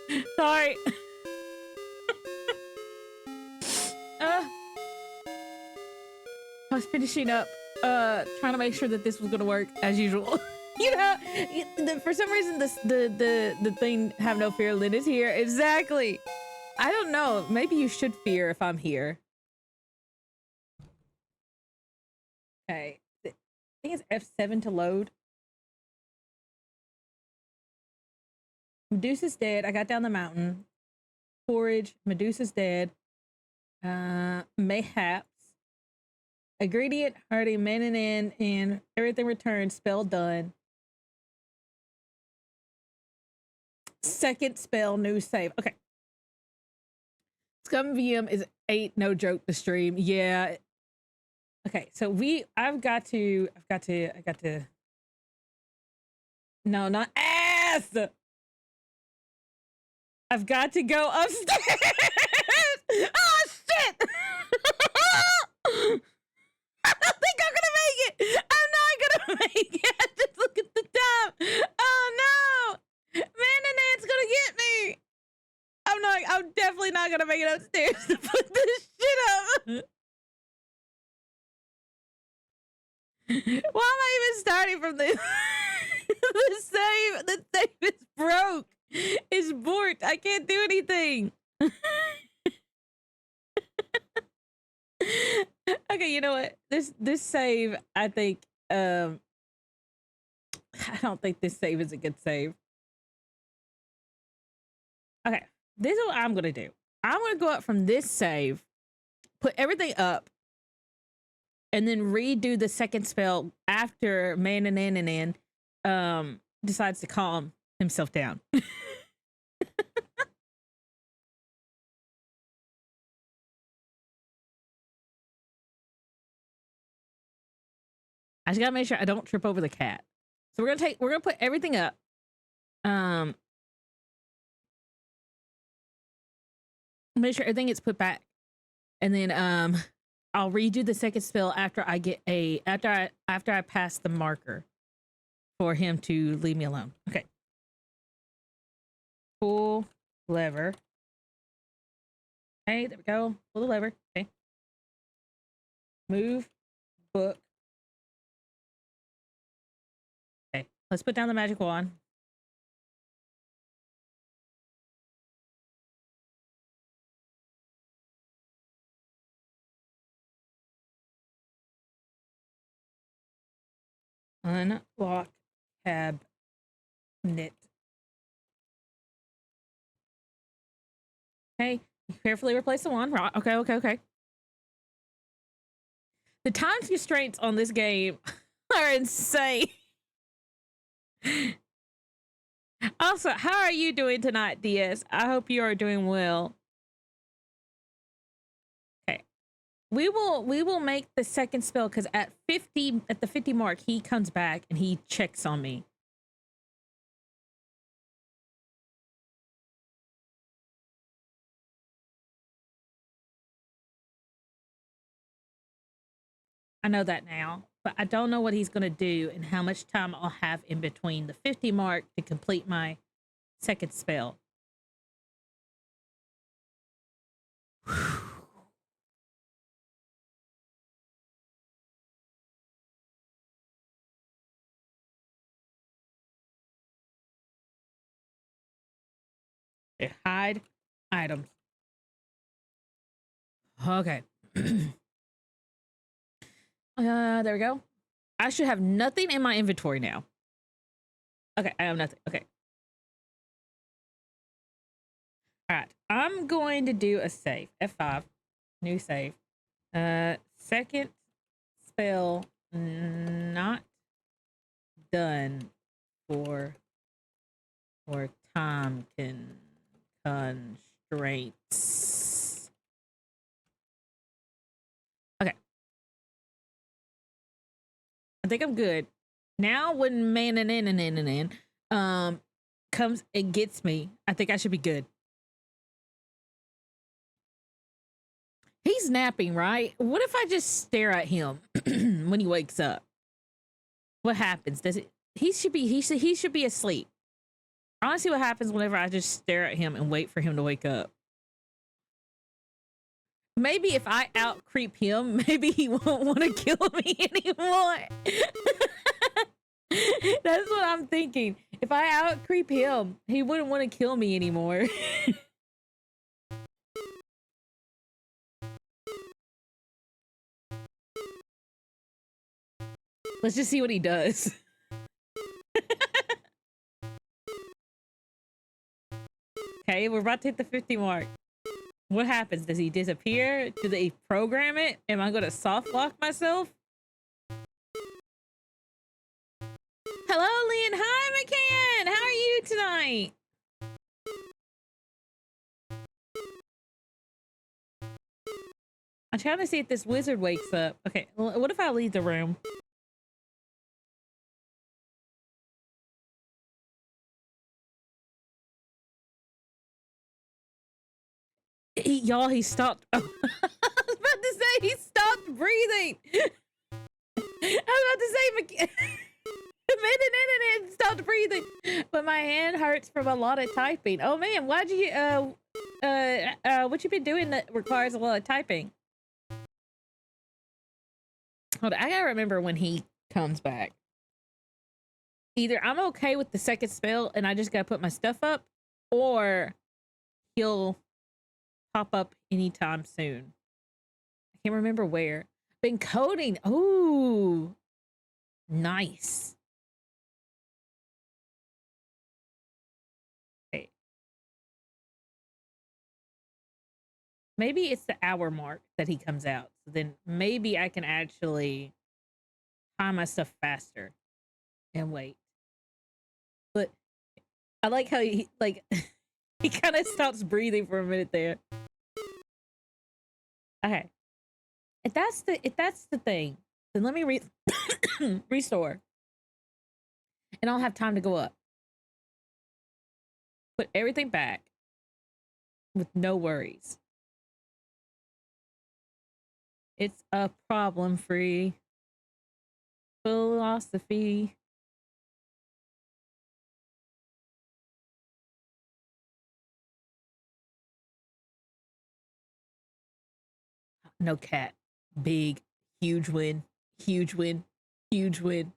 here. Sorry. I was finishing up, trying to make sure that this was gonna work as usual. You know, for some reason, the thing have no fear. Lynn is here. Exactly. I don't know. Maybe you should fear if I'm here. Okay. I think it's F7 to load. Medusa's dead. I got down the mountain. Forage. Medusa's dead. Mayhaps. Ingredient, Hardy, Mananan, and everything returned. Spell done. Second spell, new save. Okay. Scum VM is 8, no joke to stream. Yeah. Okay, so I got to. No, not ass. I've got to go upstairs. Oh shit! I don't think I'm gonna make it. I'm not gonna make it. Just look at the time. Oh no! Mananan's gonna get me. I'm definitely not gonna make it upstairs to put this shit up. Why am I even starting from this? The save is broke. It's borked. I can't do anything. Okay, you know what? This save, I think, I don't think this save is a good save. Okay, this is what I'm gonna do. I'm gonna go up from this save, put everything up, and then redo the second spell after Manananan decides to calm himself down. I just gotta make sure I don't trip over the cat. So we're gonna put everything up. Make sure everything gets put back. And then I'll redo the second spell after I get after I pass the marker for him to leave me alone. Okay. Pull lever. Okay, there we go. Pull the lever. Okay. Move book. Okay, let's put down the magic wand. Unlock cabinet. Okay, carefully replace the wand. Okay. The time constraints on this game are insane. Also, how are you doing tonight, DS? I hope you are doing well. Okay. We will make the second spell because at the 50 mark, he comes back and he checks on me. I know that now, but I don't know what he's going to do and how much time I'll have in between the 50 mark to complete my second spell. Okay, hide items. Okay. There we go. I should have nothing in my inventory now. Okay, I have nothing. Okay. All right. I'm going to do a save. F5. New save. Second spell not done for time constraints. Okay. I think I'm good. Now when Manananan comes and gets me, I think I should be good. He's napping, right? What if I just stare at him when he wakes up? What happens? Does it? He should be asleep. I want to see what happens whenever I just stare at him and wait for him to wake up. Maybe if I out creep him, maybe he won't want to kill me anymore. That's what I'm thinking. If I out creep him, he wouldn't want to kill me anymore. Let's just see what he does. Okay, we're about to hit the 50 mark. What happens? Does he disappear? Do they program it? Am I going to soft lock myself? Hello, Lynn. Hi, McCann. How are you tonight? I'm trying to see if this wizard wakes up. Okay, what if I leave the room? Y'all, he stopped. I was about to say he stopped breathing. I was about to say it stopped breathing, but my hand hurts from a lot of typing. Oh man, why'd you what you been doing that requires a lot of typing? Hold on, I gotta remember when he comes back. Either I'm okay with the second spell and I just gotta put my stuff up, or he'll pop up anytime soon. I can't remember where. Been coding. Oh, nice. Okay. Maybe it's the hour mark that he comes out. So then maybe I can actually time my stuff faster and wait. But I like how he like he kind of stops breathing for a minute there. Okay. If that's the thing, then let me restore. And I'll have time to go up. Put everything back with no worries. It's a problem-free philosophy. No cat. Big, huge win. Huge win. Huge win.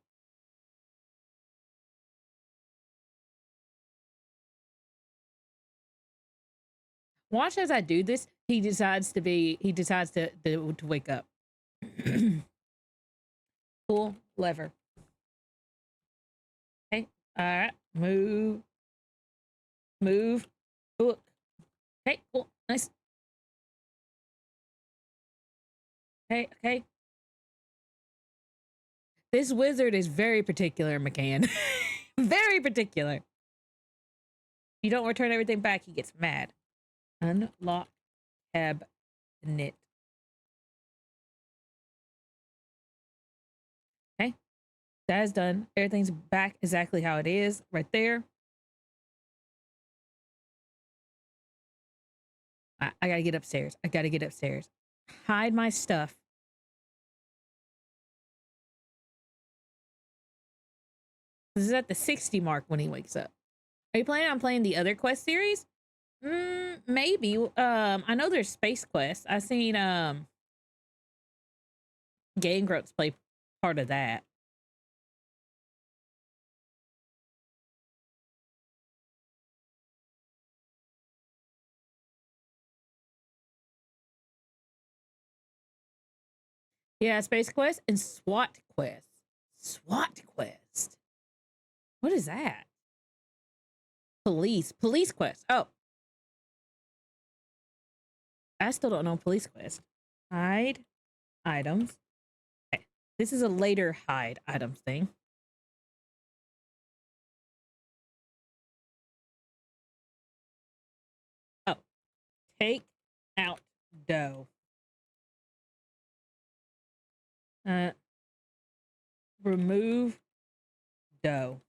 Watch as I do this. He decides to wake up. Pull lever. Okay. All right. Move. Move. Book. Okay. Cool. Nice. Okay. Okay. This wizard is very particular, McCann. Very particular. If you don't return everything back, he gets mad. Unlock cabinet. Okay. That is done. Everything's back exactly how it is right there. I gotta get upstairs. I gotta get upstairs. Hide my stuff. This is at the 60 mark when he wakes up. Are you planning on playing the other quest series? Maybe. I know there's Space Quest. I've seen Game Grumps play part of that. Yeah, Space Quest and SWAT Quest. SWAT Quest. What is that? Police Quest. Oh, I still don't know Police Quest. Hide items. Okay. This is a later hide items thing. Oh, take out dough. Remove dough.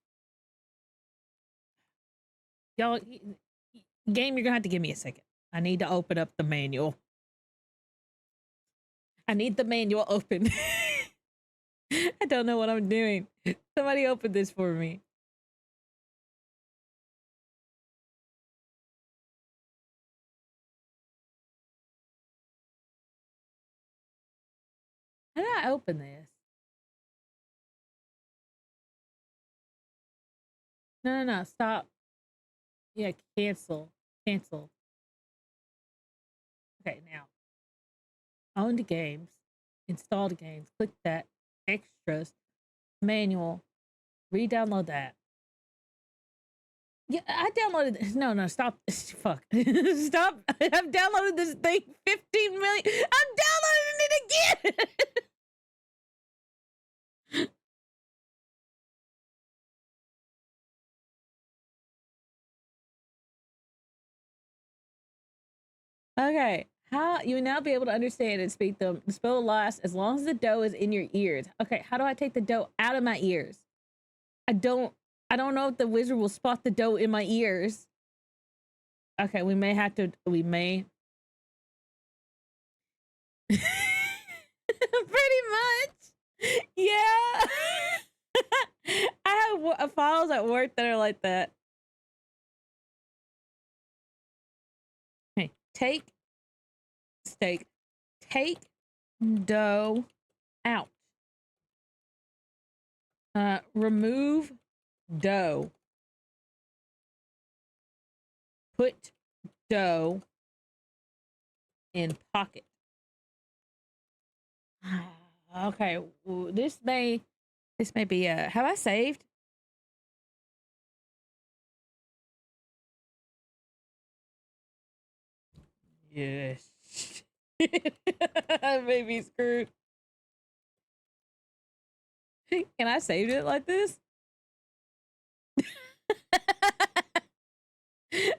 Y'all, game, you're gonna have to give me a second. I need to open up the manual. I need the manual open. I don't know what I'm doing. Somebody open this for me. I open this? No. Stop. Yeah, cancel. Cancel. Okay, now. Own the games. Install the games. Click that. Extras. Manual. Re-download that. Yeah, I downloaded. No, stop. Fuck. Stop. I've downloaded this thing 15 million. I'm downloading it again. Okay. How you will now be able to understand and speak the spell will last as long as the dough is in your ears. Okay, how do I take the dough out of my ears? I don't know if the wizard will spot the dough in my ears. Okay, we may have to pretty much. Yeah. I have files at work that are like that. Okay, take dough out. Remove dough. Put dough in pocket. Okay, this may be have I saved? Yes. I may be screwed. Can I save it like this?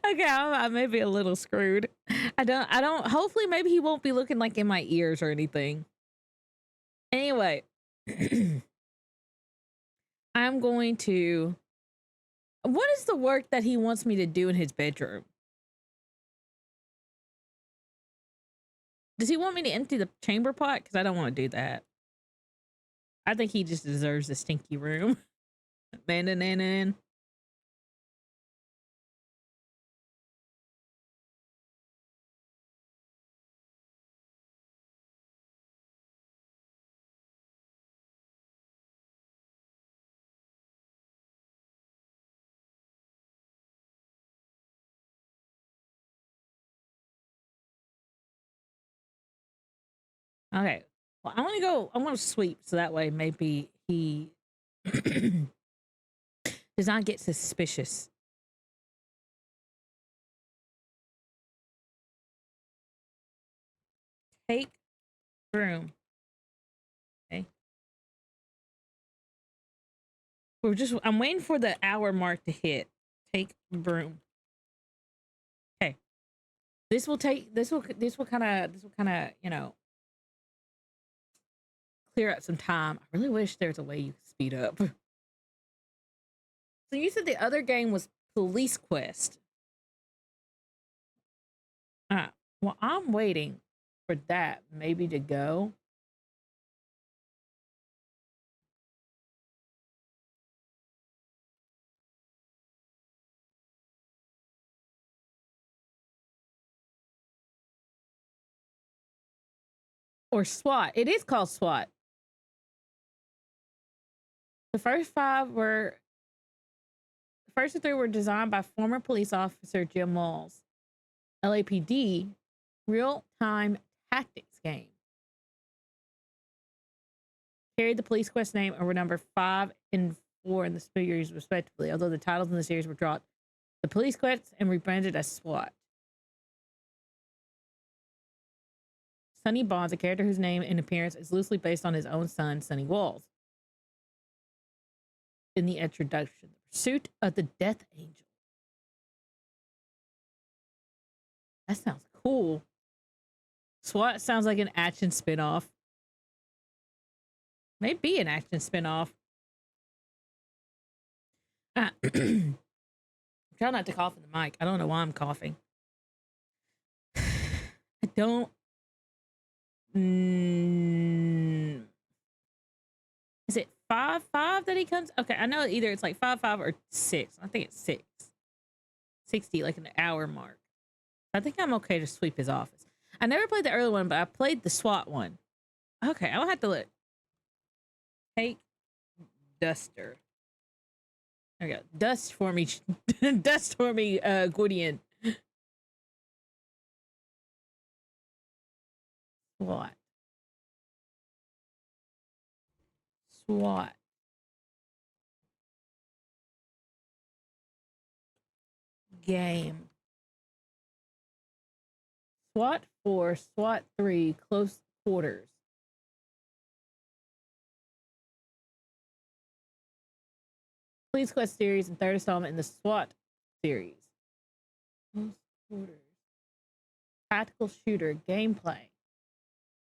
Okay, I may be a little screwed. I don't hopefully maybe he won't be looking like in my ears or anything. Anyway, I'm going to what is the work that he wants me to do in his bedroom? Does he want me to empty the chamber pot? Because I don't want to do that. I think he just deserves a stinky room. Abandoning. Okay. Well, I want to sweep so that way maybe he does not get suspicious. Take broom. Okay. I'm waiting for the hour mark to hit. Take broom. Okay. This will kind of, you know, clear up some time. I really wish there's a way you could speed up. So you said the other game was Police Quest. Well, I'm waiting for that maybe to go. Or SWAT. It is called SWAT. The first three were designed by former police officer Jim Walls. LAPD, real-time tactics game. Carried the Police Quest name over number 5 and 4 in the series, respectively, although the titles in the series were dropped. The Police Quest and rebranded as SWAT. Sonny Bonds, a character whose name and appearance is loosely based on his own son, Sonny Walls. In the introduction, the pursuit of the Death Angel. That sounds cool. SWAT sounds like an action spinoff. Maybe an action spinoff. Try not to cough in the mic. I don't know why I'm coughing. I don't. Is it 5-5 that he comes? Okay, I know either it's like 5-5 or 6. I think it's 6. 60, like an hour mark. I think I'm okay to sweep his office. I never played the early one, but I played the SWAT one. Okay, I'll have to look. Take duster. There we go. Dust for me. Dust for me, Gwydion. SWAT. SWAT. Game. SWAT 4, SWAT 3, close quarters. Police Quest series and third installment in the SWAT series. Close quarters. Tactical shooter gameplay.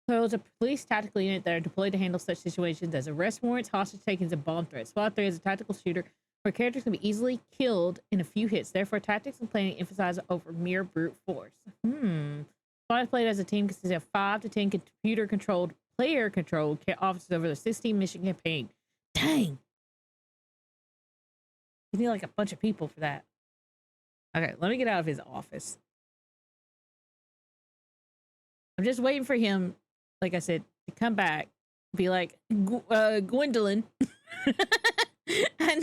So it's a police tactical unit that are deployed to handle such situations as arrest warrants, hostage takings, and bomb threats. SWAT 3 is a tactical shooter where characters can be easily killed in a few hits. Therefore, tactics and planning emphasize over mere brute force. SWAT is played as a team consisting of 5 to 10 computer-controlled, player-controlled officers over the 16-mission campaign. Dang! You need like a bunch of people for that. Okay, let me get out of his office. I'm just waiting for him, like I said, to come back, be like, Gwendolyn, I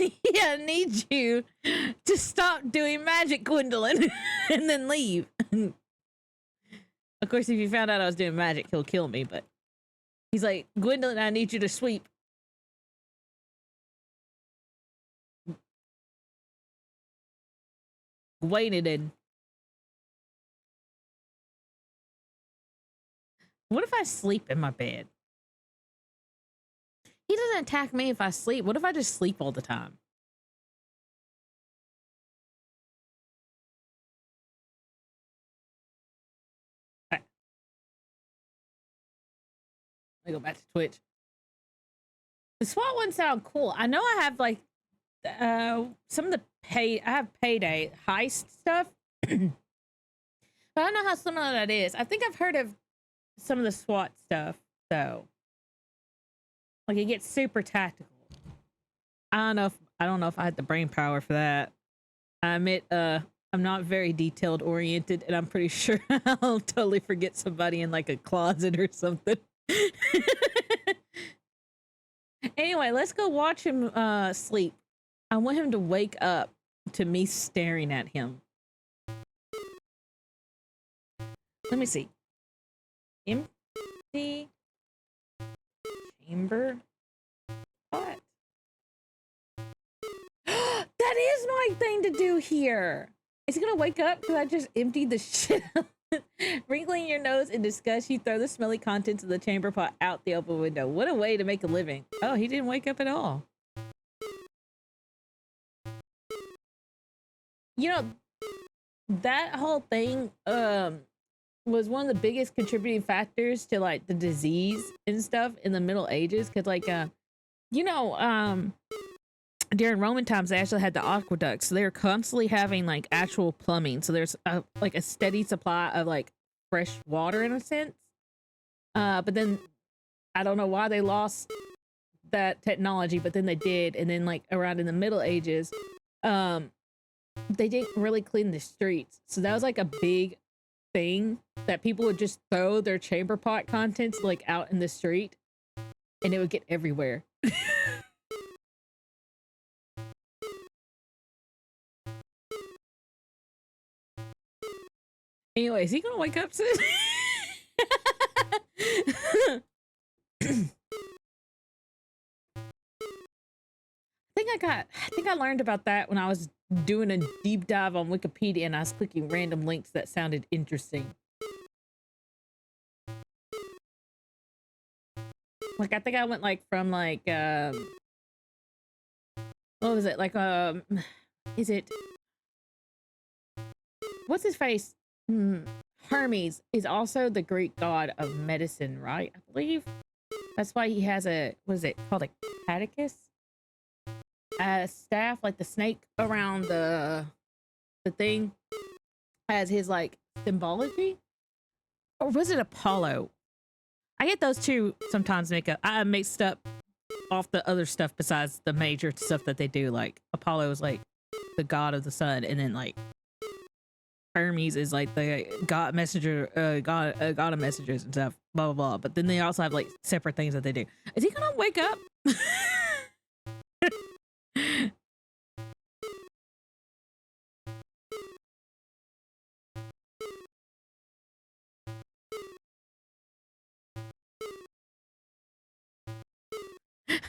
need you to stop doing magic, Gwendolyn, and then leave. Of course, if he found out I was doing magic, he'll kill me, but he's like, Gwendolyn, I need you to sweep. Waited in. What if I sleep in my bed? He doesn't attack me if I sleep. What if I just sleep all the time? All right. Let me go back to Twitch. The SWAT ones sound cool. I know I have like some of the I have payday heist stuff. But I don't know how similar that is. I think I've heard of some of the SWAT stuff though. Like it gets super tactical. I don't know if I had the brain power for that. I admit I'm not very detailed oriented, and I'm pretty sure I'll totally forget somebody in like a closet or something. Anyway, let's go watch him sleep. I want him to wake up to me staring at him. Let me see. Empty chamber. What? That is my thing to do here. Is he gonna wake up because I just emptied the shit out? Wrinkling your nose in disgust, you throw the smelly contents of the chamber pot out the open window. What a way to make a living. Oh, he didn't wake up at all. You know, that whole thing was one of the biggest contributing factors to like the disease and stuff in the Middle Ages, because like during Roman times they actually had the aqueducts, so they were constantly having like actual plumbing, so there's like a steady supply of like fresh water in a sense. But then I don't know why they lost that technology, but then they did, and then like around in the Middle Ages they didn't really clean the streets, so that was like a big thing, that people would just throw their chamber pot contents like out in the street and it would get everywhere. Anyway, is he gonna wake up soon? I think I learned about that when I was doing a deep dive on Wikipedia and I was clicking random links that sounded interesting. Like I think I went like from like what was it? Like is it, what's his face? Hermes is also the Greek god of medicine, right? I believe that's why he has a, what is it called, a caduceus? A staff, like the snake around the thing has his like symbology. Or was it Apollo? I get those two sometimes I mixed up off the other stuff besides the major stuff that they do. Like Apollo is like the god of the sun, and then like Hermes is like the god messenger, god of messengers and stuff, blah blah blah. But then they also have like separate things that they do. Is he gonna wake up?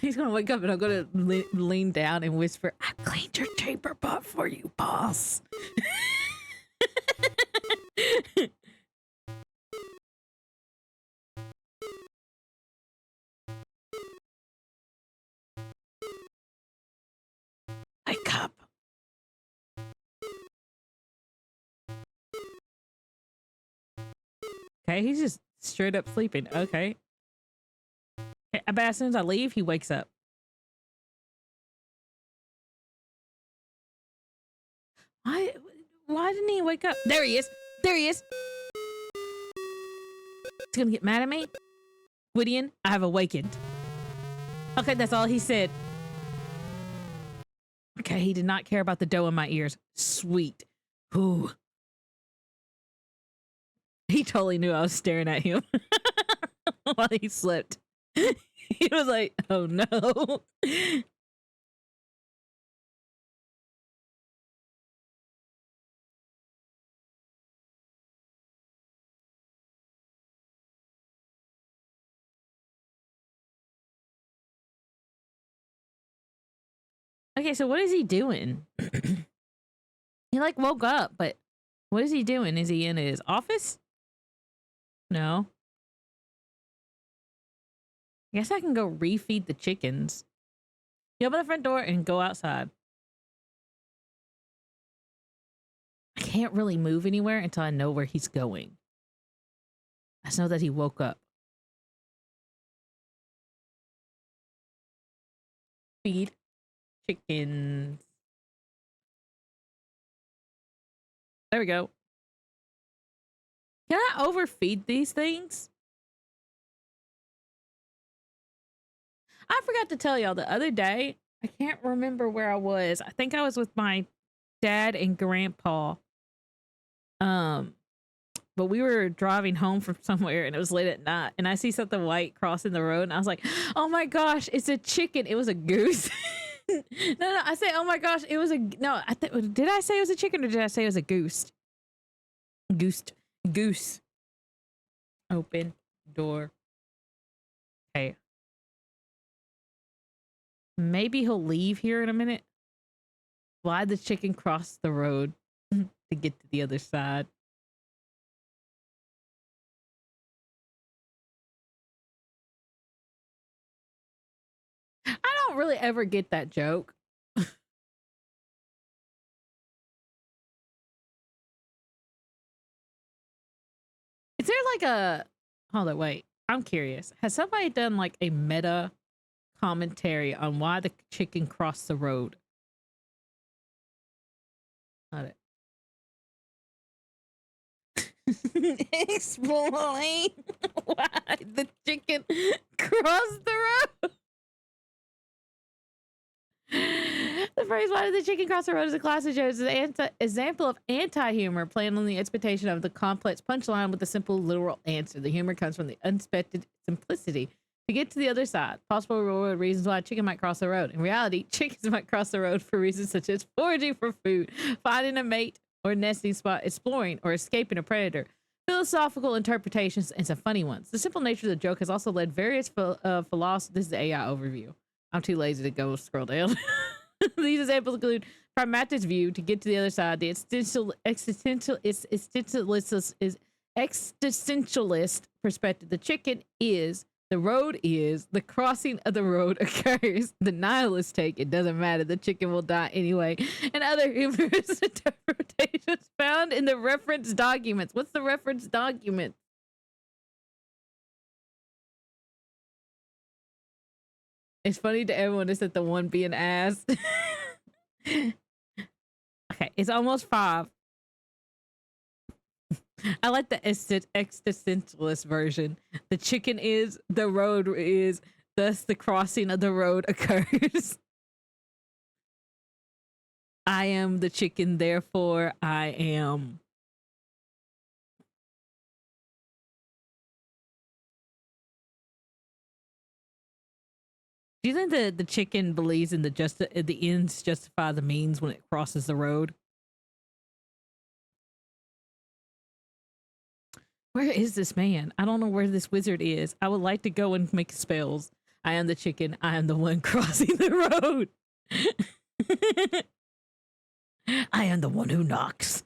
He's gonna wake up and I'm gonna lean down and whisper, "I've cleaned your chamber pot for you, boss." Wake up. Okay, he's just straight up sleeping. Okay. But as soon as I leave, he wakes up. Why didn't he wake up? There he is. There he is. He's gonna get mad at me. Gwydion, I have awakened. Okay, that's all he said. Okay, he did not care about the dough in my ears. Sweet. Ooh. He totally knew I was staring at him while he slept. He was like, oh no. Okay, so what is he doing? He like woke up, but what is he doing? Is he in his office? No. I guess I can go refeed the chickens. You open the front door and go outside. I can't really move anywhere until I know where he's going. I just know that he woke up. Feed chickens. There we go. Can I overfeed these things? I forgot to tell y'all the other day, I can't remember where I was. I think I was with my dad and grandpa. But we were driving home from somewhere and it was late at night and I see something white crossing the road and I was like, oh my gosh, it's a chicken. It was a goose. No, I say, oh my gosh, it was a, no, did I say it was a chicken or did I say it was a goose? Goose. Open door. Okay. Maybe he'll leave here in a minute. Fly the chicken cross the road to get to the other side. I don't really ever get that joke. Is there like a... Hold on, wait. I'm curious. Has somebody done like a meta commentary on why the chicken crossed the road? Got it. Explain why the chicken crossed the road. The phrase "why did the chicken cross the road" is a classic joke. It's an example of anti-humor playing on the expectation of the complex punchline with a simple literal answer. The humor comes from the unexpected simplicity. To get to the other side, possible reward reasons why a chicken might cross the road. In reality, chickens might cross the road for reasons such as foraging for food, finding a mate or nesting spot, exploring, or escaping a predator. Philosophical interpretations and some funny ones. The simple nature of the joke has also led various philosophies. This is the AI overview. I'm too lazy to go scroll down. These examples include pragmatist view to get to the other side, the existentialist perspective. The chicken is, the road is, the crossing of the road occurs. The nihilist take, it doesn't matter, the chicken will die anyway. And other humorous interpretations found in the reference documents. What's the reference document? It's funny to everyone except the one being asked. Okay, it's almost 5. I like the existentialist version. The chicken is, the road is, thus the crossing of the road occurs. I am the chicken, therefore I am. Do you think the chicken believes in the ends justify the means when it crosses the road? Where is this man? I don't know where this wizard is. I would like to go and make spells. I am the chicken. I am the one crossing the road. I am the one who knocks.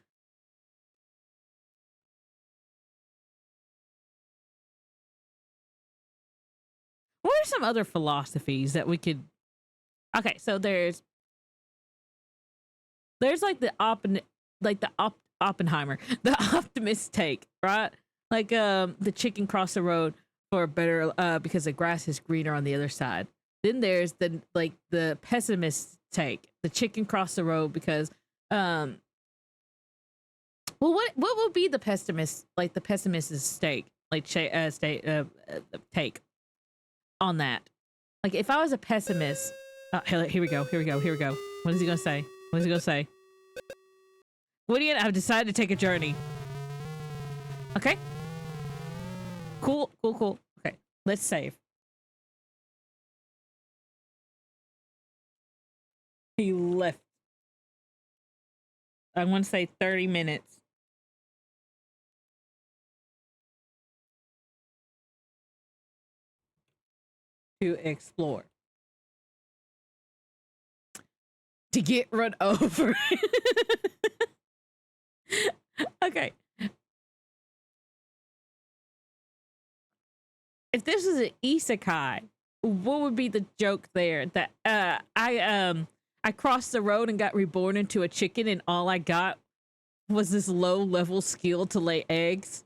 What are some other philosophies that we could? Okay, so there's like Oppenheimer, the optimist take, right? Like the chicken cross the road for a better because the grass is greener on the other side. Then there's the pessimist take, the chicken cross the road because well, what would be the pessimist's take on that? Like if I was a pessimist, here we go. What is he gonna say? Woody and I have decided to take a journey. Okay. Cool. Okay, let's save. He left. I want to say 30 minutes. To explore. To get run over. Okay. If this is an isekai, what would be the joke there? That I crossed the road and got reborn into a chicken, and all I got was this low level skill to lay eggs.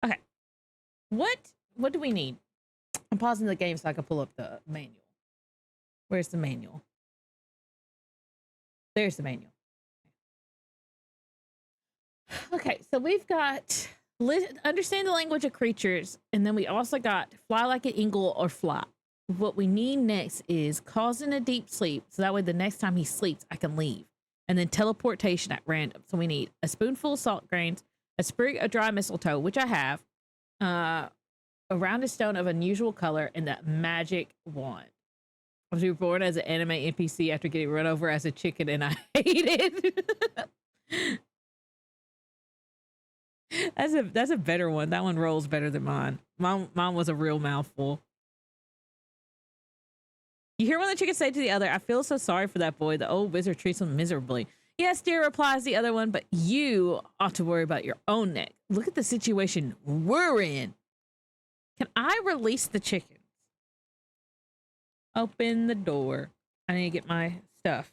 Okay. What do we need? I'm pausing the game so I can pull up the manual. Where's the manual? There's the manual. Okay, so we've got understand the language of creatures, and then we also got fly like an eagle or fly. What we need next is causing a deep sleep, so that way the next time he sleeps, I can leave. And then teleportation at random. So we need a spoonful of salt grains, a sprig of dry mistletoe, which I have, a rounded stone of unusual color, and that magic wand. I was reborn as an anime NPC after getting run over as a chicken, and I hate it. That's a better one. That one rolls better than mine. Mine was a real mouthful. You hear one of the chickens say to the other, "I feel so sorry for that boy. The old wizard treats him miserably." Yes, dear, replies the other one, but you ought to worry about your own neck. Look at the situation we're in. Can I release the chickens? Open the door. I need to get my stuff.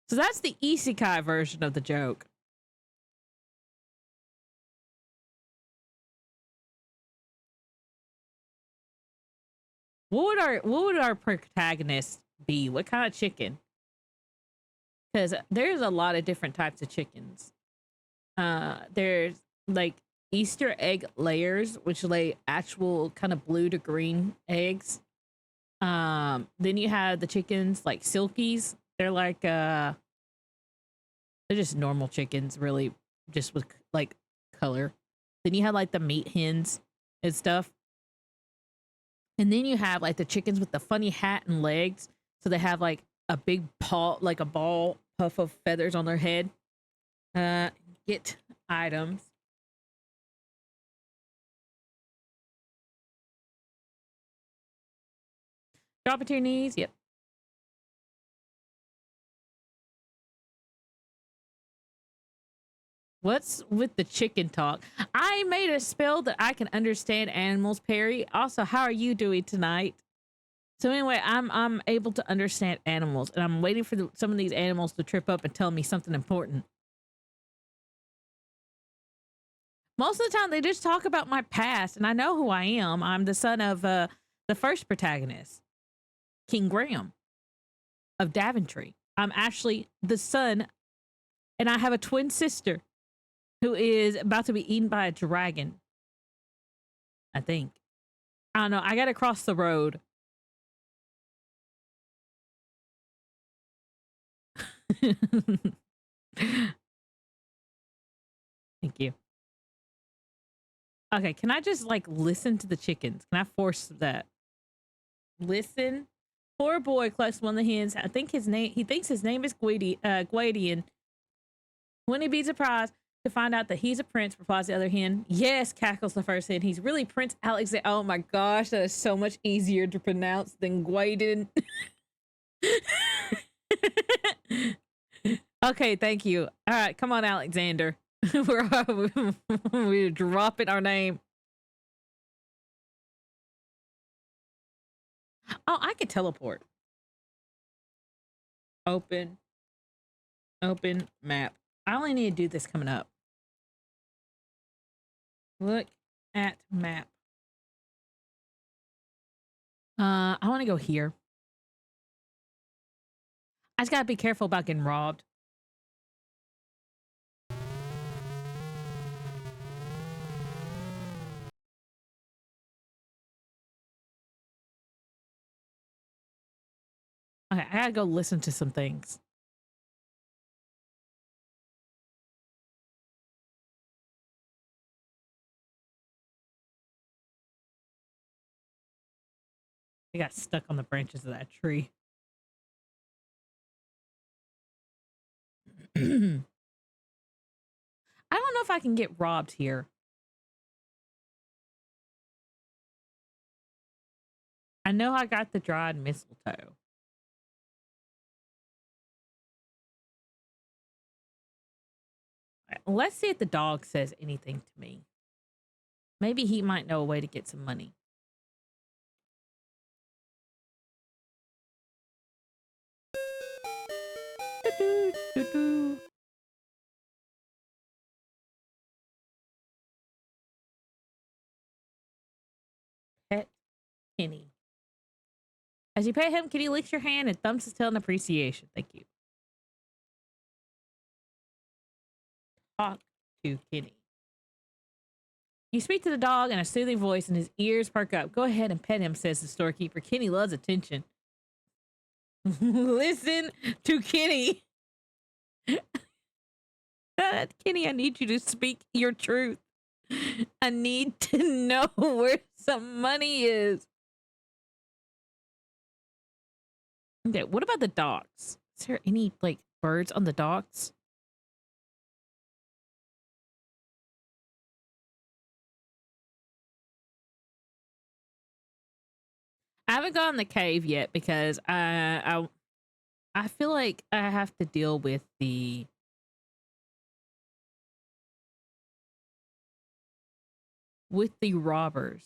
So that's the isekai version of the joke. What would our protagonist be? What kind of chicken? Because there's a lot of different types of chickens. There's like Easter egg layers, which lay actual kind of blue to green eggs. Then you have the chickens like silkies. They're like they're just normal chickens, really, just with like color. Then you have like the meat hens and stuff. And then you have like the chickens with the funny hat and legs. So they have like a big paw, like a ball puff of feathers on their head. Get items. Drop it to your knees. Yep. What's with the chicken talk? I made a spell that I can understand animals, Perry. Also, how are you doing tonight? So anyway, I'm able to understand animals, and I'm waiting for some of these animals to trip up and tell me something important. Most of the time, they just talk about my past, and I know who I am. I'm the son of the first protagonist, King Graham of Daventry. I'm actually the son, and I have a twin sister who is about to be eaten by a dragon. I think. I don't know. I gotta cross the road. Thank you. Okay, can I just like listen to the chickens? Can I force that? Listen. Poor boy collects one of the hens. I think his name. He thinks his name is Guadian. Wouldn't he be surprised to find out that he's a prince? Replies the other hen. Yes, cackles the first hen. He's really Prince Alexander. Oh my gosh, that is so much easier to pronounce than Guaidin. Okay, thank you. All right, come on, Alexander. we're dropping our name. Oh, I could teleport. Open map. I only need to do this coming up. Look at map. I want to go here. I just gotta be careful about getting robbed. Okay, I gotta go listen to some things. I got stuck on the branches of that tree. I don't know if I can get robbed here. I know I got the dried mistletoe. Let's see if the dog says anything to me. Maybe he might know a way to get some money. Pet Kenny. As you pet him, Kitty licks your hand and thumps his tail in appreciation. Thank you. Talk to Kitty. You speak to the dog in a soothing voice and his ears perk up. Go ahead and pet him, says the storekeeper. Kitty loves attention. Listen to Kitty. Kitty, I need you to speak your truth. I need to know where some money is. Okay, what about the docks? Is there any, like, birds on the docks? I haven't gone in the cave yet because I feel like I have to deal with the robbers.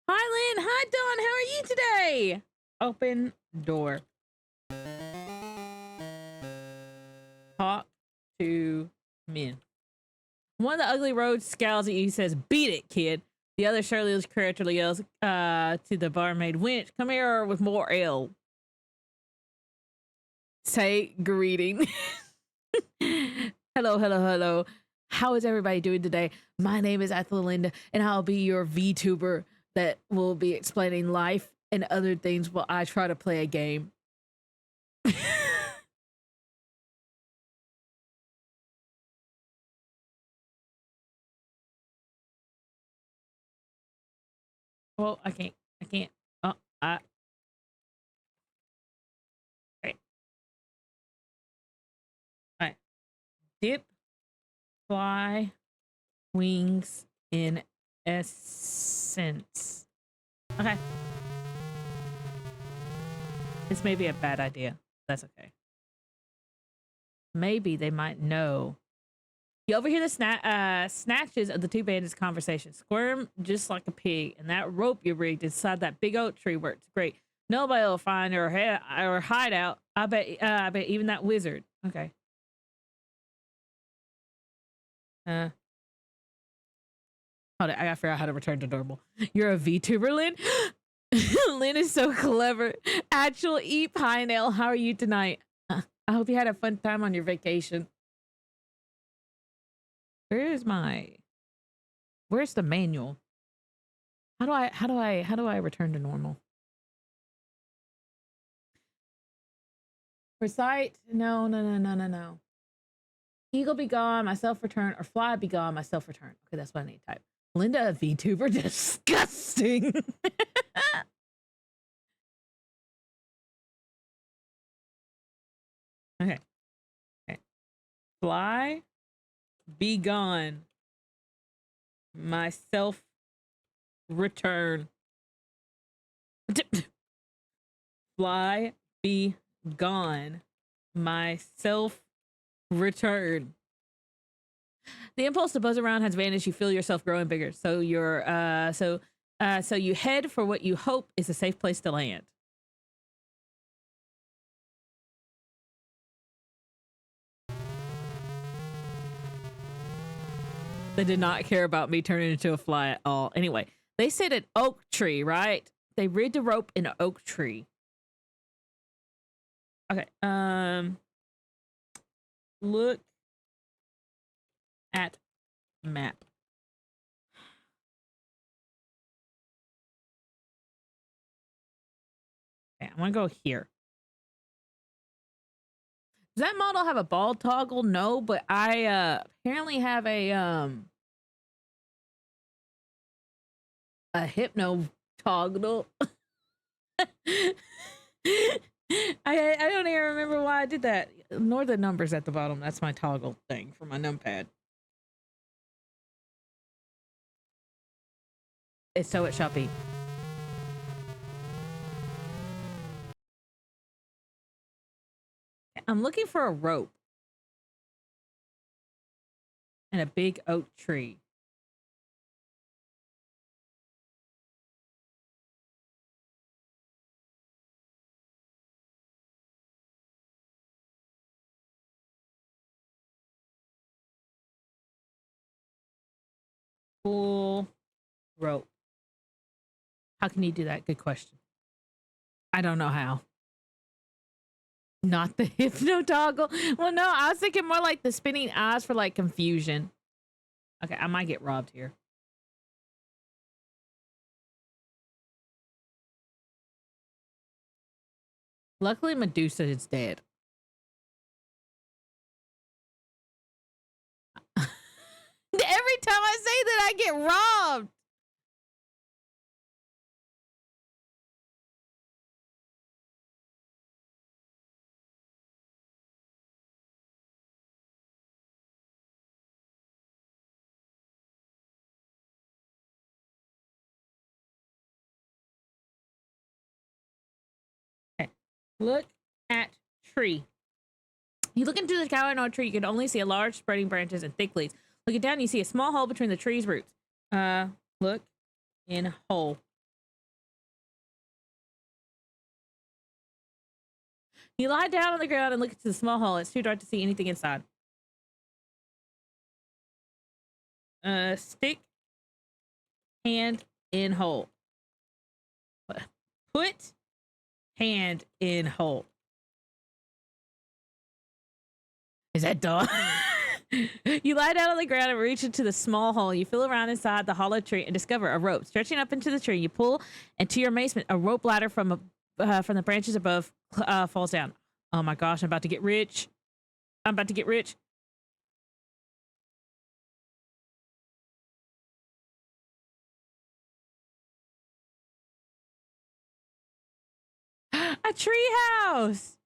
Hi, Lynn. Hi, Dawn. How are you today? Open door. Talk to men. One of the ugly roads scowls at you. Says, "Beat it, kid." The other shirtless character yells to the barmaid, "Winch, come here with more ale." Say greeting. Hello, hello, hello. How is everybody doing today? My name is Ethelinda, and I'll be your VTuber that will be explaining life and other things while I try to play a game. Well, I can't. Oh, right. All right. Dip, fly, wings in essence. Okay. This may be a bad idea. That's okay. Maybe they might know. You overhear the snatches of the two bandits' conversation. Squirm just like a pig, and that rope you rigged inside that big oak tree works great. Nobody will find her hideout. I bet even that wizard. Okay. Hold on, I gotta figure out how to return to normal. You're a VTuber, Lynn? Lynn is so clever. Actual Eat Pie Nail, how are you tonight? I hope you had a fun time on your vacation. Where's the manual? How do I return to normal? Recite. No, no, no, no, no, no. Eagle be gone, myself return, or fly be gone, myself return. Okay, that's what I need to type. Linda, a VTuber, disgusting. Okay. Okay. Fly, be gone, myself return. Fly, be gone, myself return. The impulse to buzz around has vanished. You feel yourself growing bigger. So so you head for what you hope is a safe place to land. They did not care about me turning into a fly at all. Anyway, they said an oak tree, right? They rigged a rope in an oak tree. Okay. Look at map. Okay, I want to go here. Does that model have a ball toggle? No, but I apparently have a hypno toggle. I don't even remember why I did that. Nor the numbers at the bottom. That's my toggle thing for my numpad. It's so it shall be. I'm looking for a rope and a big oak tree. Full rope. How can you do that? Good question. I don't know how. Not the hypno toggle. Well, no, I was thinking more like the spinning eyes for like confusion. Okay, I might get robbed here. Luckily, Medusa is dead. Every time I say that, I get robbed. Okay. Look at tree. You look into the tower on a tree, you can only see a large spreading branches and thick leaves. Looking down, you see a small hole between the tree's roots. Look in hole. You lie down on the ground and look into the small hole. It's too dark to see anything inside. Stick hand in hole. Put hand in hole. Is that dog? You lie down on the ground and reach into the small hole. You feel around inside the hollow tree and discover a rope stretching up into the tree. You pull, and to your amazement, a rope ladder from the branches above falls down. Oh my gosh! I'm about to get rich. I'm about to get rich. A tree house.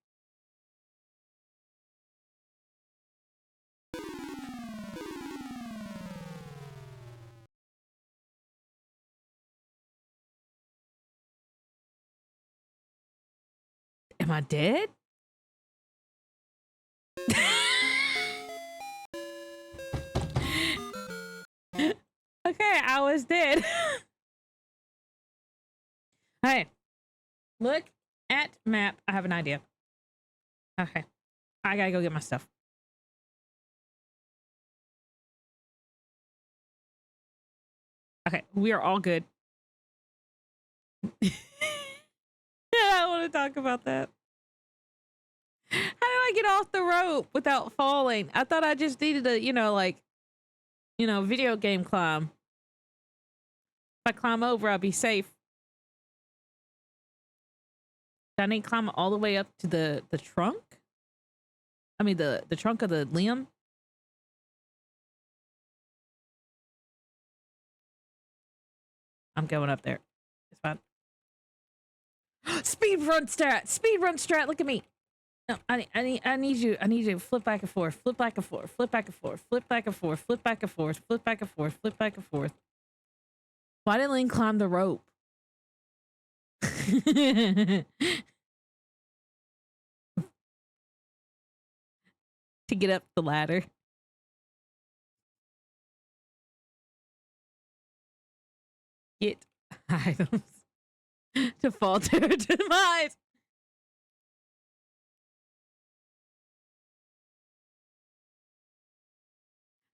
Am I dead? Okay, I was dead. Hey, look at map. I have an idea. Okay, I gotta go get my stuff. Okay, we are all good. I don't want to talk about that. How do I get off the rope without falling? I thought I just needed a, video game climb. If I climb over, I'll be safe. Do I need to climb all the way up to the trunk? I mean the trunk of the limb. I'm going up there. It's fine. Speed run strat. Speed run strat. Look at me. No, I need you to flip back and forth, flip back and forth, flip back and forth, flip back and forth, flip back and forth, flip back and forth, flip back and forth. Why didn't Link climb the rope? To get up the ladder. Get items to fall to her demise.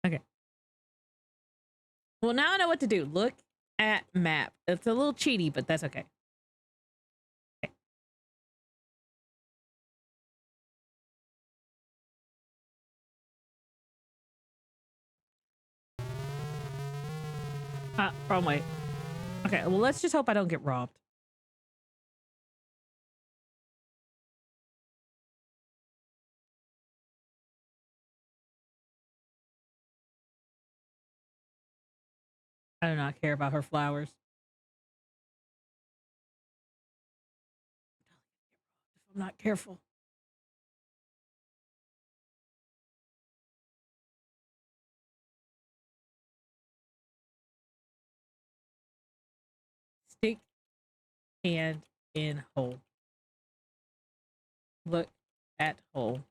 Okay. Well, now I know what to do. Look at map. It's a little cheaty, but that's okay. Okay. Wrong way. Okay, well, let's just hope I don't get robbed. I do not care about her flowers. If I'm not careful. Stick hand in hole. Look at hole.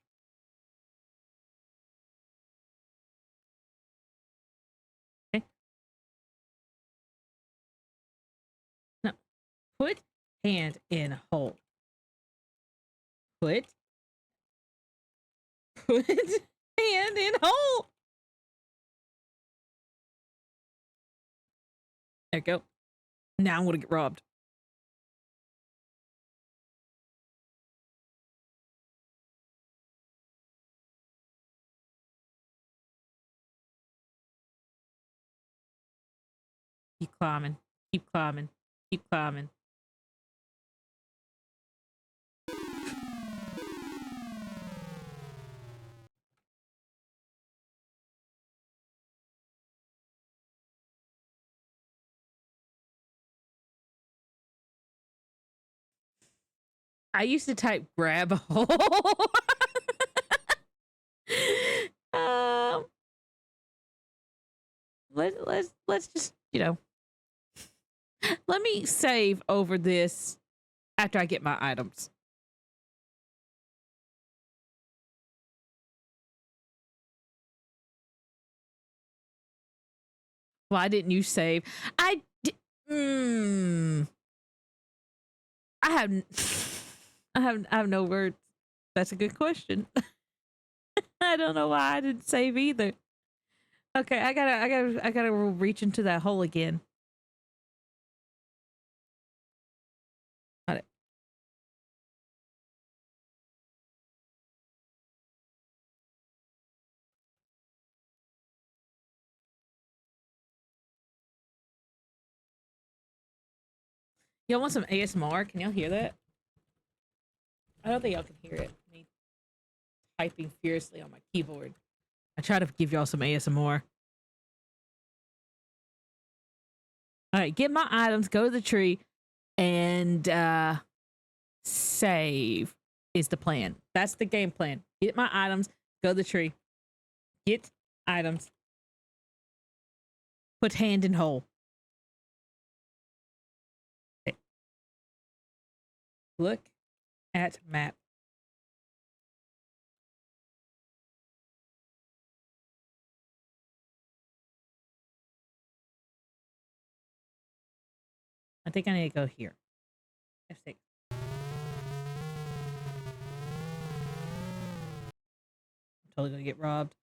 Okay. No. Put hand in hole. Put hand in hole. There you go. Now I'm gonna get robbed. Keep climbing. Keep climbing. Keep climbing. I used to type grab a hole. um, let's just, you know, let me save over this after I get my items. Why didn't you save? I have no words. That's a good question. I don't know why I didn't save either. Okay, I gotta reach into that hole again. Got it. Y'all want some ASMR? Can y'all hear that? I don't think y'all can hear it. Me typing furiously on my keyboard. I try to give y'all some ASMR. All right, get my items, go to the tree, and save is the plan. That's the game plan. Get my items, go to the tree, get items, put hand in hole. Okay. Look at map. I think I need to go here. F6. I'm totally gonna get robbed.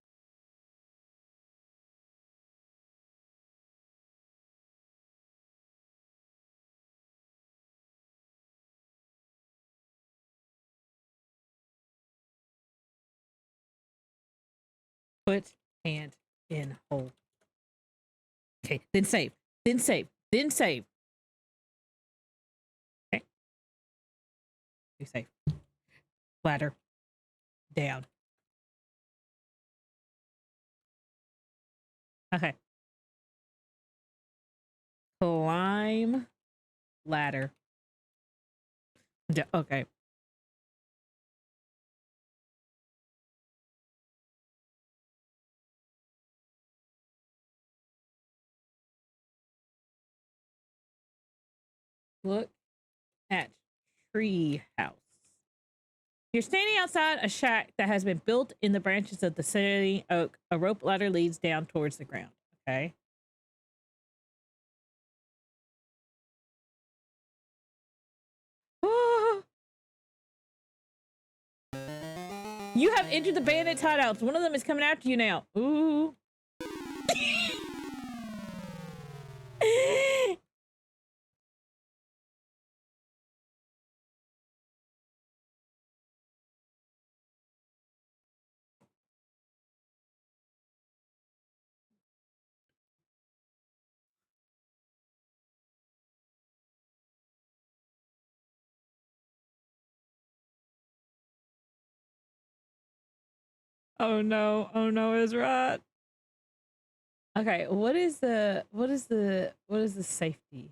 Put hand in hole. Okay, then save. Then save. Then save. Okay. You save. Ladder. Down. Okay. Climb ladder. Okay. Look at tree house. You're standing outside a shack that has been built in the branches of the city oak. A rope ladder leads down towards the ground. Okay. You have entered the bandits' hideouts. One of them is coming after you now. Ooh. Oh no. Oh no, Ezra. Okay, what is the safety?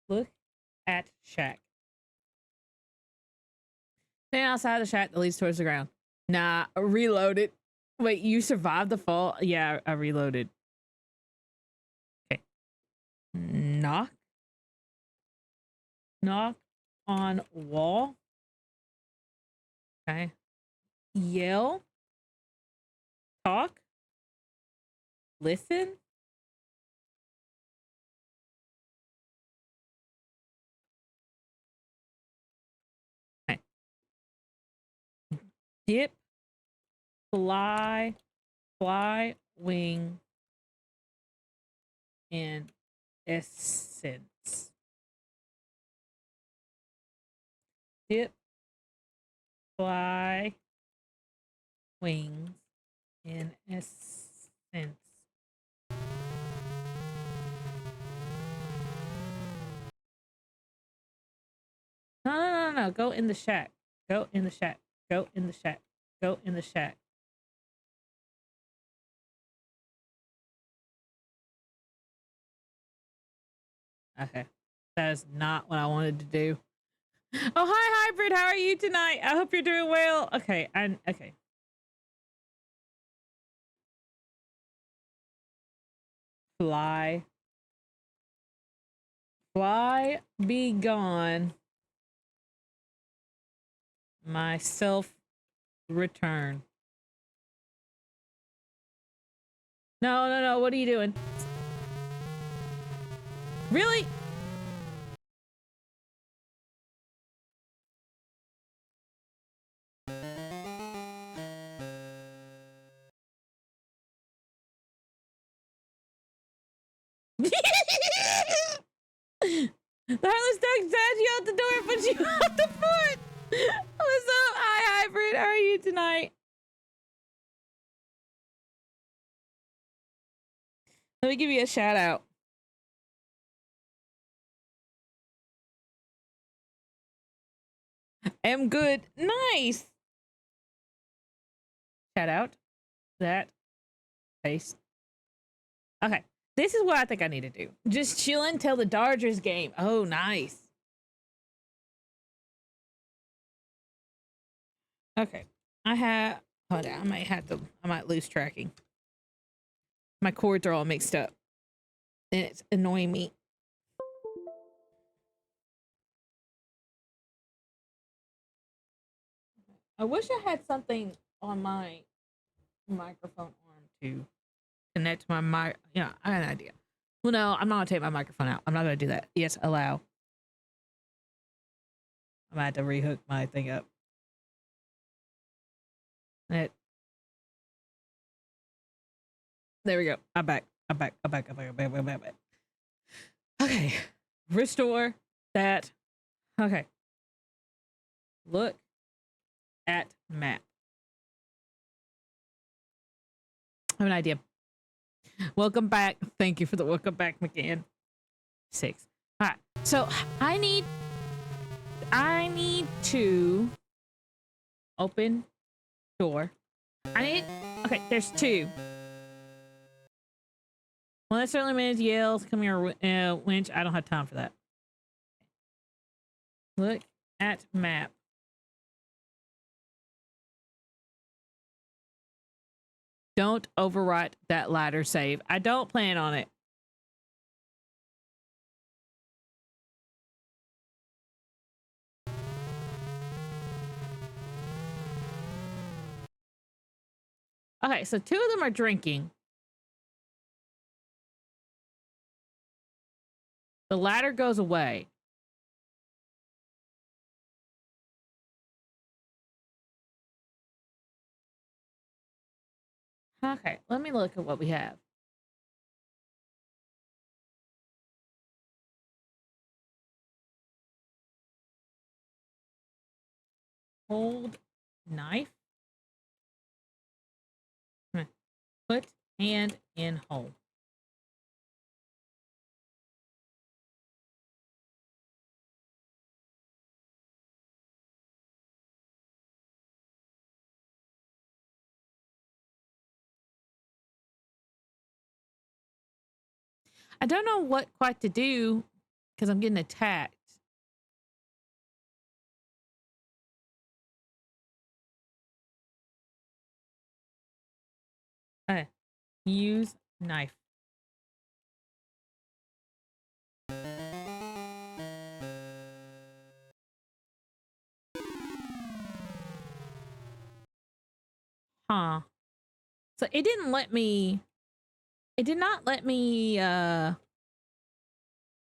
Look at shack. Stand outside the shack that leads towards the ground. Nah, reloaded. Wait, you survived the fall? Yeah, I reloaded. Okay. Knock. Knock on wall. Okay. Yell. Talk. Listen. Okay. Dip. Fly. Fly. Wing. And essence. Dip. Fly. Wings. And essence. No. Go in the shack. Go in the shack. Go in the shack. Go in the shack. Okay. That is not what I wanted to do. Oh, hi, Hybrid. How are you tonight? I hope you're doing well. Okay. Okay. Fly. Fly. Be gone. Myself. Return. No. What are you doing? Really? The Heartless Dog says you out the door, but you out the foot. What's up? Hi, Hybrid. How are you tonight? Let me give you a shout out. Am good. Nice. Shout out that face. Okay. This is what I think I need to do. Just chill until the Dodgers game. Oh, nice. Okay. Hold on. I might lose tracking. My cords are all mixed up. And it's annoying me. I wish I had something on my microphone arm to connect to my mic. Yeah, I had an idea. Well, no, I'm not gonna take my microphone out. I'm not gonna do that. Yes, allow. I'm gonna have to rehook my thing up. There we go. I'm back. Okay. Restore that. Okay. Look at map. I have an idea. Welcome back. Thank you for the welcome back, McGann. 6. All right. So I need to open Sure. I need... Okay, there's two. Well, that certainly means yells. Come here, winch. I don't have time for that. Look at map. Don't overwrite that ladder save. I don't plan on it. Okay, so two of them are drinking. The ladder goes away. Okay, let me look at what we have. Hold knife. Put hand in hole. I don't know what quite to do because I'm getting attacked. Use knife. Huh. So it didn't let me... It did not let me, it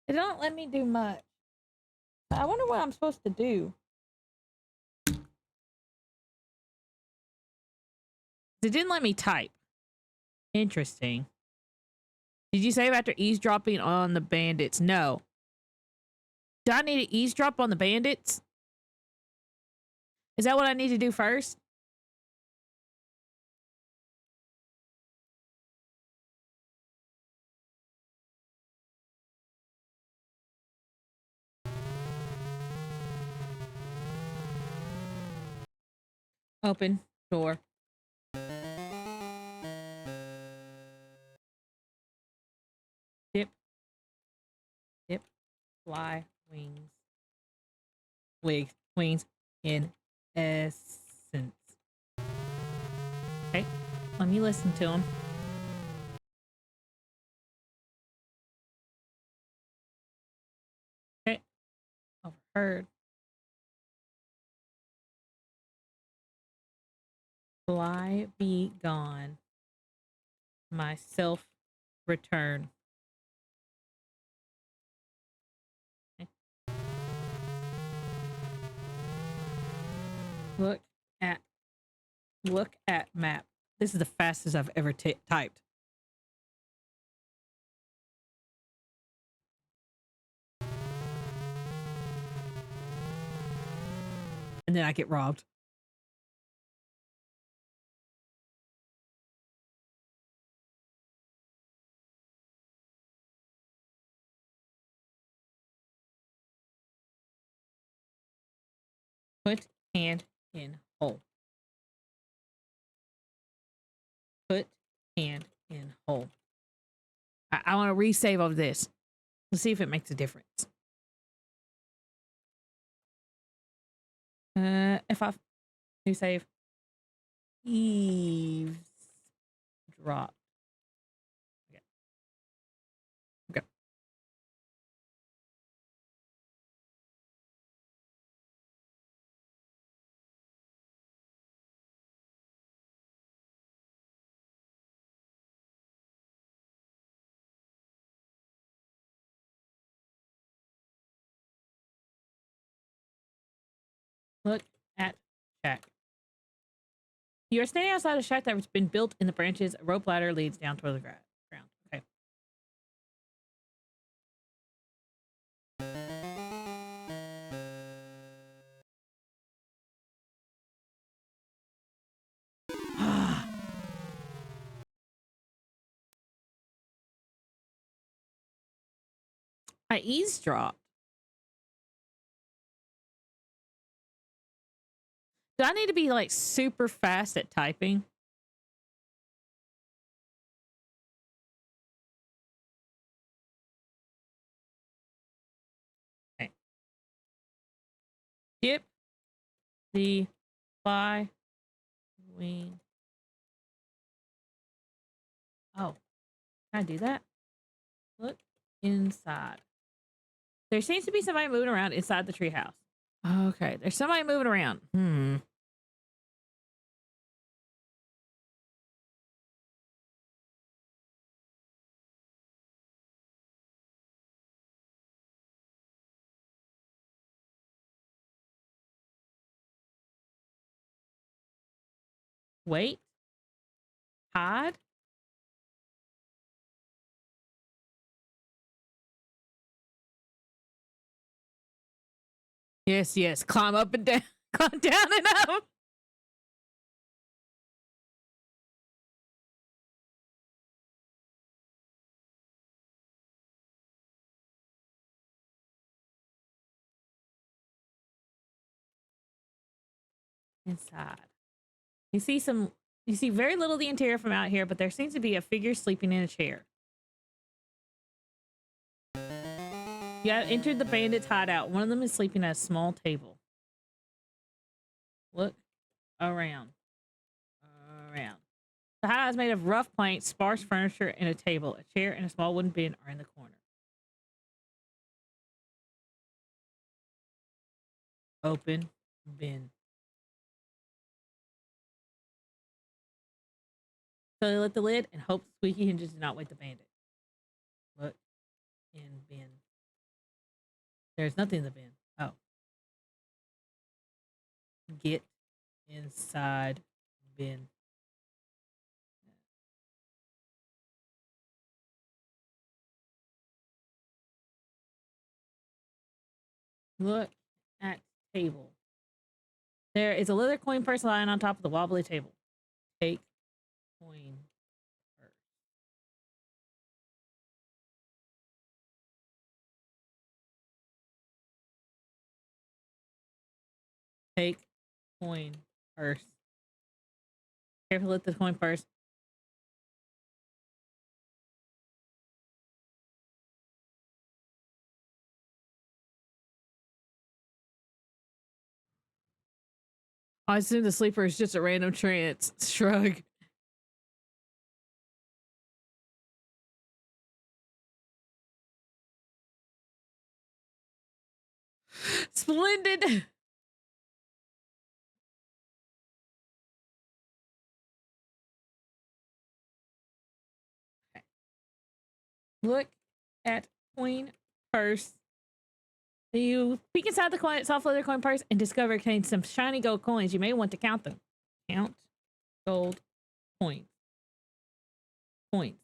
don't let me do much. I wonder what I'm supposed to do. It didn't let me type. Interesting. Did you save after eavesdropping on the bandits? No. Do I need to eavesdrop on the bandits? Is that what I need to do first? Open door. Dip. Dip. Fly. Wings. Wings. In essence. Okay. Let me listen to him. Okay. Overheard. Fly be gone. Myself return. Okay. Look at map. This is the fastest I've ever typed. And then I get robbed. Put hand in hole. Put hand in hole. I want to resave of this. Let's see if it makes a difference. If I do save. Eaves drop. Okay. Okay. Look at shack. You're standing outside a shack that's been built in the branches. A rope ladder leads down toward the ground. Okay. I eavesdropped. Do I need to be like super fast at typing? Okay. Skip the fly wing. Oh, can I do that? Look inside. There seems to be somebody moving around inside the treehouse. Okay, there's somebody moving around. Wait. Hide? Yes, yes. Climb up and down. Climb down and up. Inside. You see very little of the interior from out here, but there seems to be a figure sleeping in a chair. You have entered the bandits' hideout. One of them is sleeping at a small table. Look around. The hideout is made of rough planks, sparse furniture, and a table. A chair and a small wooden bin are in the corner. Open bin. So they lit the lid and hope the squeaky hinges did not wake the bandit. Look in bin. There's nothing in the bin. Oh. Get inside bin. Look at table. There is a leather coin purse lying on top of the wobbly table. Take coin purse. Take coin purse. Carefully lift the coin purse. I assume the sleeper is just a random trance. Shrug. Splendid. Okay. Look at coin purse. You peek inside the soft leather coin purse and discover it contains some shiny gold coins. You may want to count them. Count gold coins. Coins.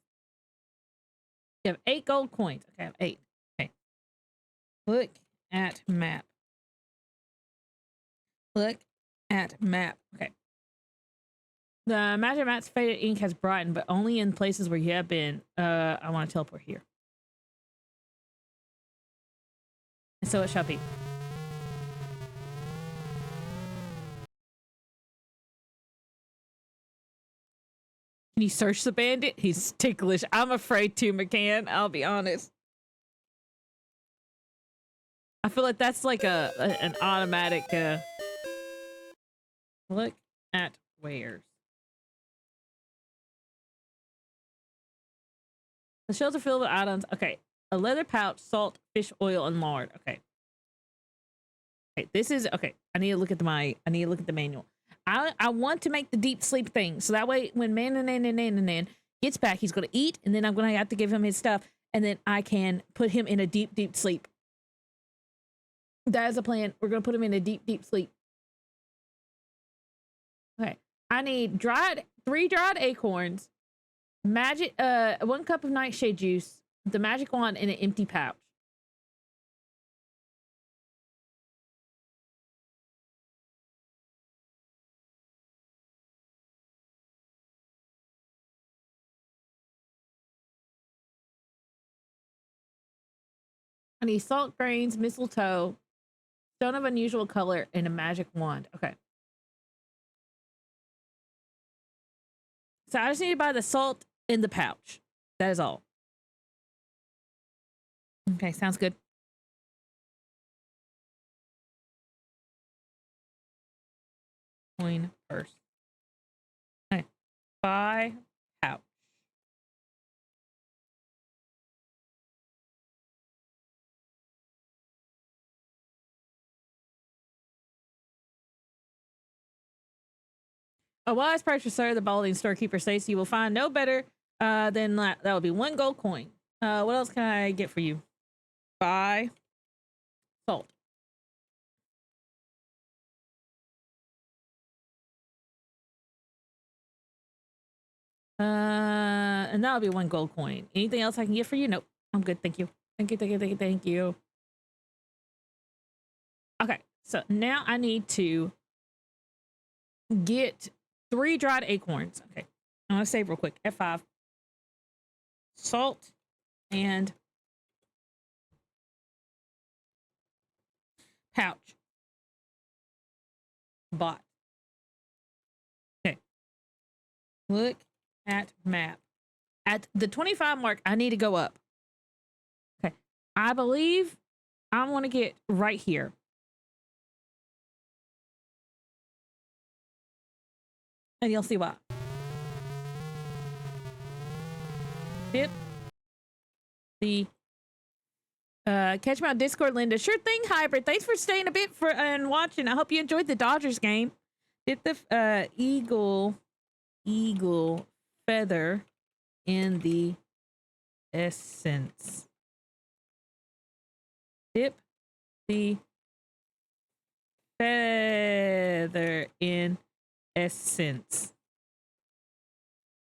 You have 8 gold coins. Okay, I have 8. Okay. Look at map. Look at map. Okay. The magic map's faded ink has brightened, but only in places where you have been. I want to teleport here. And so it shall be. Can you search the bandit? He's ticklish. I'm afraid to, McCann. I'll be honest. I feel like that's like an automatic. Look at wares. The shelves are filled with items. Okay, a leather pouch, salt, fish oil, and lard. Okay. Okay, this is okay. I need to look at the manual. I want to make the deep sleep thing, so that way when Man gets back, he's gonna eat, and then I'm gonna have to give him his stuff, and then I can put him in a deep sleep. That is a plan. We're gonna put him in a deep sleep. Okay. I need 3 dried acorns, magic 1 cup of nightshade juice, the magic wand, and an empty pouch. I need salt grains, mistletoe, stone of unusual color, and a magic wand. Okay. So I just need to buy the salt in the pouch. That is all. Okay, sounds good. Coin purse. Okay, buy pouch. A wise purchaser, the Balding storekeeper states, you will find no better than that. That would be 1 gold coin. What else can I get for you? Buy salt. And that would be 1 gold coin. Anything else I can get for you? Nope. I'm good. Thank you. Thank you. Thank you. Thank you. Thank you. Okay. So now I need to get 3 dried acorns. Okay. I'm going to save real quick. F5. Salt and pouch. Bought. Okay. Look at map. At the 25 mark, I need to go up. Okay. I believe I want to get right here. And you'll see why. Yep. The catch me on Discord, Linda. Sure thing, Hybrid. Thanks for staying a bit for and watching. I hope you enjoyed the Dodgers game. Did the eagle feather in the essence. Dip the feather in essence.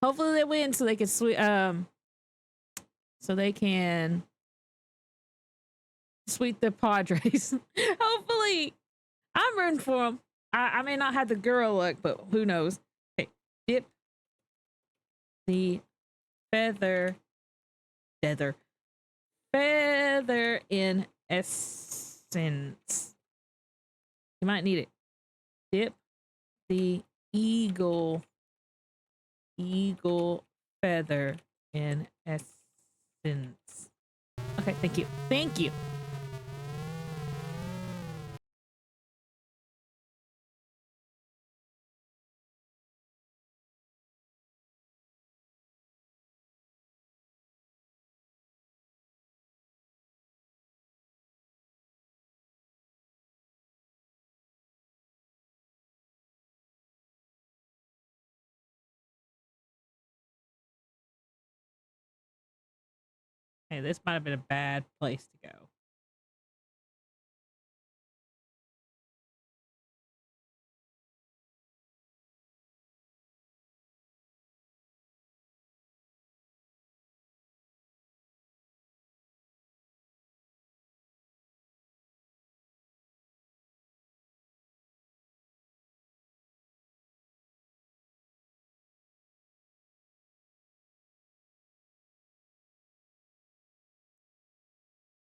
Hopefully they win so they can sweep the Padres. Hopefully. I'm rooting for them. I may not have the girl luck, but who knows? Okay. Dip the feather in essence. You might need it. Dip the eagle feather in essence. Okay, thank you. Thank you. Hey, this might have been a bad place to go.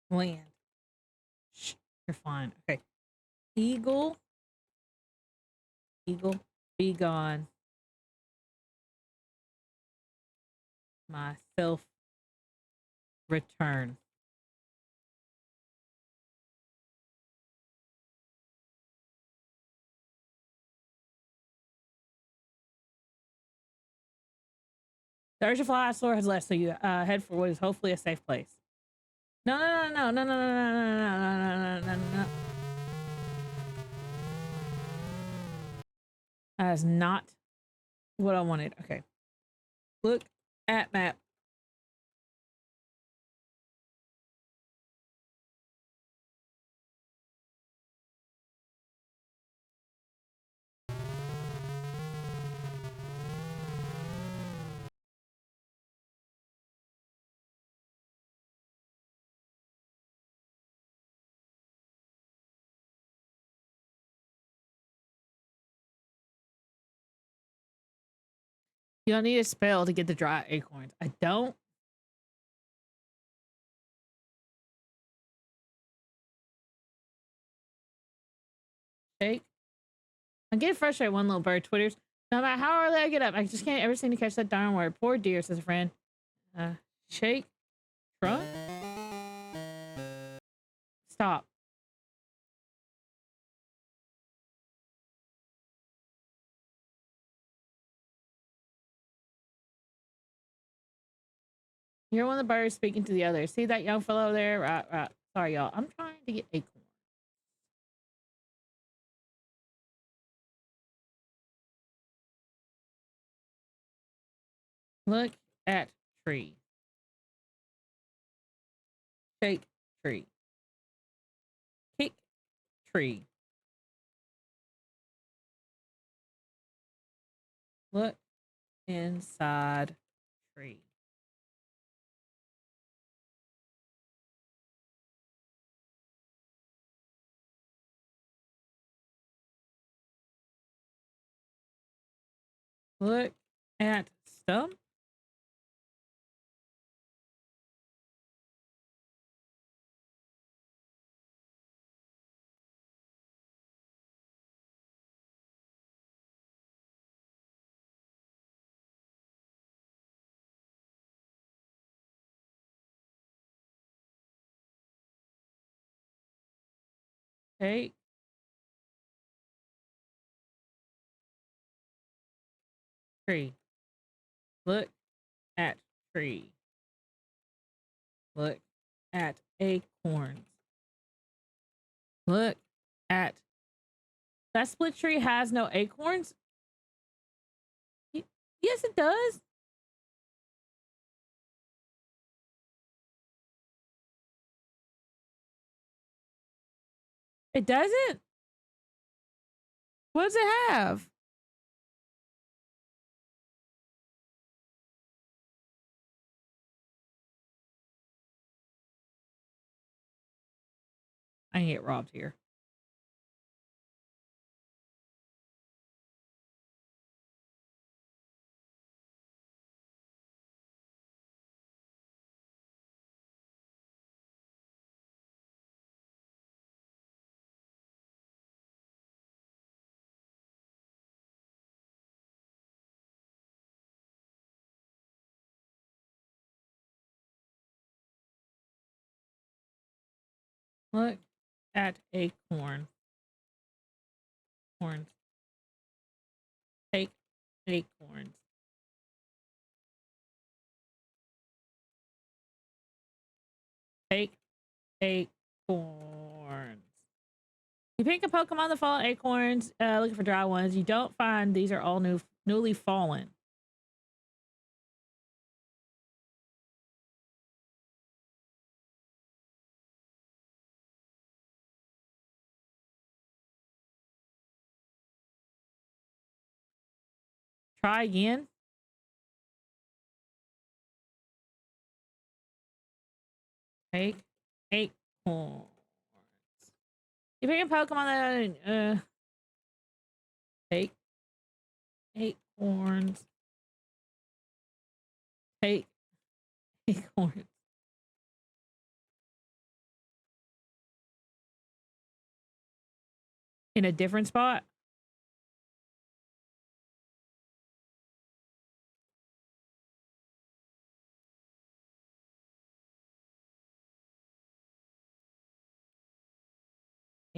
Land. Shh, you're fine. Okay. Eagle, be gone. Myself return. The urgent fly store has left, so you head for what is hopefully a safe place. No. That is not what I wanted. Okay. Look at map. You don't need a spell to get the dry acorns. I don't. Shake. I'm getting frustrated. One little bird twitters. No matter how early I get up, I just can't ever seem to catch that darn word. Poor dear, says a friend. Shake trunk? Stop. You hear one of the birds speaking to the other. See that young fellow there? Right. Sorry, y'all. I'm trying to get acorn. Look at tree. Shake tree. Kick tree. Look inside tree. Look at stump. Take tree. Look at tree. Look at acorns. Look at that split tree has no acorns. Yes, it does. It doesn't. What does it have? I can get robbed here. Look at acorn. Horns. Take acorns. Take acorns. You pick a Pokemon that fall acorns, looking for dry ones. You don't find these are all newly fallen. Try again. Take acorns. You pick a Pokemon that take acorns. Take acorns. In a different spot.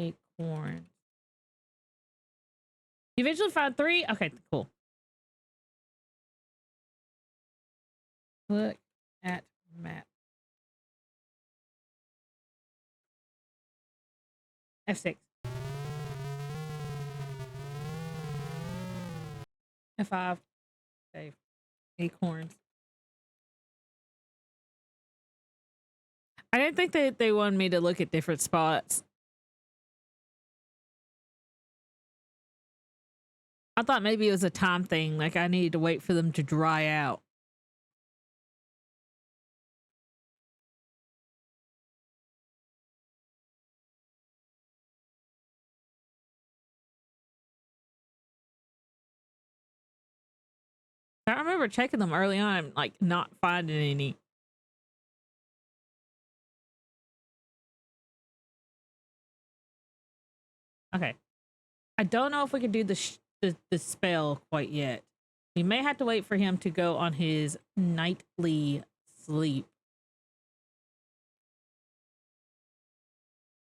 Acorns. You eventually found 3? Okay, cool. Look at map. F6. F5. Save. Acorns. I didn't think that they wanted me to look at different spots. I thought maybe it was a time thing, like I needed to wait for them to dry out. I remember checking them early on, like not finding any. Okay. I don't know if we could do the the spell quite yet. We may have to wait for him to go on his nightly sleep.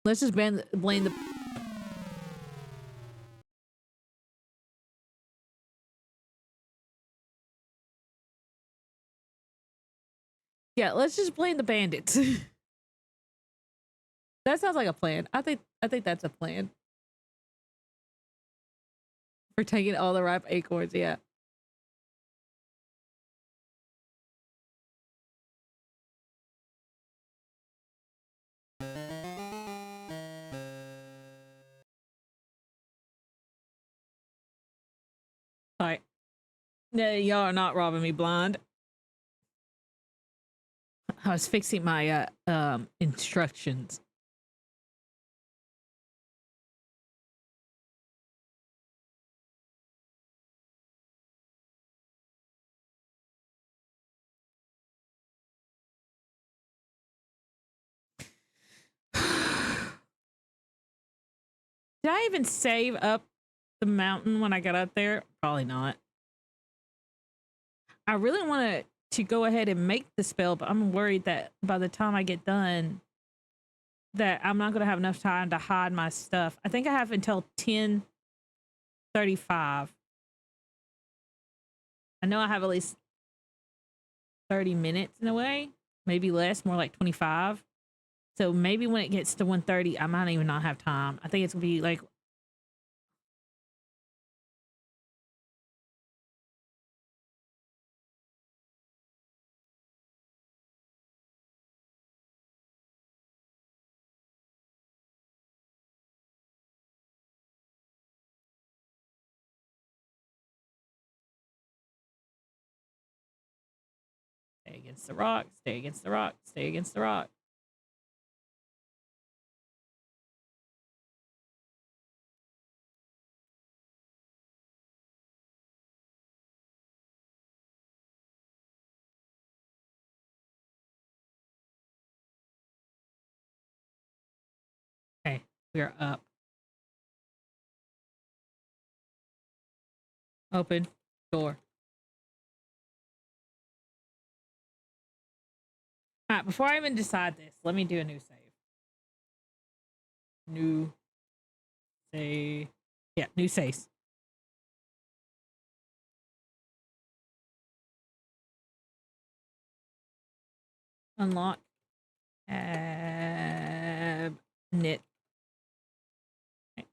Let's just blame the... Yeah, let's just blame the bandits. That sounds like a plan. I think that's a plan. For taking all the ripe acorns, yeah. Alright. No, y'all are not robbing me blind. I was fixing my instructions. Did I even save up the mountain when I got up there? Probably not. I really want to go ahead and make the spell, but I'm worried that by the time I get done, that I'm not going to have enough time to hide my stuff. I think I have until 10:35. I know I have at least 30 minutes in a way, maybe less, more like 25. So maybe when it gets to 1:30, I might even not have time. I think it's gonna be like... Stay against the rock, stay against the rock, stay against the rock. Okay, we are up. Open door. All right, before I even decide this, let me do a new save. New save. Yeah, new saves. Unlock. Knit. Okay.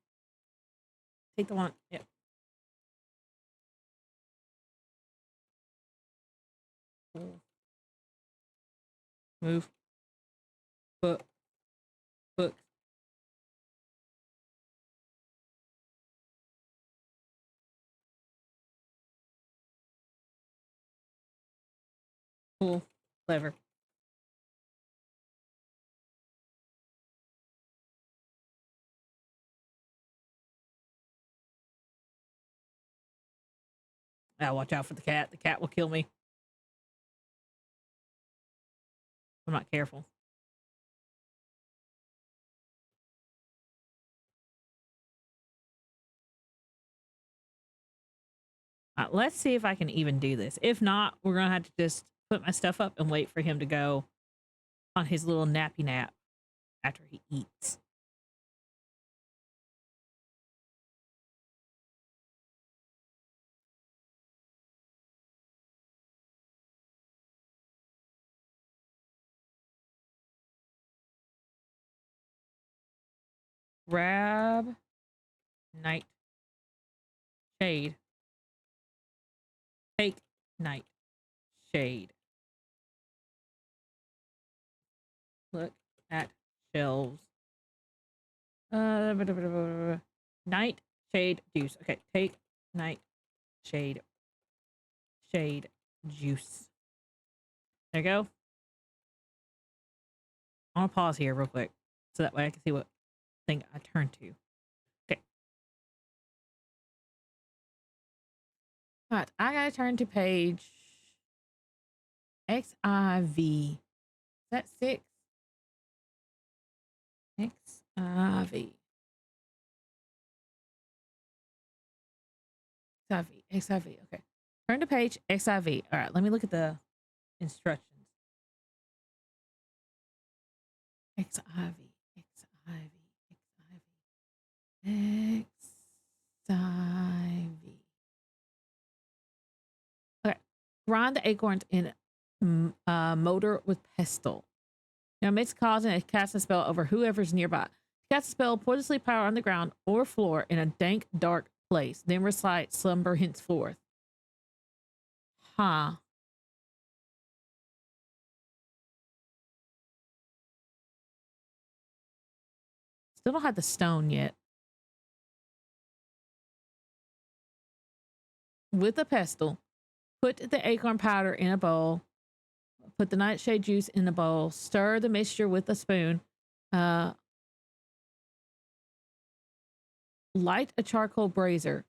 Take the one. Yep. Cool. Move. Book. Book. Cool. Clever. Now watch out for the cat. The cat will kill me. I'm not careful. Let's see if I can even do this. If not, we're gonna have to just put my stuff up and wait for him to go on his little nappy nap after he eats. Grab night shade. Take night shade. Look at shelves. Night shade juice. Okay, take night shade juice. There you go. I'm gonna pause here real quick so that way I can see what thing I turn to. Okay. All right, I gotta turn to page XIV. Is that 6? XIV. XIV, XIV. Okay. Turn to page XIV. All right, let me look at the instructions. XIV, XIV, XIV, XIV. Okay. Grind the acorns in mortar with pestle. Now mix cause and cast a spell over whoever's nearby. Cast a spell, pour the sleep powder on the ground or floor in a dank, dark place. Then recite slumber henceforth. Huh. Still don't have the stone yet. With a pestle, put the acorn powder in a bowl. Put the nightshade juice in a bowl. Stir the mixture with a spoon. Light a charcoal brazier.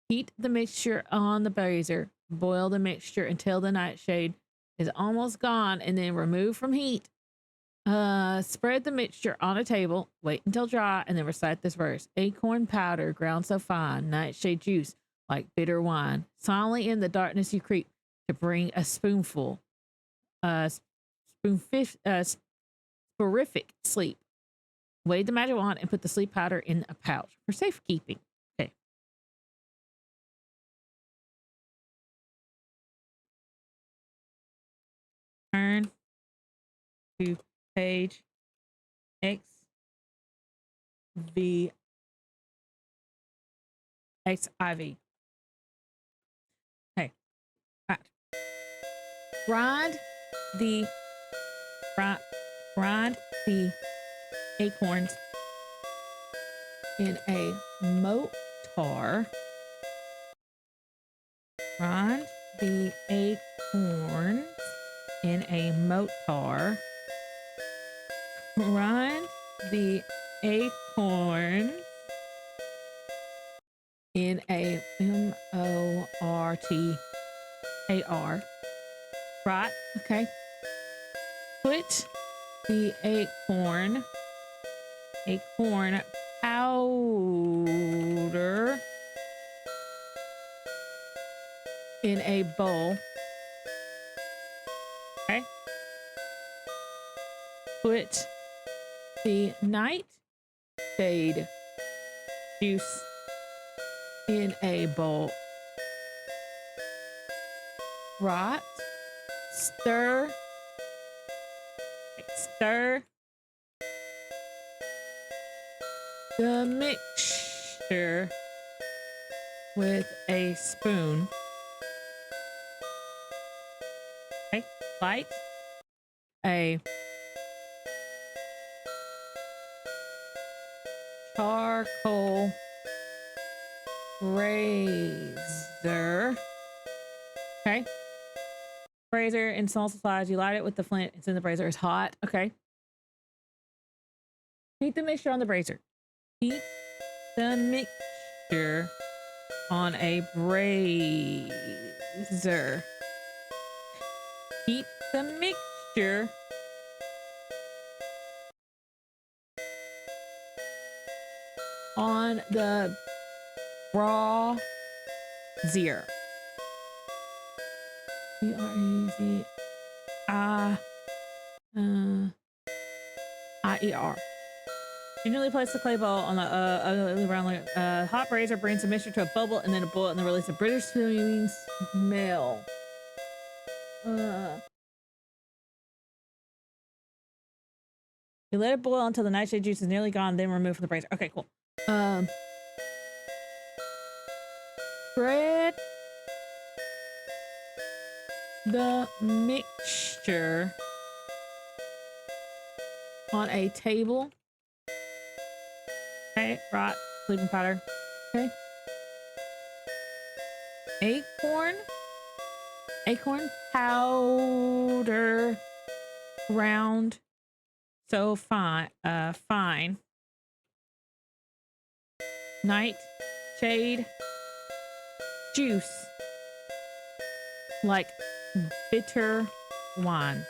Heat the mixture on the brazier. Boil the mixture until the nightshade is almost gone and then remove from heat. Spread the mixture on a table. Wait until dry and then recite this verse. Acorn powder ground so fine. Nightshade juice like bitter wine. Silently in the darkness you creep to bring a spoonful. Sporific sleep. Wave the magic wand and put the sleep powder in a pouch for safekeeping. Okay. Turn to page XIV. XIV. Okay. All right. Grind the acorns in a mortar. Grind the acorns in a mortar. Grind the acorns in a mortar. Right? Okay. Put the acorn powder in a bowl. Okay. Put the nightshade juice in a bowl. Right. Stir the mixture with a spoon. Okay. Light a charcoal brazier. Okay. Brazier in small supplies. You light it with the flint. It's in the brazier. It's hot. Okay. Heat the mixture on the brazier. Heat the mixture on a brazier. Heat the mixture on the brazier. B-R-A-Z-I-I-E-R. Gingerly place the clay ball on the around hot brazier, brings the mixture to a bubble, and then a boil, and then release a British swimming smell. You let it boil until the nightshade juice is nearly gone, then remove from the brazier. Okay, cool. Spread the mixture on a table. Okay, right, sleeping powder. Okay. Acorn powder ground so fine. Nightshade juice like bitter wine.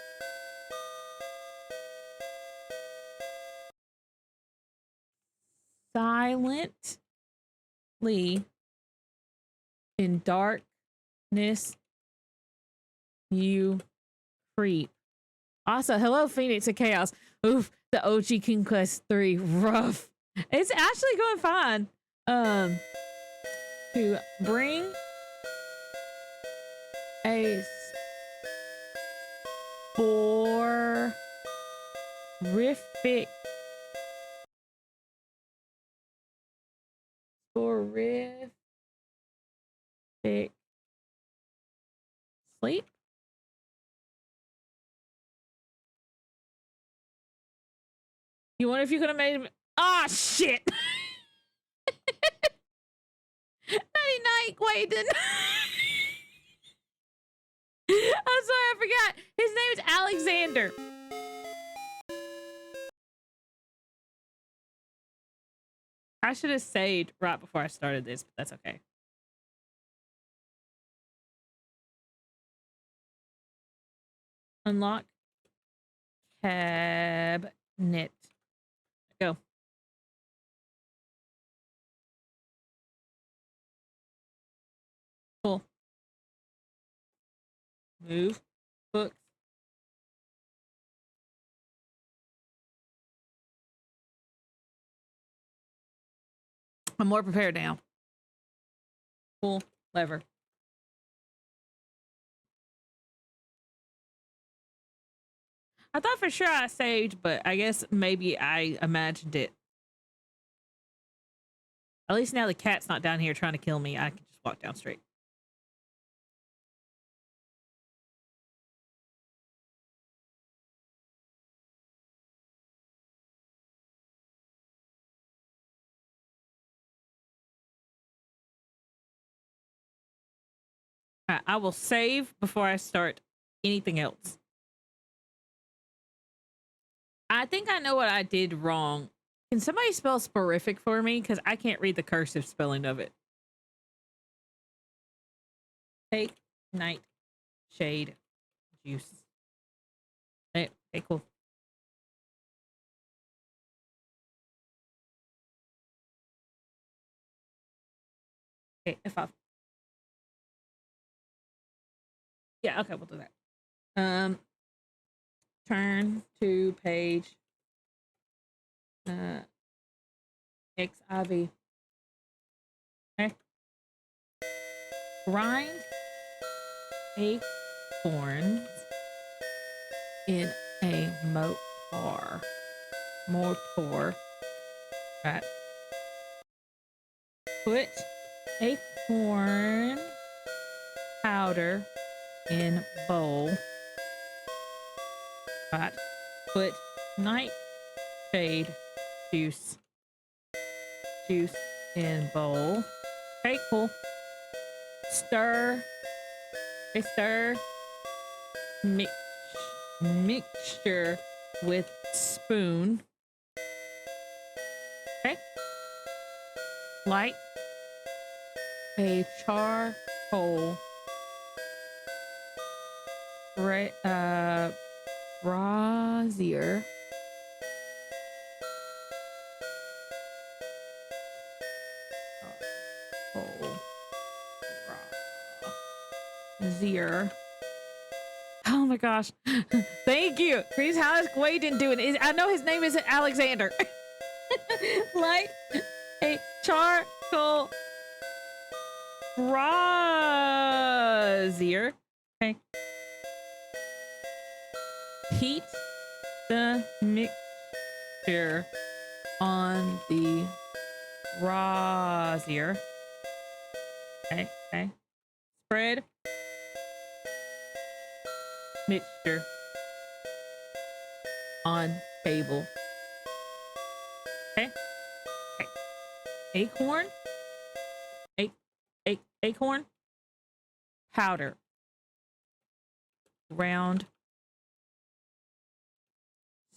Silently In darkness, you creep. Also, hello, Phoenix of Chaos. Oof, the OG King Quest 3, rough. It's actually going fine. To bring a horrific sleep. You wonder if you could have made him. Ah, shit. Nighty night, Quaden. I'm sorry, I forgot. His name is Alexander. I should have saved right before I started this, but that's okay. Unlock cabinet. Go. Cool. Move. Books. I'm more prepared now. Cool. Lever. I thought for sure I saved, but I guess maybe I imagined it. At least now the cat's not down here trying to kill me. I can just walk down straight. All right, I will save before I start anything else. I think I know what I did wrong. Can somebody spell sporific for me? Because I can't read the cursive spelling of it. Take night shade juice. Okay, cool. Okay, F5. Yeah, okay, we'll do that. Turn to page XIV. Okay. Grind acorns in a mortar. Right. Put acorn powder in bowl. Right. Put nightshade juice in bowl. Okay, cool. Stir. Okay, stir. Mixture with spoon. Okay. Light a charcoal brazier. Brazier. Oh my gosh. Thank you. Please, how is Quaden doing? I know his name isn't Alexander. Like a charcoal brazier. Okay. Heat the mixture on the brazier. Okay, okay. Spread mixture on table. Okay. Okay. Acorn. Acorn powder. Round.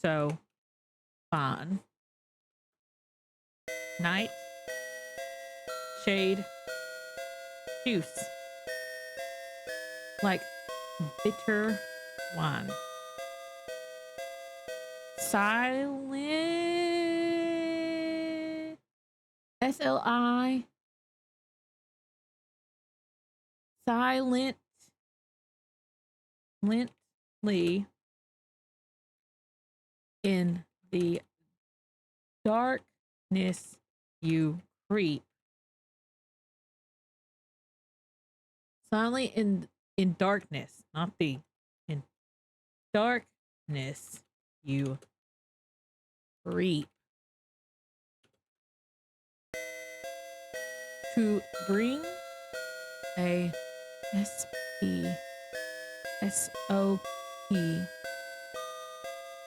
So fine. Night shade juice. Like bitter wine. Silent. SLI. silently in the darkness you creep. Silently in darkness, not the in darkness you creep. To bring a SP SOP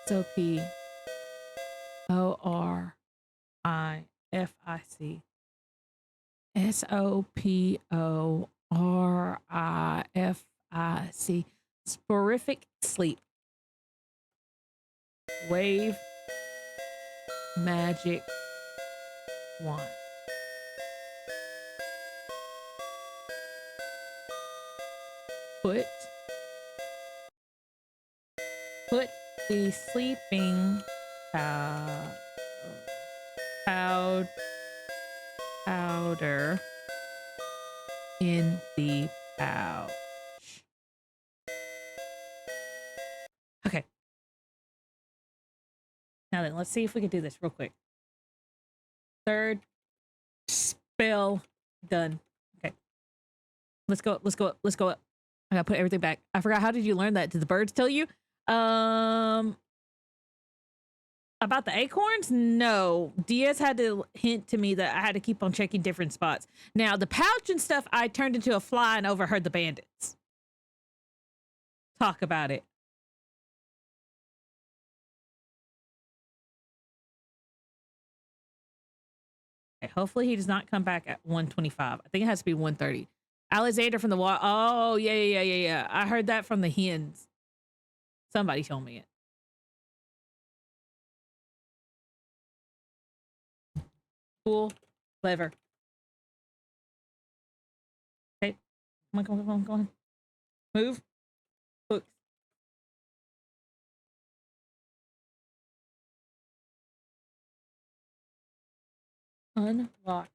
SOP ORIFIC SOPORIFIC Sporific sleep. Wave magic wand. Put the sleeping powder in the pouch. Okay. Now then, let's see if we can do this real quick. Third spell done. Okay. Let's go up. Let's go up. Let's go up. I gotta put everything back. I forgot. How did you learn that? Did the birds tell you? About the acorns? No. Diaz had to hint to me that I had to keep on checking different spots. Now, the pouch and stuff, I turned into a fly and overheard the bandits talk about it. Okay, hopefully he does not come back at 125. I think it has to be 130. Alexander from the wall. Oh, yeah. I heard that from the hens. Somebody told me it. Cool. Clever. Okay. Come on. Move. Hook. Unlock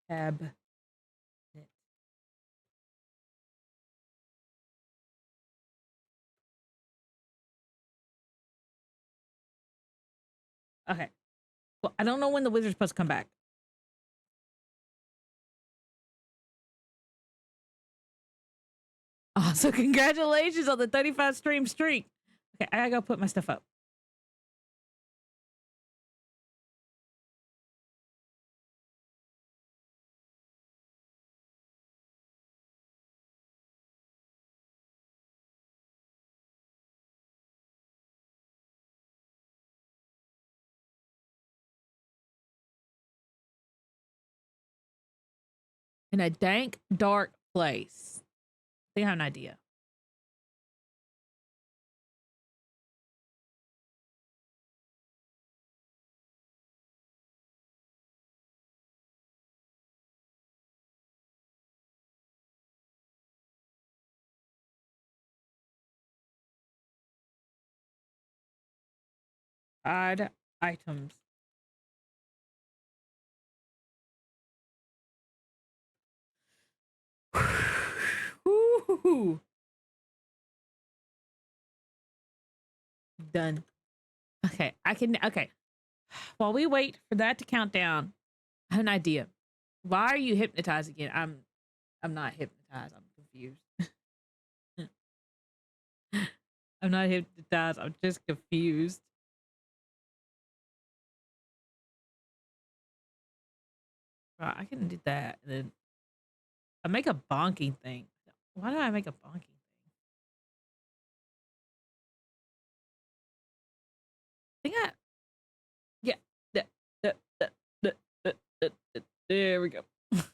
tab. Okay. Well, I don't know when the wizard's supposed to come back. Oh, so congratulations on the 35 stream streak. Okay, I gotta go put my stuff up. In a dank, dark place. I think I have an idea. Odd items. Ooh. Done. Okay, okay. While we wait for that to count down, I have an idea. Why are you hypnotized again? I'm not hypnotized. I'm confused. I'm not hypnotized. I'm just confused. Right, I can do that. And then I make a bonking thing. Why do I make a bonking thing? I think I yeah. There we go. Nice.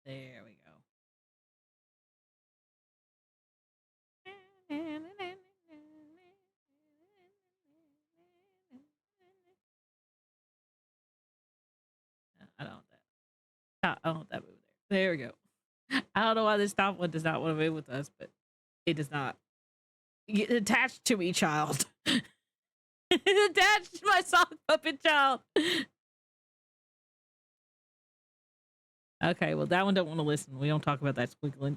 There we go. Oh, that moved there. There we go. I don't know why this top one does not want to move with us, but it does not. Get attached to me, child. Attached to my sock puppet child. Okay, well, that one don't want to listen. We don't talk about that squiggling.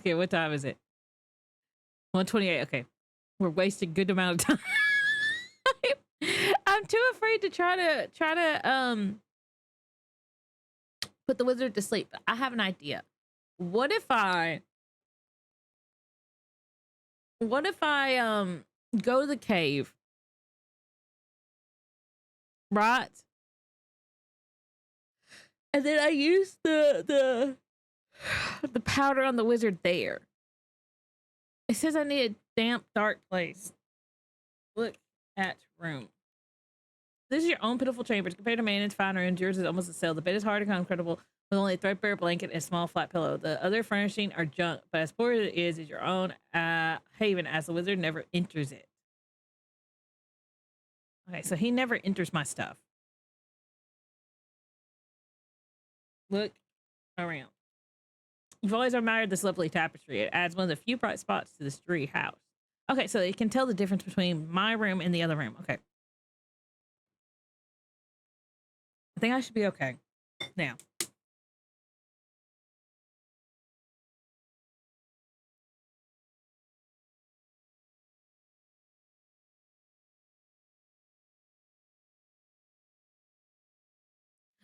Okay, what time is it? 1:28. Okay. We're wasting a good amount of time. I'm too afraid to try to put the wizard to sleep. I have an idea. What if I go to the cave, right? And then I use the powder on the wizard there. It says I need a damp, dark place. Look at room. This is your own pitiful chambers. Compared to Manon's fine rooms, yours is almost a cell. The bed is hard and uncomfortable with only a threadbare blanket and a small flat pillow. The other furnishing are junk, but as poor as it is your own haven, as the wizard never enters it. Okay, so he never enters my stuff. Look around. You've always admired this lovely tapestry. It adds one of the few bright spots to this dreary house. Okay, so it can tell the difference between my room and the other room. Okay. I think I should be okay. Now.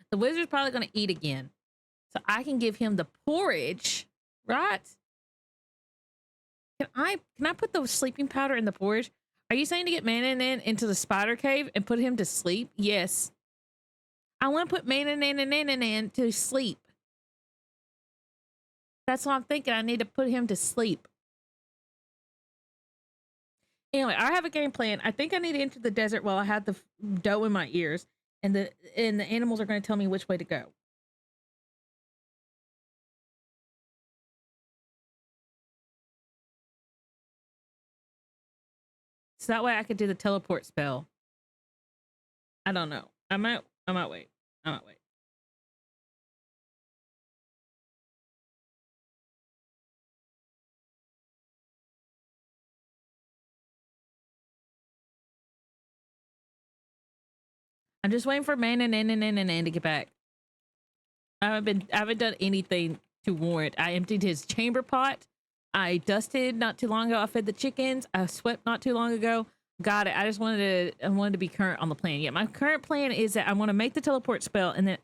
The wizard's probably going to eat again. So I can give him the porridge, right? Can I put the sleeping powder in the porridge? Are you saying to get Manon into the spider cave and put him to sleep? Yes. I want to put Manon in to sleep. That's what I'm thinking. I need to put him to sleep. Anyway, I have a game plan. I think I need to enter the desert while I have the dough in my ears, and the animals are going to tell me which way to go. So that way I could do the teleport spell. I don't know. I might wait. I'm just waiting for Manon to get back. I haven't done anything to warrant. I emptied his chamber pot. I dusted not too long ago. I fed the chickens. I swept not too long ago. Got it. I just wanted to be current on the plan. Yeah, my current plan is that I want to make the teleport spell, and then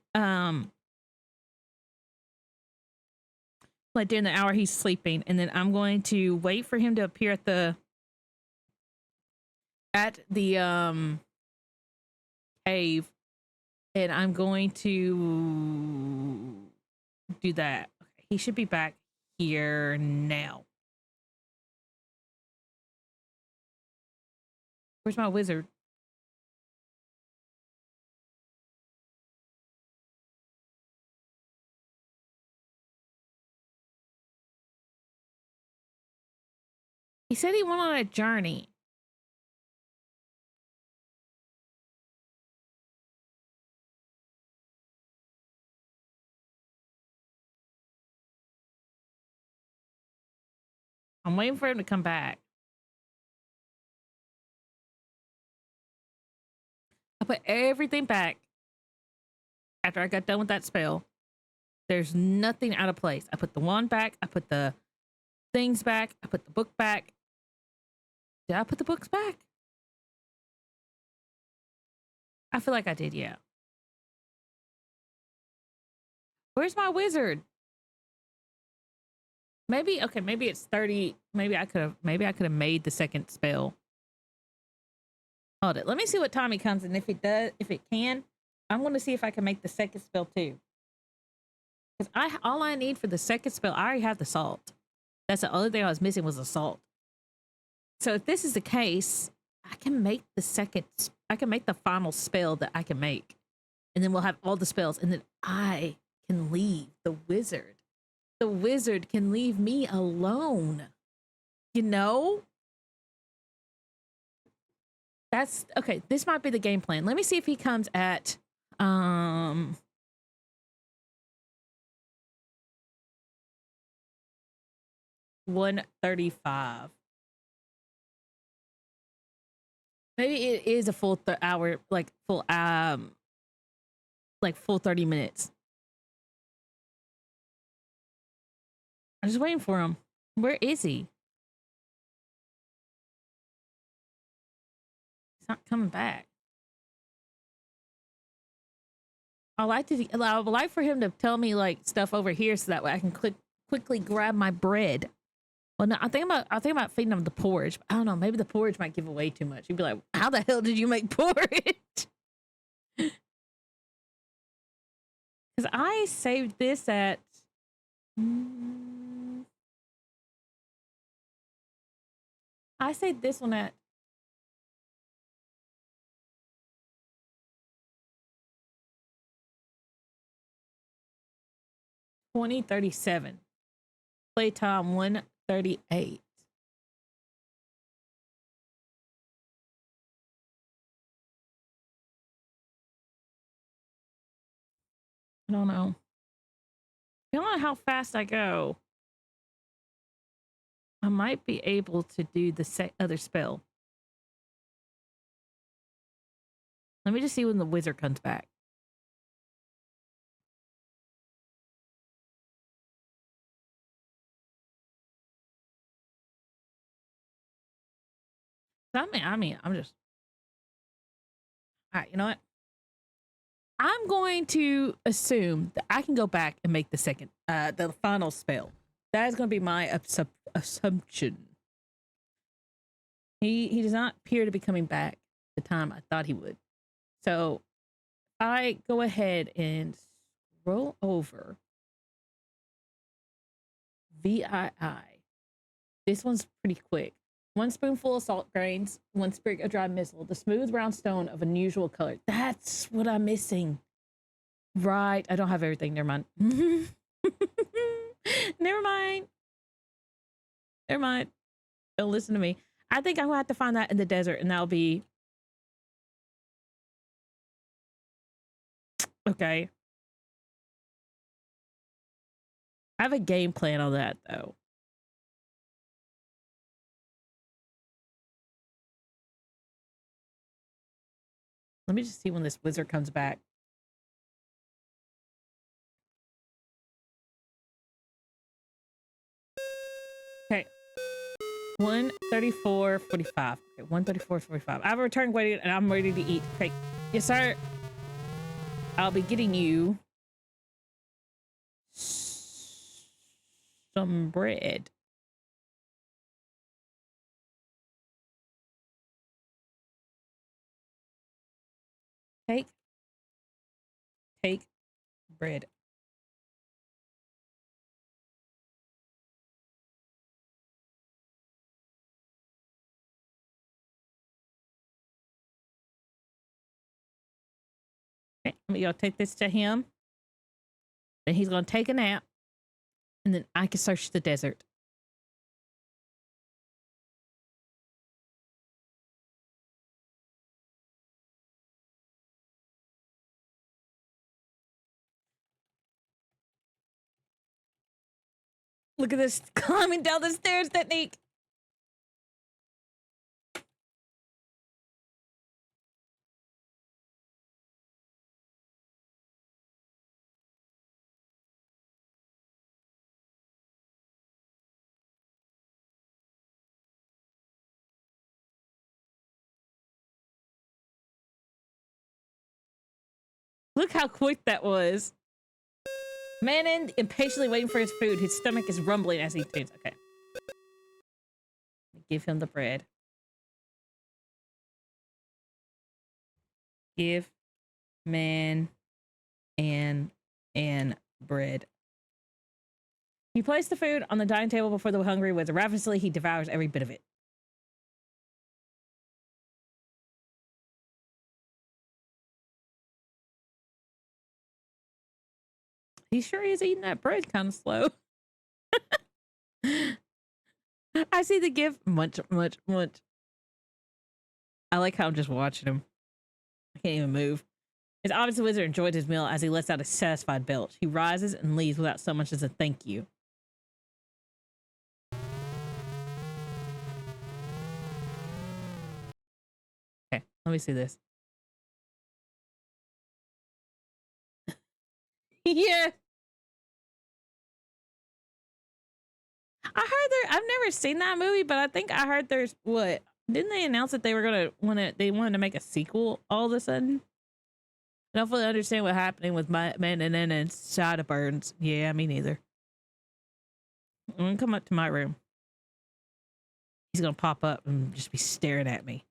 like during the hour he's sleeping, and then I'm going to wait for him to appear at the cave, and I'm going to do that. Okay, he should be back here now. Where's my wizard? He said he went on a journey. I'm waiting for him to come back. I put everything back after I got done with that spell. There's nothing out of place. I put the wand back. I put the things back. I put the book back. Did I put the books back? I feel like I did, yeah. Where's my wizard? Maybe, okay, maybe it's 30. Maybe I could have made the second spell. Hold it. Let me see what time he comes, and if it can, I'm going to see if I can make the second spell too. Because all I need for the second spell, I already have the salt. That's the only thing I was missing was the salt. So if this is the case, I can make the final spell that I can make. And then we'll have all the spells, and then I can leave the wizard. The wizard can leave me alone. You know? That's okay. This might be the game plan. Let me see if he comes at 1:35. Maybe it is a full hour, like full 30 minutes. I'm just waiting for him. Where is he? He's not coming back. I would like for him to tell me like stuff over here so that way I can quickly grab my bread. Well, no, I think about feeding him the porridge. I don't know. Maybe the porridge might give away too much. He'd be like, "How the hell did you make porridge?" Because I saved this at. I saved this one at 20:37. Playtime 1:38. I don't know. Depending on how fast I go, I might be able to do the other spell. Let me just see when the wizard comes back. I'm just... All right, you know what? I'm going to assume that I can go back and make the final spell. That is going to be my assumption. He does not appear to be coming back the time I thought he would. So I go ahead and scroll over VII. This one's pretty quick. 1 spoonful of salt grains, 1 sprig of dried missile, the smooth round stone of unusual color. That's what I'm missing. Right. I don't have everything. Never mind. Never mind. Never mind. Don't listen to me. I think I'm going to have to find that in the desert, and that'll be... Okay. I have a game plan on that, though. Let me just see when this wizard comes back. Okay. 1:34:45. Okay, 1:34:45. I have a return waiting and I'm ready to eat. Okay. Yes, sir. I'll be getting you some bread. Take bread. Okay, let me go take this to him. And he's going to take a nap. And then I can search the desert. Look at this climbing down the stairs technique. Look how quick that was. Manon impatiently waiting for his food. His stomach is rumbling as he tunes. Okay. Give him the bread. Give man and bread. You place the food on the dining table before the hungry wizard. Ravenously, he devours every bit of it. He sure is eating that bread kind of slow. I see the gift. Munch. I like how I'm just watching him. I can't even move. His obvious wizard enjoyed his meal as he lets out a satisfied belch. He rises and leaves without so much as a thank you. Let me see this. Yeah. I heard I've never seen that movie, but I think I heard there's what? Didn't they announce that they were they wanted to make a sequel all of a sudden? I don't fully understand what's happening with my man and Sideburns. Yeah, me neither. I'm gonna come up to my room. He's gonna pop up and just be staring at me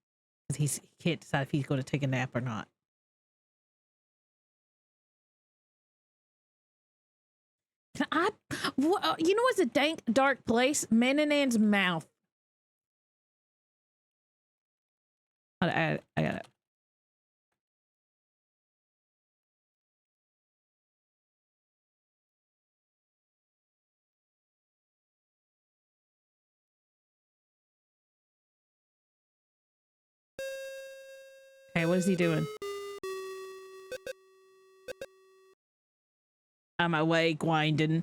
because he can't decide if he's going to take a nap or not. Can I? You know what's a dank, dark place? Mananan's mouth. I got it. Hey, what is he doing? On my way, grinding.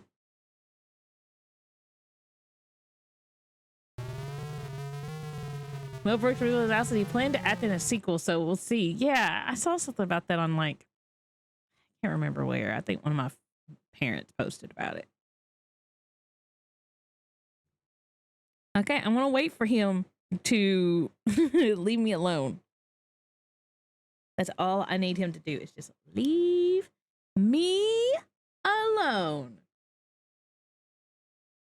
Mel Brooks realized also he planned to act in a sequel, so we'll see. Yeah, I saw something about that on like, I can't remember where. I think one of my parents posted about it. Okay, I'm gonna wait for him to leave me alone. That's all I need him to do is just leave me alone.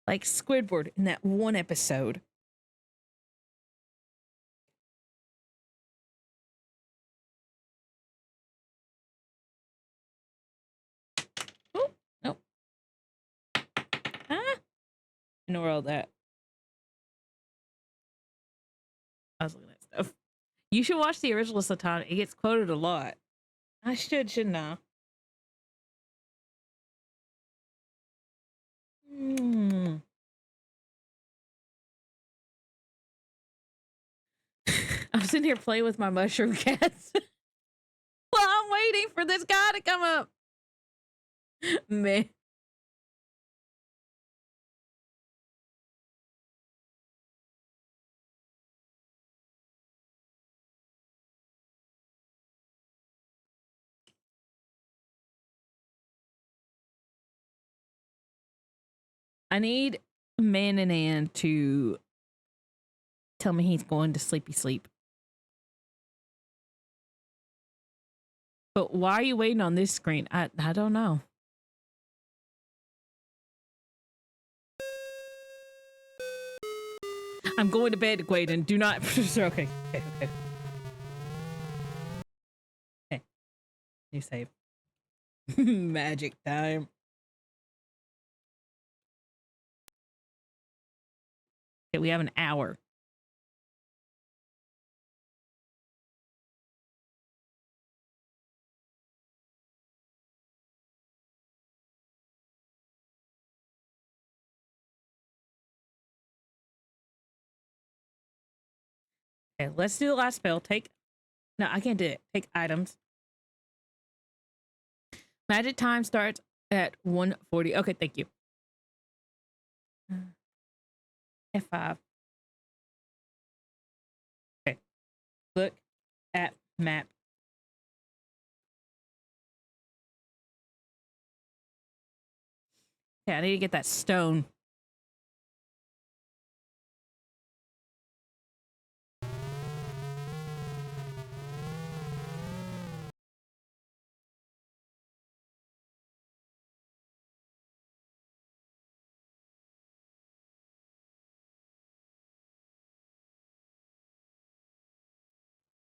Like Squidward in that one episode. Oh, nope. Ah, I know where all that. I was looking at stuff. You should watch the original Satan. It gets quoted a lot. I shouldn't I? I'm sitting here playing with my mushroom cats. Well, I'm waiting for this guy to come up. Man. I need Mananan to tell me he's going to sleepy sleep. But why are you waiting on this screen? I don't know. I'm going to bed, Quaden. Do not. Okay. Okay. New save. Magic time. Okay, we have an hour. Okay, let's do the last spell. No, I can't do it. Take items. Magic time starts at 1:40. Okay, thank you. F5. Okay. Look at map. Okay, I need to get that stone.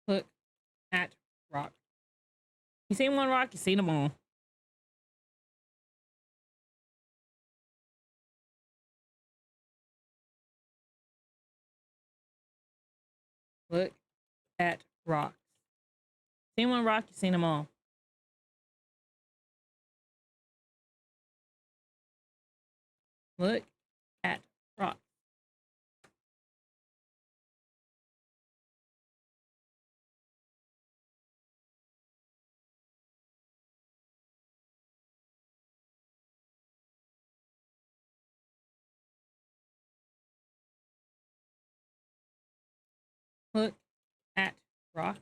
Look at rock. You seen one rock, you seen them all. Look at rocks. Seen one rock, you seen them all. Look at rocks. Look at rock.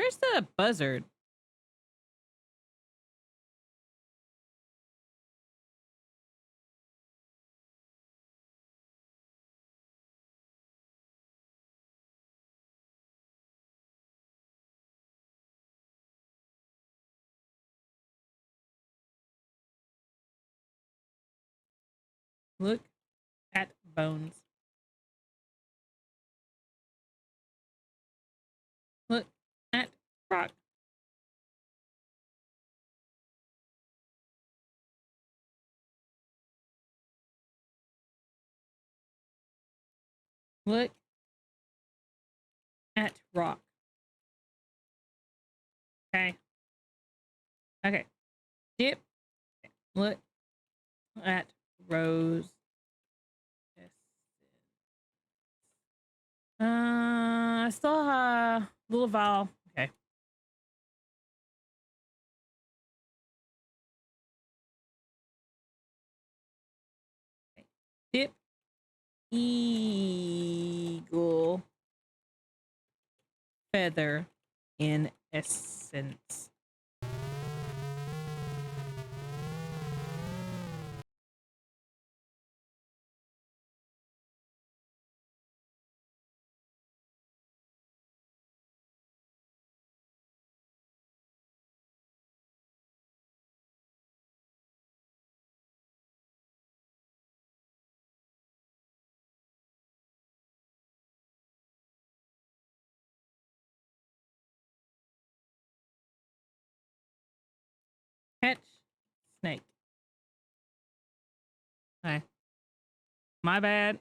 Where's the buzzard? Look at bones. Look at rock. Look at rock. Okay. Okay. Dip. Look at rose. I still have a little vial. Okay. Dip. Eagle. Feather in essence. Catch snake. Okay. My bad.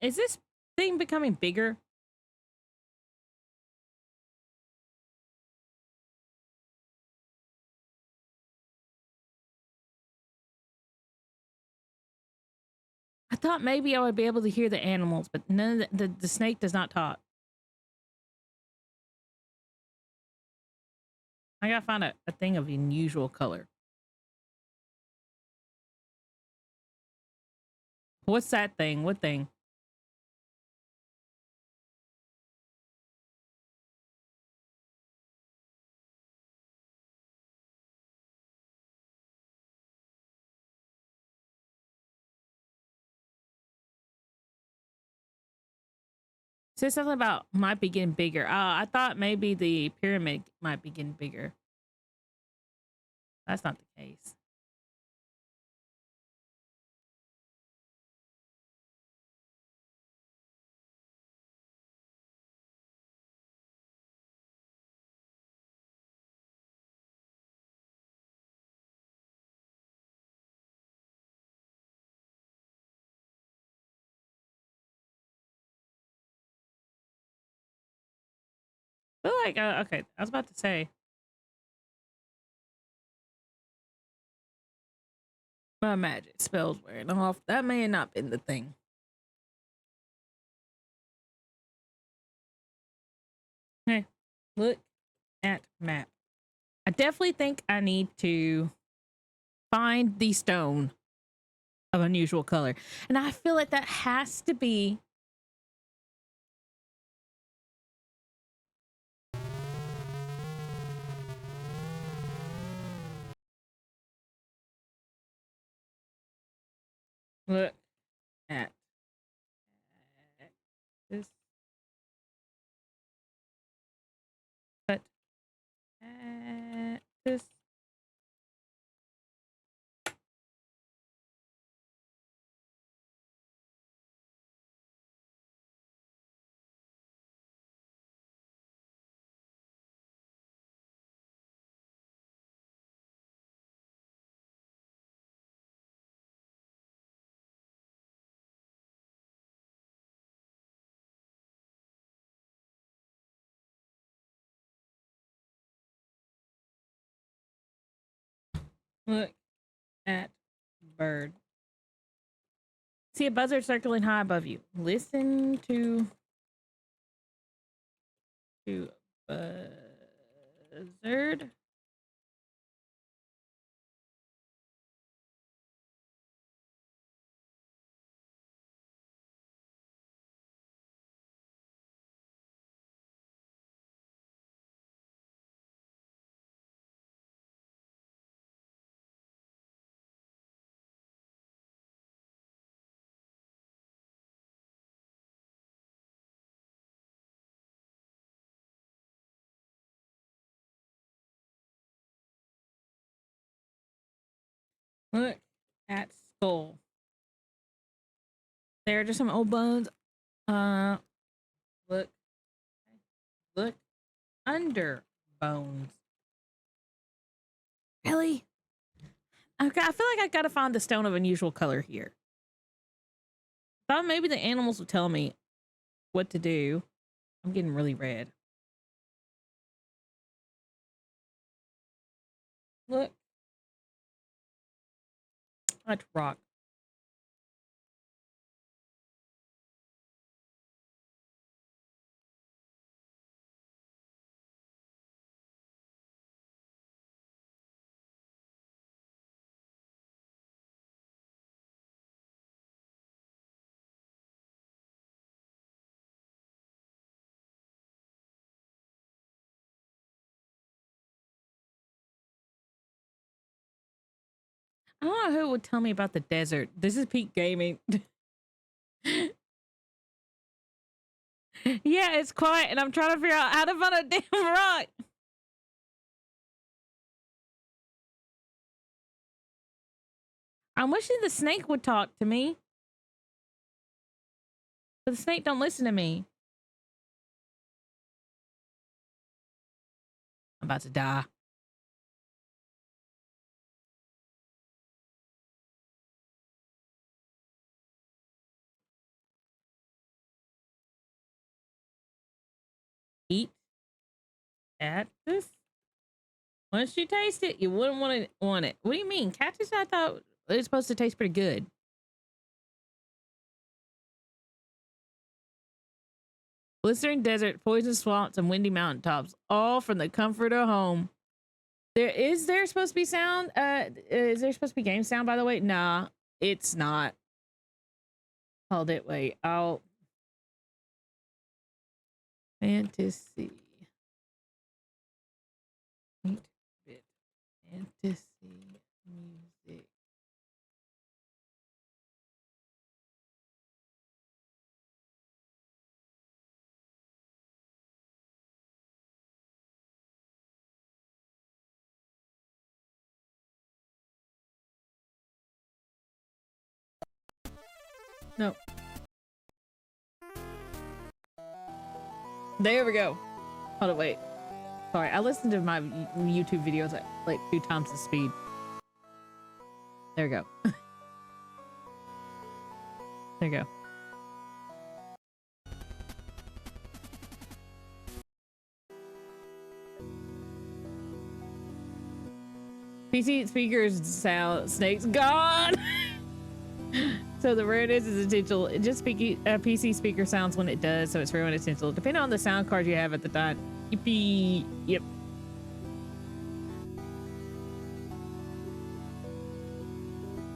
Is this thing becoming bigger? I thought maybe I would be able to hear the animals, but none of the snake does not talk. I gotta find a thing of unusual color. What's that thing? What thing? Said something about might be getting bigger. I thought maybe the pyramid might be getting bigger. That's not the case. I feel like okay, I was about to say my magic spells wearing off. That may have not been the thing. Hey, look at map. I definitely think I need to find the stone of unusual color. And I feel like that has to be look at this. But this. Look at bird. See a buzzard circling high above you. Listen to buzzard. Look at skull. There are just some old bones. Look. Look under bones. Really? Okay, I feel like I gotta find the stone of unusual color here. Thought maybe the animals would tell me what to do. I'm getting really red. Look. That's rock. I don't know who would tell me about the desert. This is peak gaming. Yeah, it's quiet, and I'm trying to figure out how to find a damn rock. I'm wishing the snake would talk to me. But the snake don't listen to me. I'm about to die. Eat at this. Once you taste it, you wouldn't want it. What do you mean? Cactus, I thought it was supposed to taste pretty good. Blistering desert, poison swamps, and windy mountaintops, all from the comfort of home. Is there supposed to be sound? Is there supposed to be game sound, by the way? Nah, it's not. Hold it, wait. I'll fantasy. 8-bit fantasy music. No. There we go. Hold it, wait. Sorry, I listened to my YouTube videos at like 2 times the speed. There we go. There you go. PC speakers sound snakes gone. So the rareness is essential. Just PC speaker sounds when it does, so it's rare when it's essential. Depending on the sound card you have at the time. Yippee. Yep.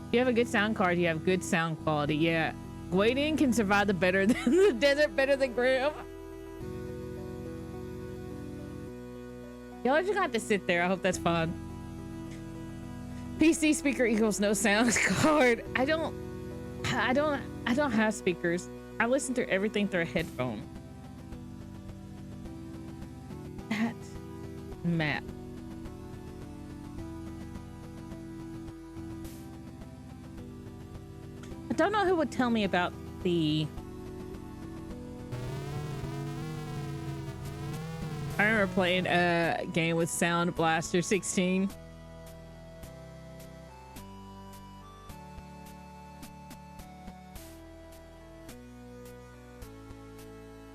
If you have a good sound card, you have good sound quality. Yeah. Gwading can survive the desert better than Grim. Y'all are just gonna have to sit there. I hope that's fun. PC speaker equals no sound card. I don't have speakers. I listen through everything through a headphone. That map. I don't know who would tell me about the... I remember playing a game with Sound Blaster 16.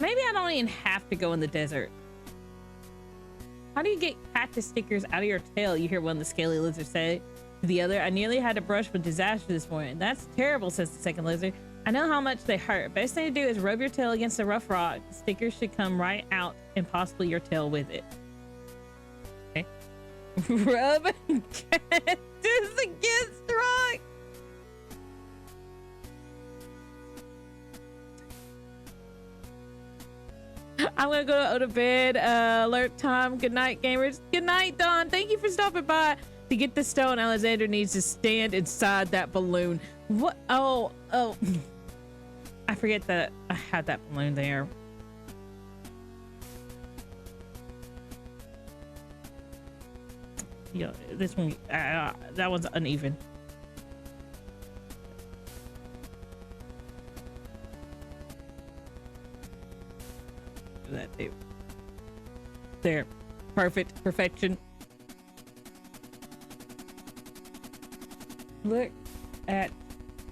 Maybe I don't even have to go in the desert. How do you get cactus stickers out of your tail? You hear one of the scaly lizards say to the other. I nearly had to brush with disaster this morning. That's terrible, says the second lizard. I know how much they hurt. Best thing to do is rub your tail against a rough rock. The stickers should come right out and possibly your tail with it. Okay. Rub cactus against rock. I'm gonna go to bed. Alert time. Good night, gamers. Good night, Dawn. Thank you for stopping by. To get the stone, Alexander needs to stand inside that balloon. What? Oh. I forget that I had that balloon there. Yeah, this one. That one's uneven. that too. There. Perfect. Perfection. Look at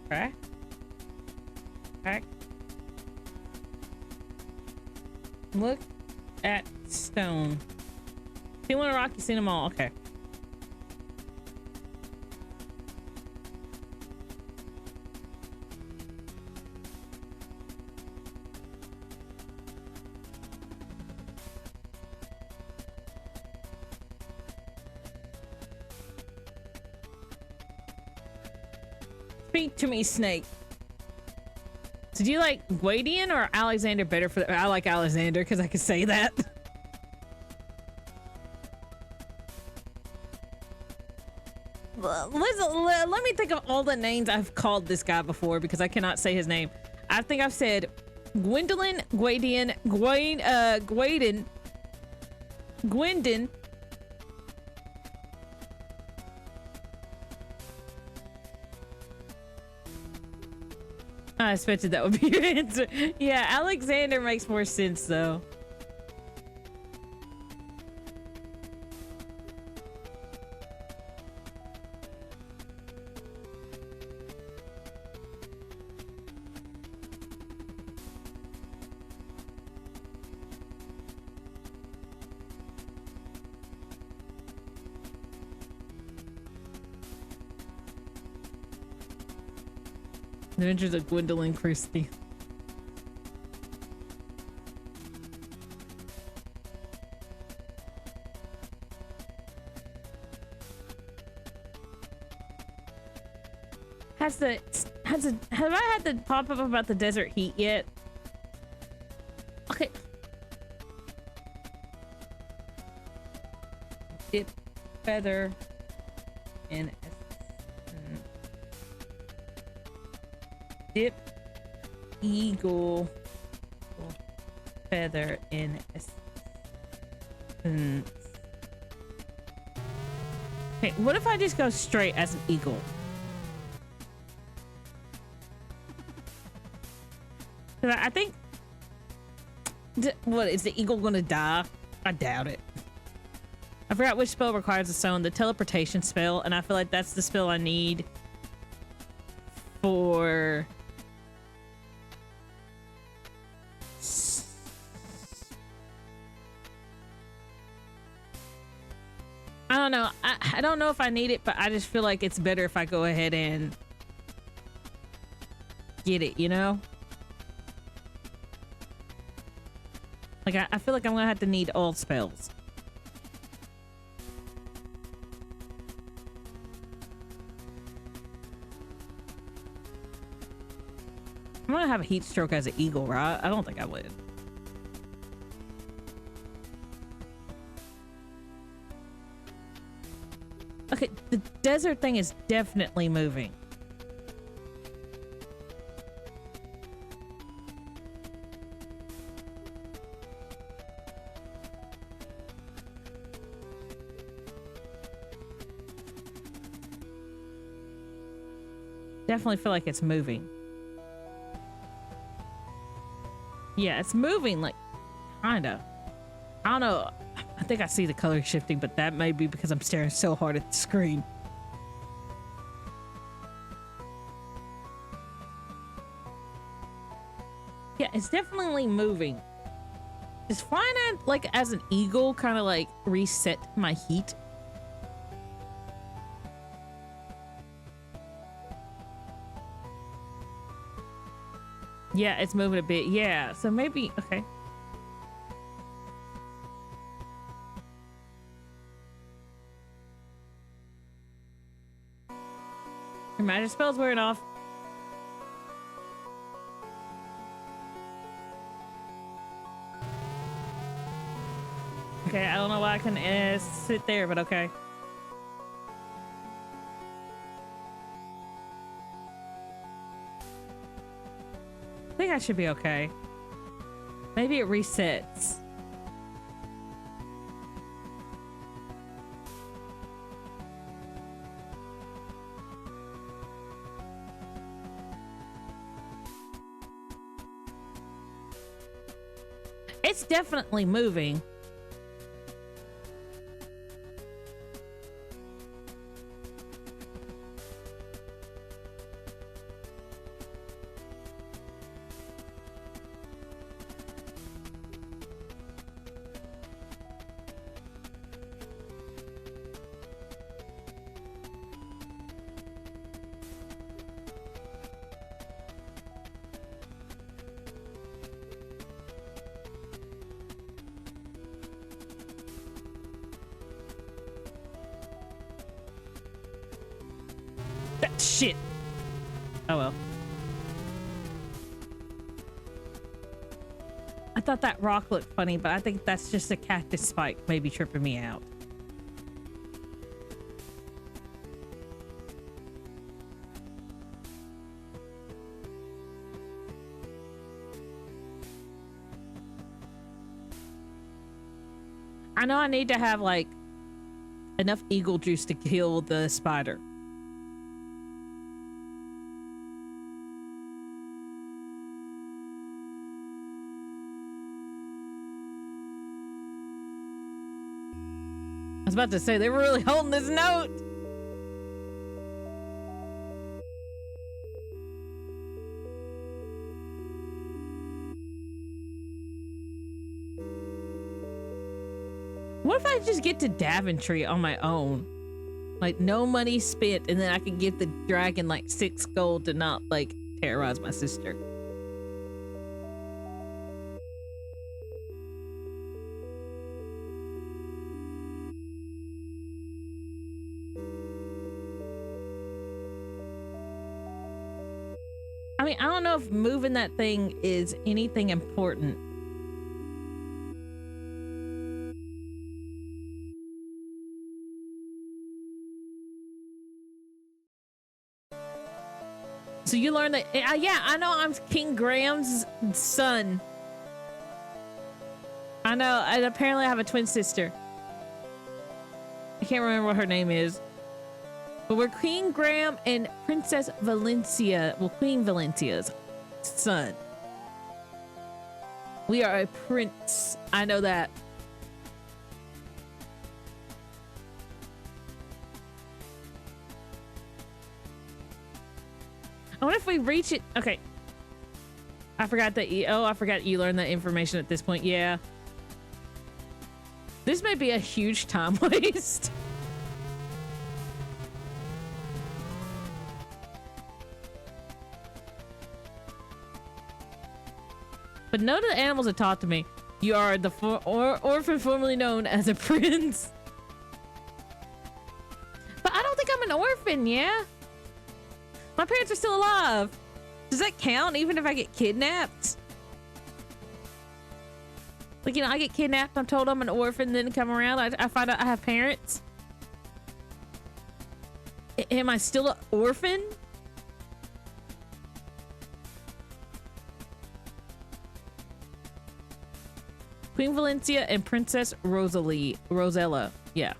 crack. Crack. Look at stone. See one rock, you seen them all. Okay. Speak to me, Snake. So do you like Gwadian or Alexander better for I like Alexander because I can say that. Let me think of all the names I've called this guy before because I cannot say his name. I think I've said Gwendolyn, Gwadian, Gwaden, Gwendon. I expected that would be your answer. Yeah, Alexander makes more sense though. The Adventures of Gwendolyn Christie. Have I had the pop-up about the desert heat yet? Okay. Dip feather in dip eagle feather in essence. Okay, what if I just go straight as an eagle? I think what is the eagle gonna die? I doubt it. I forgot which spell requires a stone, the teleportation spell, and I feel like that's the spell I need for I don't know. I don't know if I need it, but I just feel like it's better if I go ahead and get it, you know? Like, I feel like I'm gonna have to need all spells. I'm gonna have a heat stroke as an eagle, right? I don't think I would. Okay, the desert thing is definitely moving. Definitely feel like it's moving. Yeah, it's moving, like, kinda. I don't know. I think I see the color shifting, but that may be because I'm staring so hard at the screen. Yeah, it's definitely moving. Is flying at, like, as an eagle kind of like reset my heat? Yeah, it's moving a bit. Yeah, so maybe, okay. Your magic spell's wearing off. Okay, I don't know why I can sit there, but okay. I think I should be okay. Maybe it resets. It's definitely moving. Shit. Oh well. I thought that rock looked funny, but I think that's just a cactus spike maybe tripping me out. I know I need to have like enough eagle juice to kill the spider. I was about to say, they were really holding this note. What if I just get to Daventry on my own? Like, no money spent, and then I can give the dragon like 6 gold to not like terrorize my sister. I mean, I don't know if moving that thing is anything important. So you learned that, yeah, I know I'm King Graham's son. I know, and apparently I have a twin sister. I can't remember what her name is. But we're Queen Graham and Princess Valencia. Well, Queen Valencia's son. We are a prince. I know that. I wonder if we reach it. Okay. I forgot that I forgot you learned that information at this point. Yeah. This may be a huge time waste. But none of the animals have taught to me. You are the orphan formerly known as a prince. But I don't think I'm an orphan, yeah? My parents are still alive. Does that count even if I get kidnapped? Like, you know, I get kidnapped, I'm told I'm an orphan, then come around, I find out I have parents. Am I still an orphan? Queen Valencia and Princess Rosella. Yeah.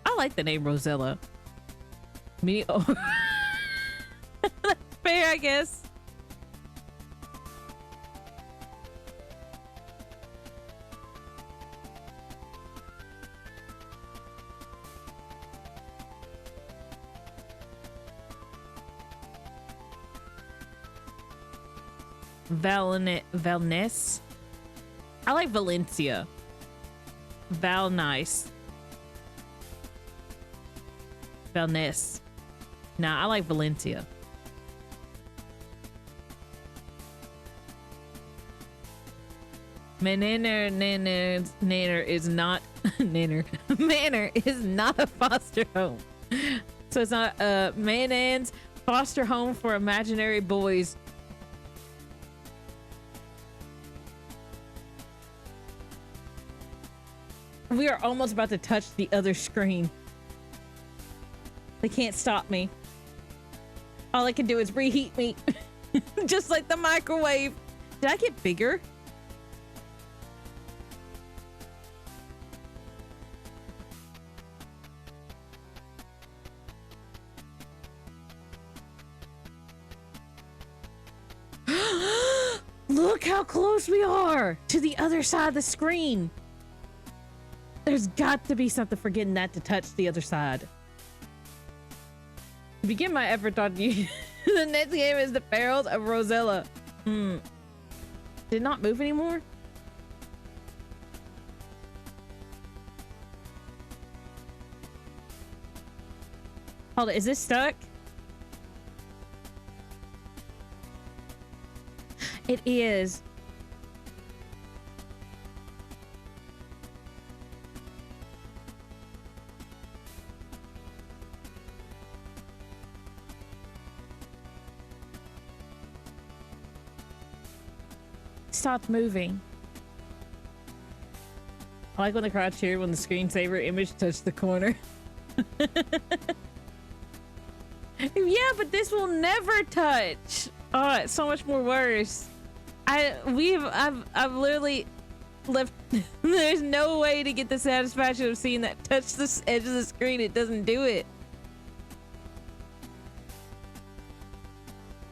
I like the name Rosella. Me. Oh. That's fair, I guess. Valness. I like Valencia. Valnice. Valness. Nah, I like Valencia. Nanner is not Manor is not a foster home. So it's not Manan's foster home for imaginary boys. We are almost about to touch the other screen. They can't stop me. All I can do is reheat me. Just like the microwave. Did I get bigger? Look! Look how close we are to the other side of the screen. There's got to be something for getting that to touch the other side. To begin my effort on you, the next game is The Perils of Rosella. Did it not move anymore? Hold it, is this stuck? It is. Stopped moving. I like when the crowd cheered when the screensaver image touched the corner. Yeah, but this will never touch. Oh, it's so much more worse. I've literally left. There's no way to get the satisfaction of seeing that touch the edge of the screen. It doesn't do it.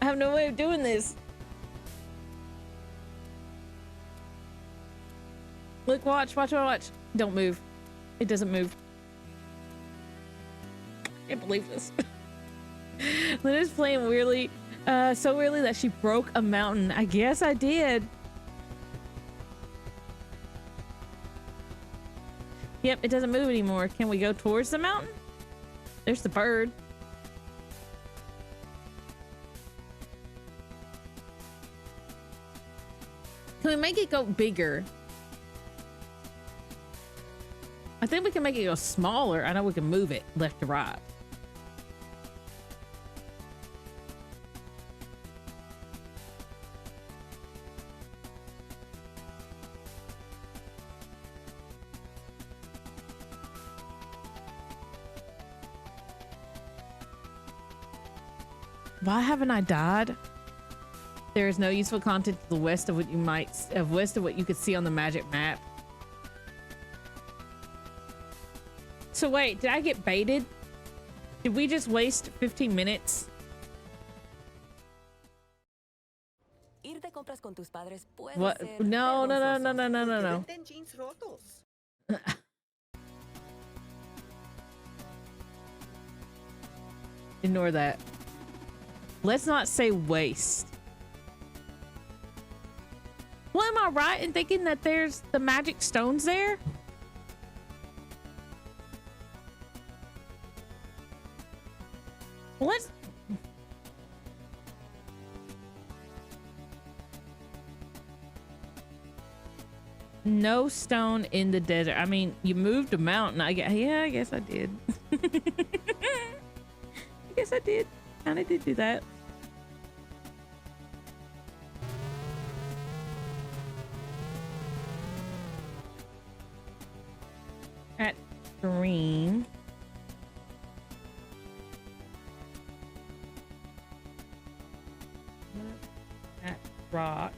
I have no way of doing this. Look, watch. Don't move. It doesn't move. I can't believe this. Luna's playing weirdly, so weirdly that she broke a mountain. I guess I did. Yep, it doesn't move anymore. Can we go towards the mountain? There's the bird. Can we make it go bigger? I think we can make it go smaller. I know we can move it left to right. Why haven't I died? There is no useful content to the west of what you could see on the magic map. So wait, did I get baited? Did we just waste 15 minutes? What? No. Ignore that. Let's not say waste. Well, am I right in thinking that there's the magic stones there? What? No stone in the desert. I mean, you moved a mountain. I guess I did. I guess I did. Kinda did do that. At green. At rock.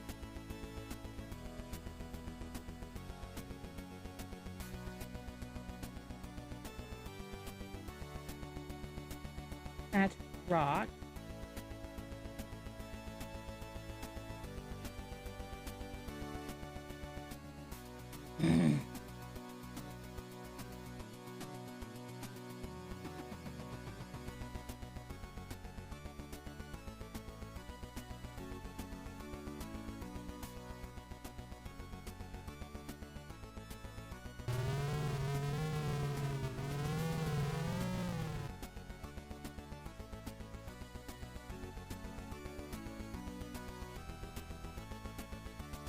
At rock.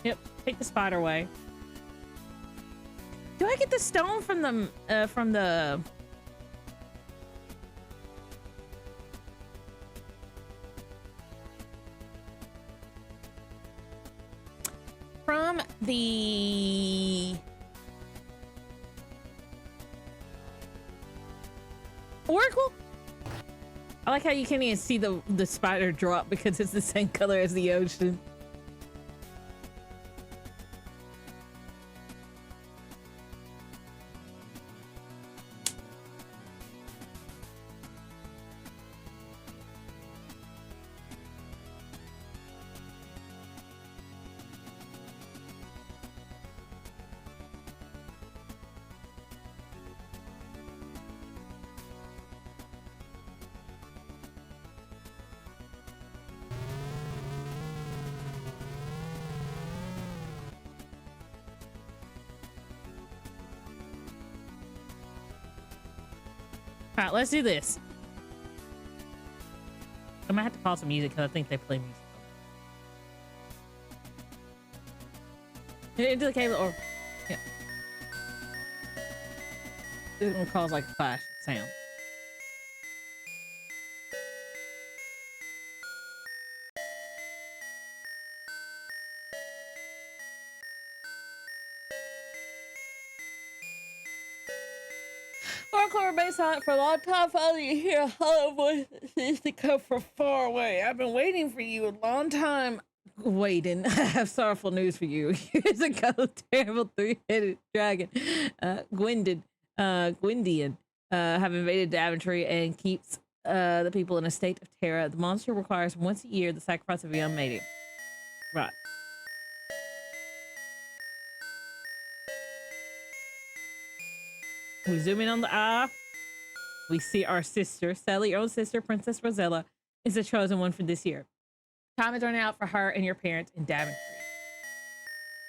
Yep, take the spider away. Do I get the stone from the from the Oracle? I like how you can't even see the spider drop because it's the same color as the ocean. All right, let's do this. I might have to pause the music because I think they play music. Into the cable, or yeah, it's gonna cause like a flash sound. Hardcore been silent for a long time. Finally, you hear a hollow voice that seems to come from far away. I've been waiting for you a long time. Waiting. I have sorrowful news for you. Years ago, terrible three-headed dragon, Gwyndian, have invaded Daventry and keeps the people in a state of terror. The monster requires once a year the sacrifice of a young maiden. Right. We zoom in on the eye. We see our sister, Sally, your own sister, Princess Rosella, is the chosen one for this year. Time is running out for her and your parents in Daventry.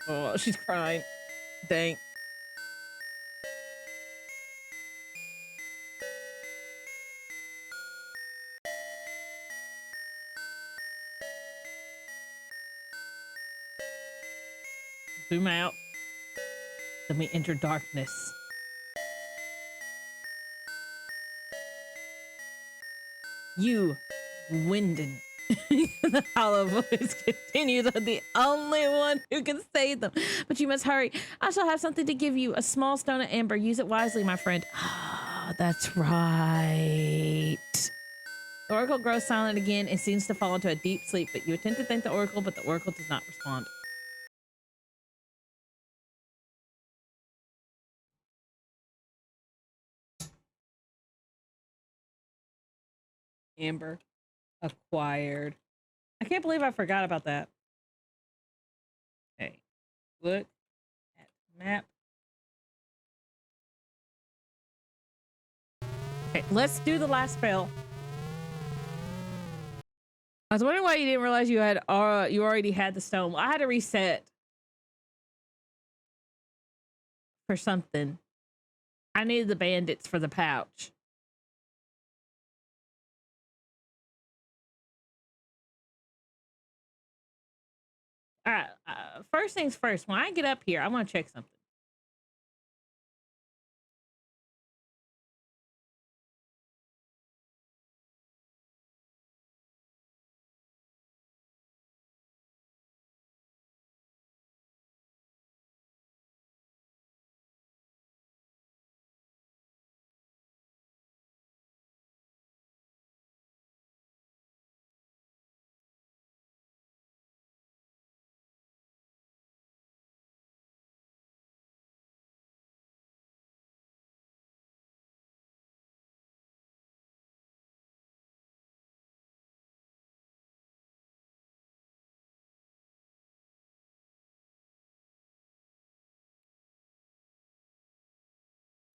Oh, she's crying. Dang. Zoom out. Then we enter darkness. You, Wyndon. The hollow voice continues. I'm the only one who can save them. But you must hurry. I shall have something to give you. A small stone of amber. Use it wisely, my friend. Ah, that's right. The oracle grows silent again and seems to fall into a deep sleep, but you attempt to thank the oracle, but the oracle does not respond. Amber acquired. I can't believe I forgot about that. Okay, look at map. Okay, let's do the last spell. I was wondering why you didn't realize you had you already had the stone. Well, I had to reset for something. I needed the bandits for the pouch. All right. First things first. When I get up here, I want to check something.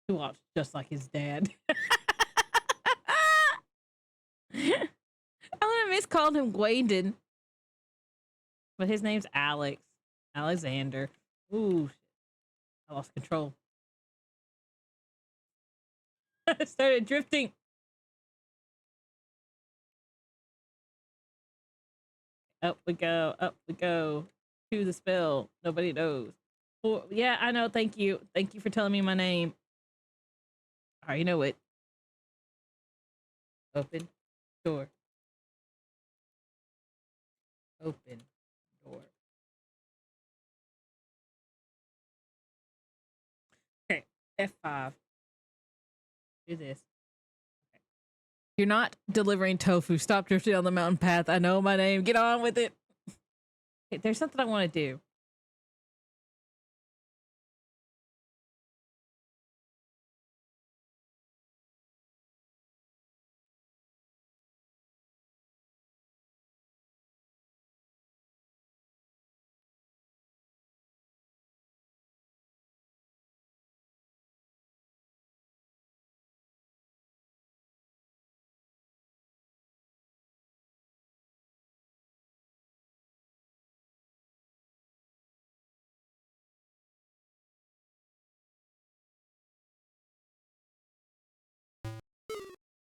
He walks just like his dad. I would have miscalled him Gwaydon, but his name's Alex. Alexander. Ooh, shit. I lost control. I started drifting. Up we go. Up we go. To the spell. Nobody knows. Oh, yeah, I know. Thank you. Thank you for telling me my name. All right, you know it. Open door. Open door. Okay, F5. Do this. Okay. You're not delivering tofu. Stop drifting on the mountain path. I know my name. Get on with it. Okay, there's something I want to do.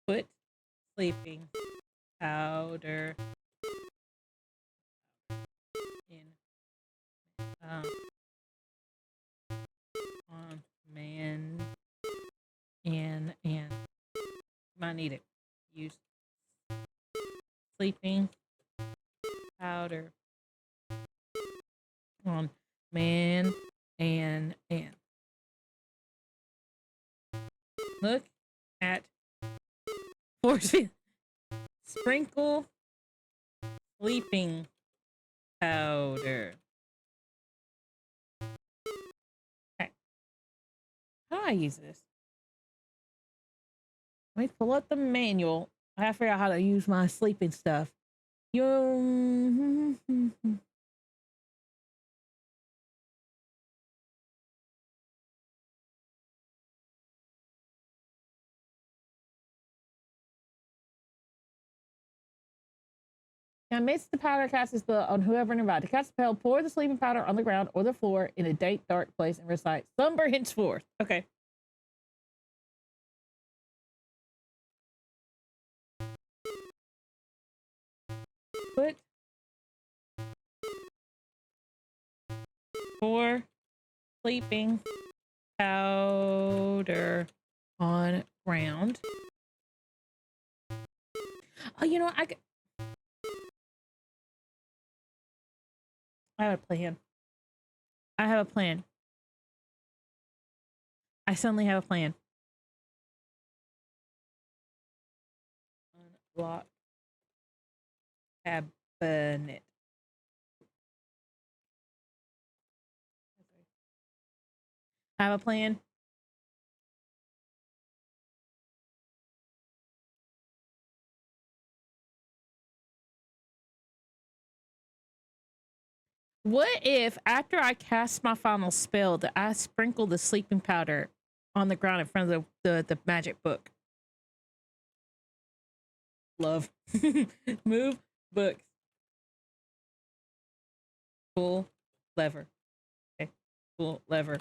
Put sleeping powder in on man and might need to use sleeping powder on man and look at force field. Sprinkle sleeping powder. Okay. How do I use this? Let me pull up the manual. I have to figure out how to use my sleeping stuff. Yo. Now mix the powder, cast the spell on whoever nearby. To cast the spell, pour the sleeping powder on the ground or the floor in a dank, dark place and recite "Slumber henceforth." Okay. Put pour sleeping powder on ground. Oh, you know what? I have a plan. I have a plan. I suddenly have a plan. Unlock cabinet. I have a plan. What if after I cast my final spell that I sprinkle the sleeping powder on the ground in front of the magic book? Love. Move books. Pull lever. Okay. Pull lever.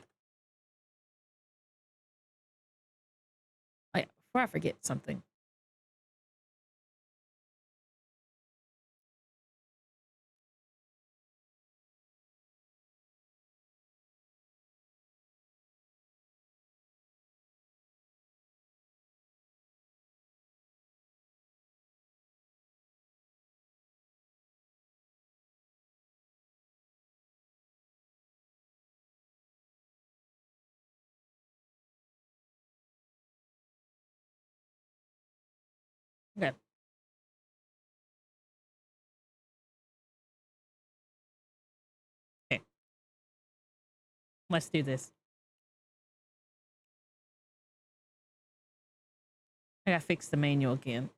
Before I forget something. Okay. Okay. Let's do this. I gotta fix the manual again.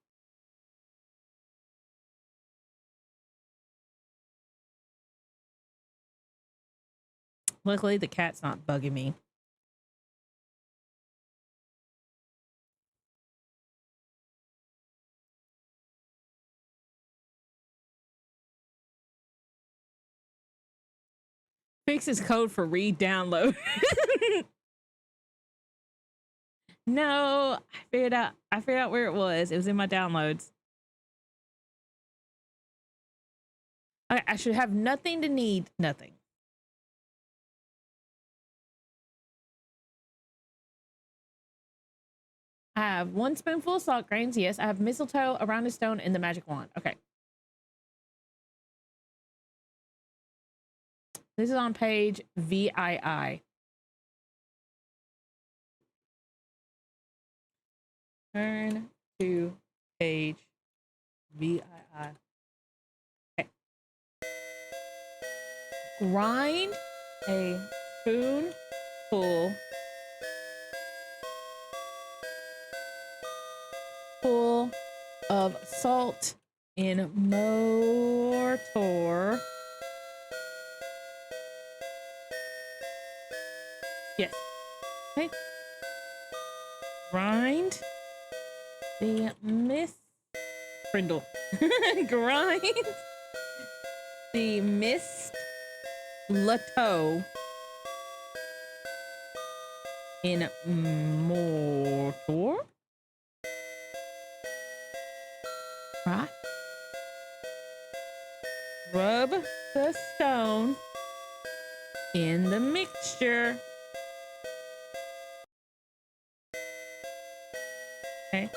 Luckily, the cat's not bugging me. Fixes code for re-download. No, I figured out where it was. It was in my downloads. I should have nothing to need nothing. I have 1 spoonful of salt grains. Yes, I have mistletoe, around a stone, and the magic wand. Okay. This is on page VII. Turn to page VII. Okay. Grind a spoonful of salt in mortar. Yes. Okay. Grind the Brindle. Grind the mistletoe in mortar. Right? Rub the stone in the mixture. Okay.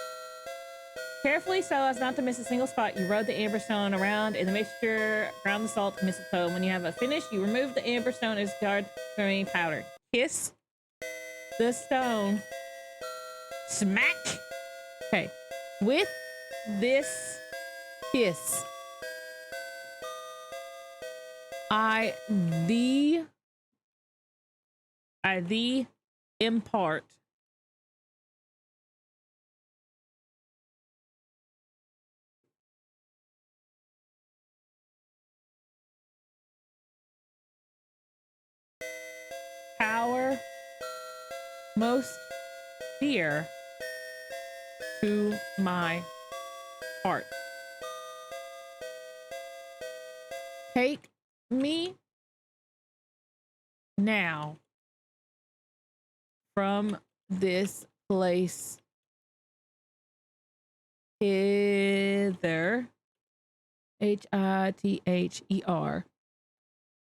Carefully, so as not to miss a single spot, you rub the amber stone around in the mixture, ground the salt and mistletoe. When you have it finished, you remove the amber stone as guard remaining powder. Kiss the stone. Smack. Okay. With this kiss, I impart power most dear to my heart. Take me now from this place hither, hither,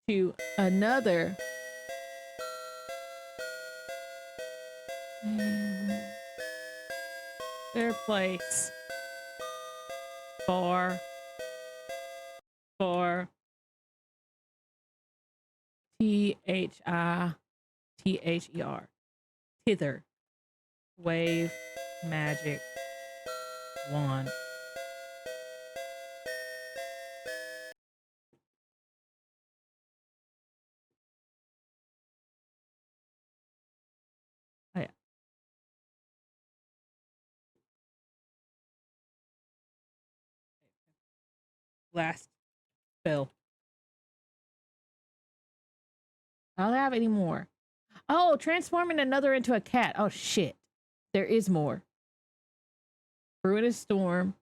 to another their place for THITHER, hither, wave magic wand. Oh, yeah. Last spell. I don't have any more. Oh, transforming another into a cat. Oh shit. There is more. Ruinous storm.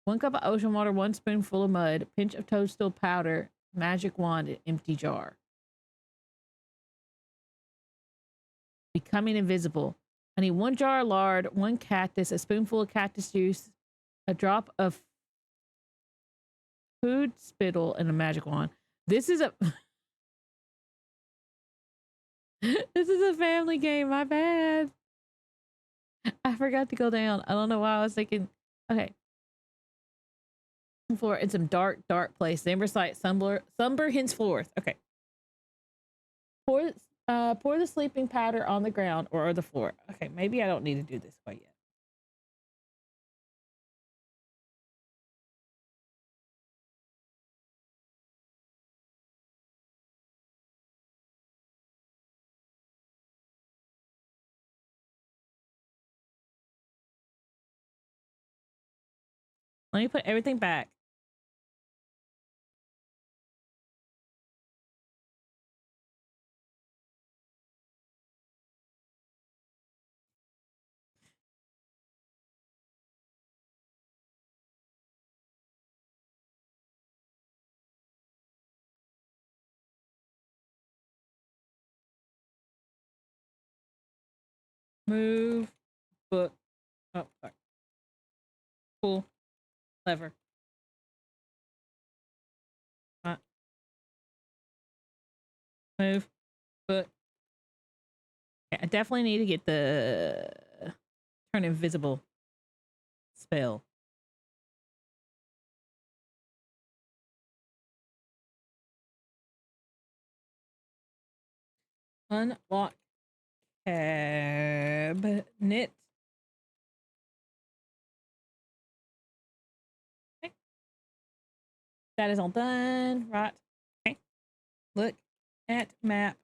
1 cup of ocean water, 1 spoonful of mud, pinch of toadstool powder, magic wand, and empty jar. Becoming invisible. I need 1 jar of lard, 1 cactus, a spoonful of cactus juice, a drop of food spittle, and a magic wand. This is a this is a family game. My bad. I forgot to go down. I don't know why I was thinking. Okay. Floor in some dark place. The amber site, slumber henceforth. Okay. Pour the sleeping powder on the ground or the floor. Okay, maybe I don't need to do this quite yet. Let me put everything back. Move, book. Oh, sorry. Pull, lever. Move, book. Yeah, I definitely need to get the turn invisible spell. Unlock cabinet. Okay. That is all done. Right. Okay. Look at map.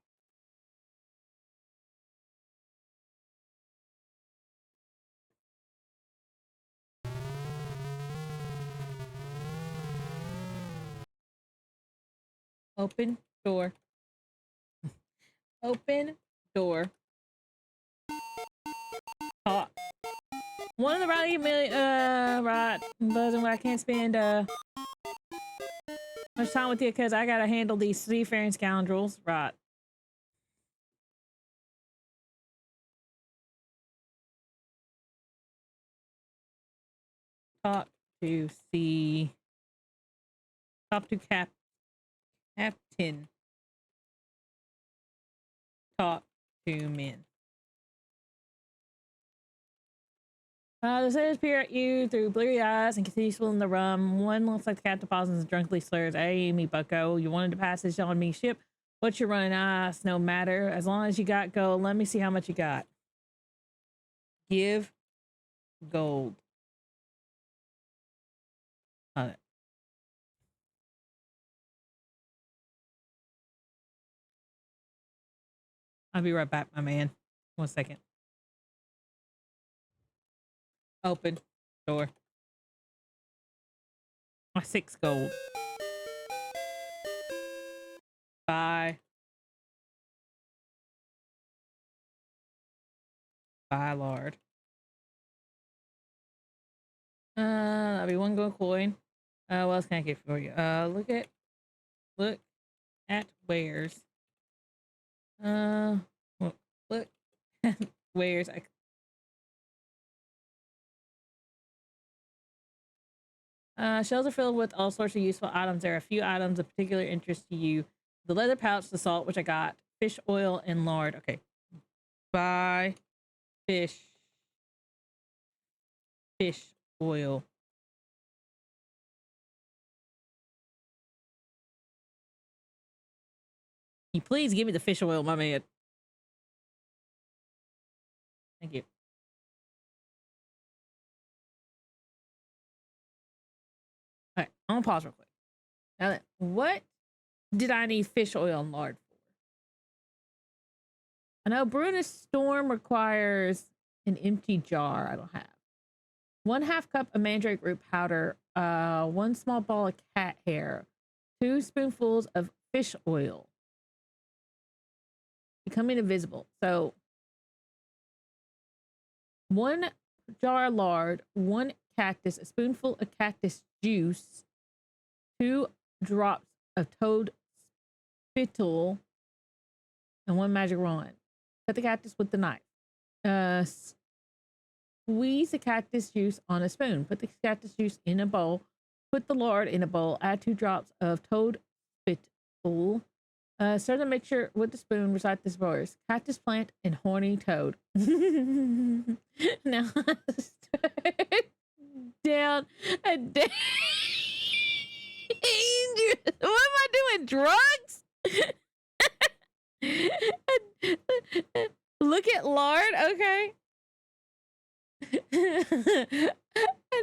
Open door. Open door. Talk. One of the right. Buzzing when I can't spend much time with you because I gotta handle these seafaring scoundrels. Right. Talk to see. Talk to captain. Talk to men. The sailors peer at you through bleary eyes and continue swilling the rum. One looks like the captain pauses and drunkenly slurs, "Hey, me bucko, you wanted to pass this on me ship? What you running ass? No matter. As long as you got gold, let me see how much you got." Give gold. I'll be right back, my man. 1 second. Open door. My 6 gold. Buy. Buy lard. That'll be 1 gold coin. What else can I get for you? Look at wares. Look at wares. Shelves are filled with all sorts of useful items. There are a few items of particular interest to you. The leather pouch, the salt, which I got, fish oil, and lard. Okay. Buy fish oil. Can you please give me the fish oil, my man? Thank you. All right, I'm gonna pause real quick. Now, what did I need fish oil and lard for? I know Brunus Storm requires an empty jar. I don't have. 1/2 cup of mandrake root powder, 1 small ball of cat hair, 2 spoonfuls of fish oil. Becoming invisible. So 1 jar of lard, 1 cactus, a spoonful of cactus juice, 2 drops of toad spittle, and 1 magic wand. Cut the cactus with the knife. Squeeze the cactus juice on a spoon. Put the cactus juice in a bowl. Put the lard in a bowl. Add 2 drops of toad spittle. Stir the mixture with the spoon. Recite the words: cactus plant and horny toad. Now start down a dangerous. What am I doing? Drugs? Look at lard. Okay. I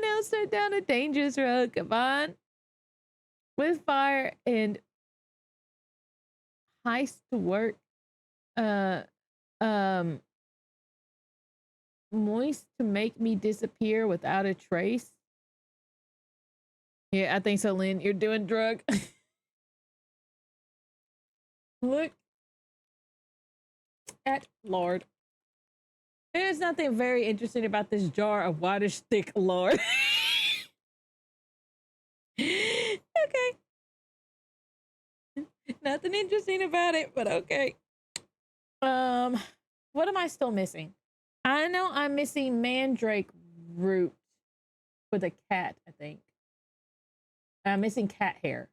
now start down a dangerous road, combined with fire and heist to work. Moist to make me disappear without a trace. Yeah, I think so, Lynn. You're doing drug. Look at lard. There's nothing very interesting about this jar of whitish thick lard. Okay. Nothing interesting about it, but okay. What am I still missing? I know I'm missing mandrake root with a cat, I think. I'm missing cat hair.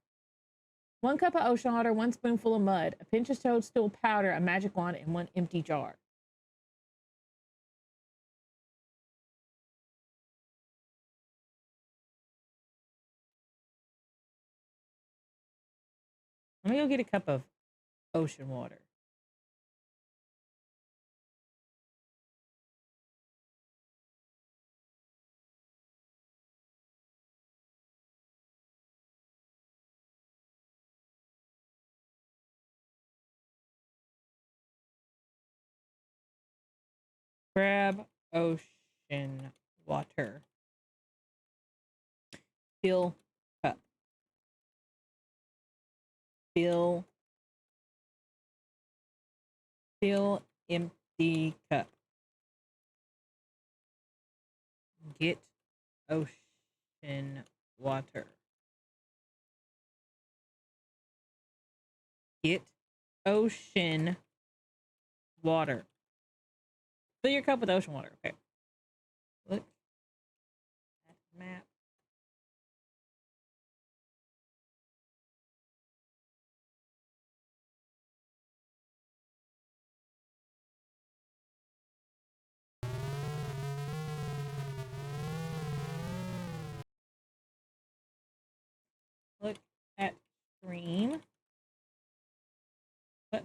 1 cup of ocean water, 1 spoonful of mud, a pinch of toadstool powder, a magic wand, and 1 empty jar. Let me go get a cup of ocean water. Grab ocean water. Fill cup. Fill empty cup. Get ocean water. Get ocean water. Fill your cup with ocean water. Okay. Look at map.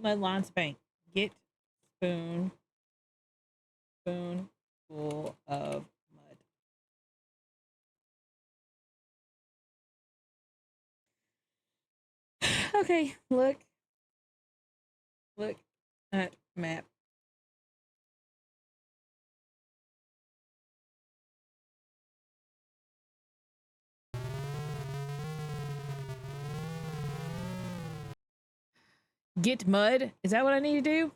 mud lines the bank. Get spoonful of mud. Okay, look at map. Get mud? Is that what I need to do?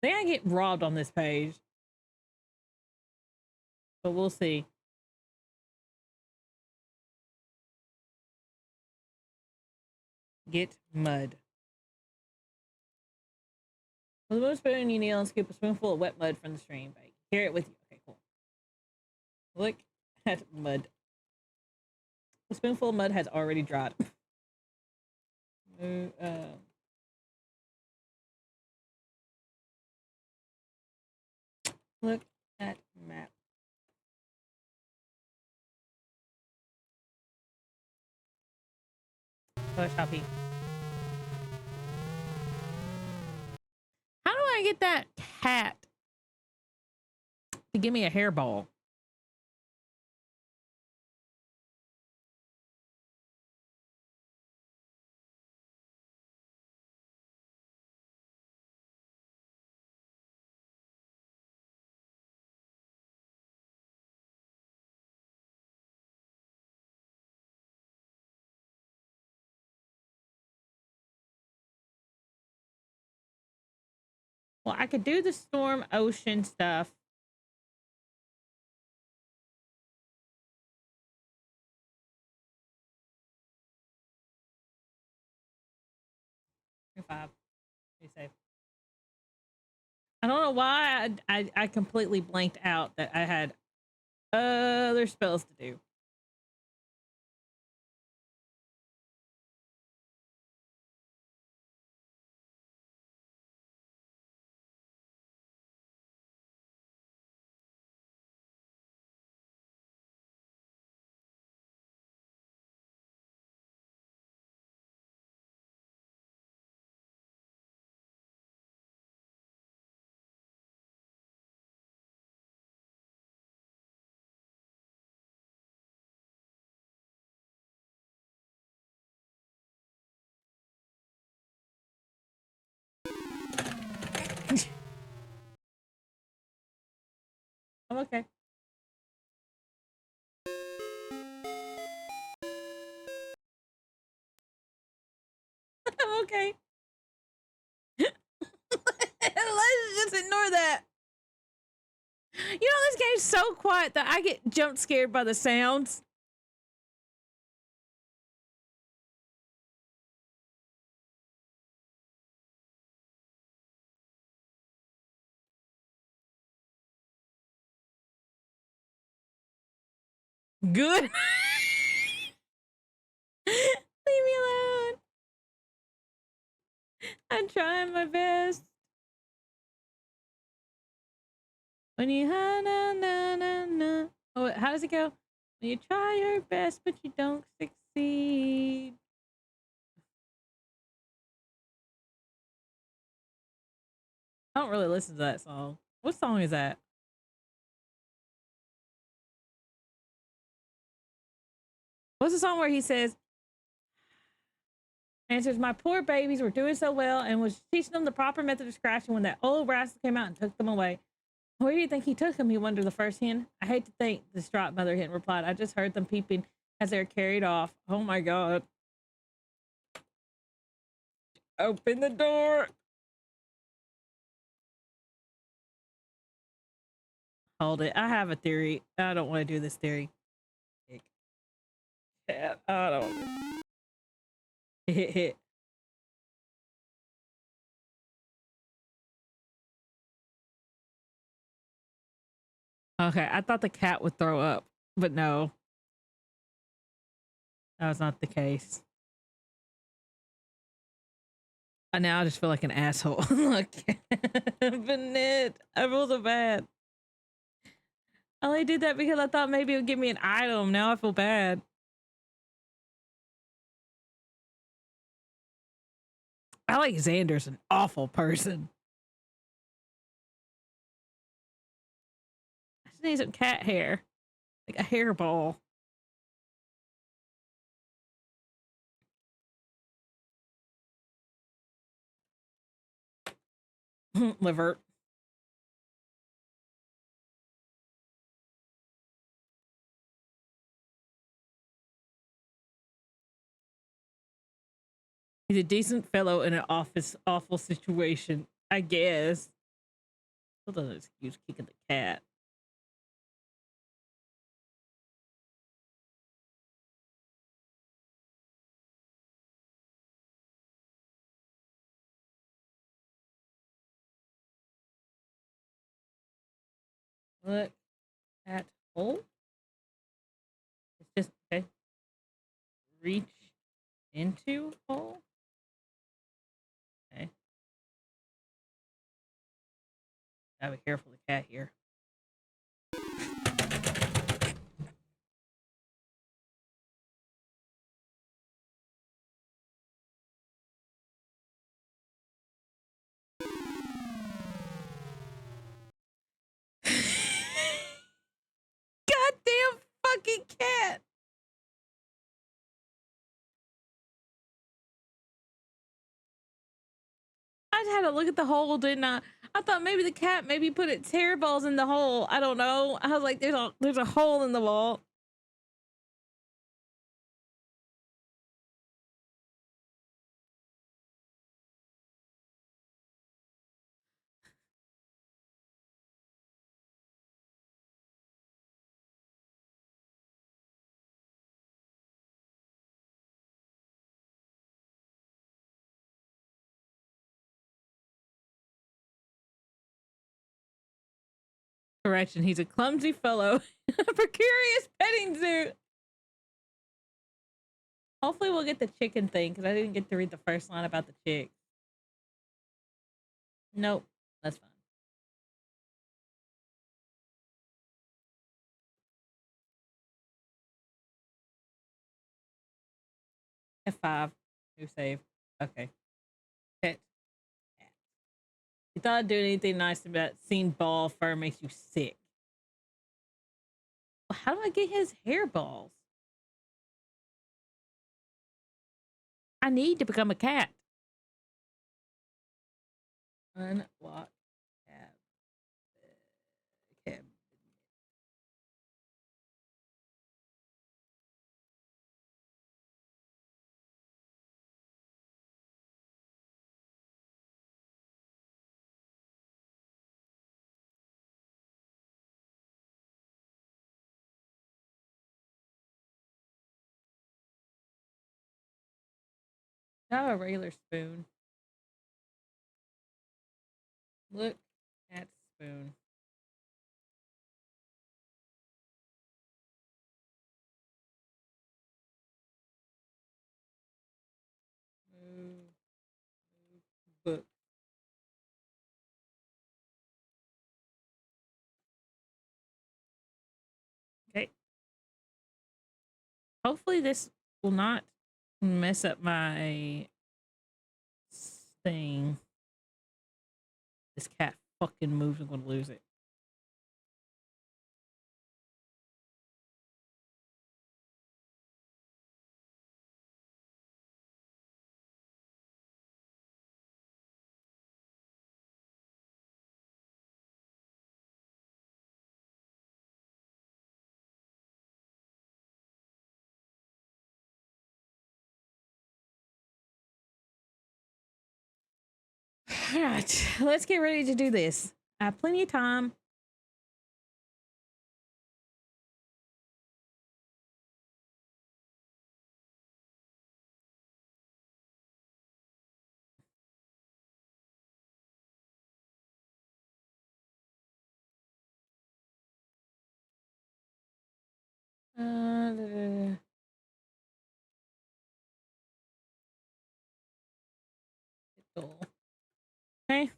I think I get robbed on this page. But we'll see. Get mud. With a wooden spoon, you kneel and scoop a spoonful of wet mud from the stream. Carry it with you. Okay, cool. Look at mud. The spoonful of mud has already dried. Look at map. Oh, Shoppy. How do I get that cat to give me a hairball? Well, I could do the storm ocean stuff. You're 5. Be safe. I don't know why I completely blanked out that I had other spells to do. I'm okay. I'm okay. Let's just ignore that. You know, this game's so quiet that I get jump scared by the sounds. Good. Leave me alone. I'm trying my best. When you na. Oh, how does it go? When you try your best, but you don't succeed. I don't really listen to that song. What song is that? What's the song where he says, answers, my poor babies were doing so well and was teaching them the proper method of scratching when that old rascal came out and took them away. Where do you think he took them? He wondered the first hen. I hate to think, the distraught mother hen replied. I just heard them peeping as they were carried off. Oh my God. Open the door. Hold it. I have a theory. I don't want to do this theory. I don't. Hit. Okay, I thought the cat would throw up, but no. That was not the case. And now I just feel like an asshole. Look, Bennett, I feel so bad. I only did that because I thought maybe it would give me an item. Now I feel bad. Alexander's an awful person. I just need some cat hair. Like a hairball. Liver. He's a decent fellow in an awful situation, I guess. Still doesn't excuse kicking the cat. Look at hole. It's just okay. Reach into hole. Okay. Gotta be careful of the cat here. Goddamn fucking cat. I just had to look at the hole, didn't I? I thought maybe the cat maybe put its hairballs in the hole. I don't know. I was like, there's a hole in the wall. Correction, he's a clumsy fellow in a precarious petting zoo. Hopefully we'll get the chicken thing because I didn't get to read the first line about the chick. Nope, that's fine. F5. New save. Okay. Pet. Cat. You thought I'd do anything nice about seeing ball fur makes you sick. How do I get his hairballs? I need to become a cat. Unlock tab. I have a regular spoon. Look at spoon. Move book. Okay. Hopefully this will not mess up my thing. This cat fucking moves. I'm gonna lose it. All right, let's get ready to do this. I have plenty of time. Uh, okay.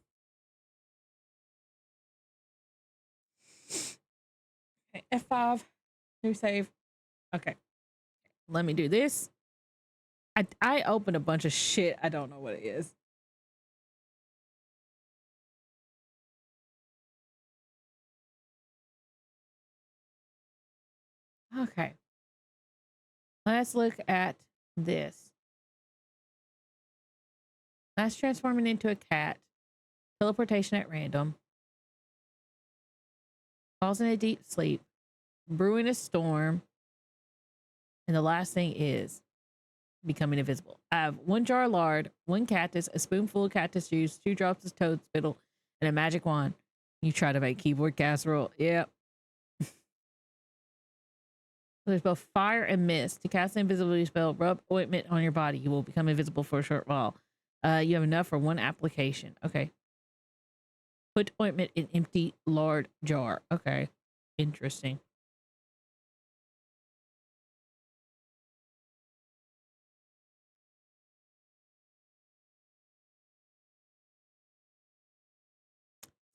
Okay. F5. New save. Okay. Let me do this. I opened a bunch of shit. I don't know what it is. Okay. Let's look at this. That's transforming into a cat. Teleportation at random. Causing a deep sleep. Brewing a storm. And the last thing is becoming invisible. I have 1 jar of lard, 1 cactus, a spoonful of cactus juice, 2 drops of toad spittle, and a magic wand. You try to make keyboard casserole. Yep. There's both fire and mist. To cast the invisibility spell, rub ointment on your body. You will become invisible for a short while. You have enough for 1 application. Okay. Put ointment in empty lard jar. Okay. Interesting.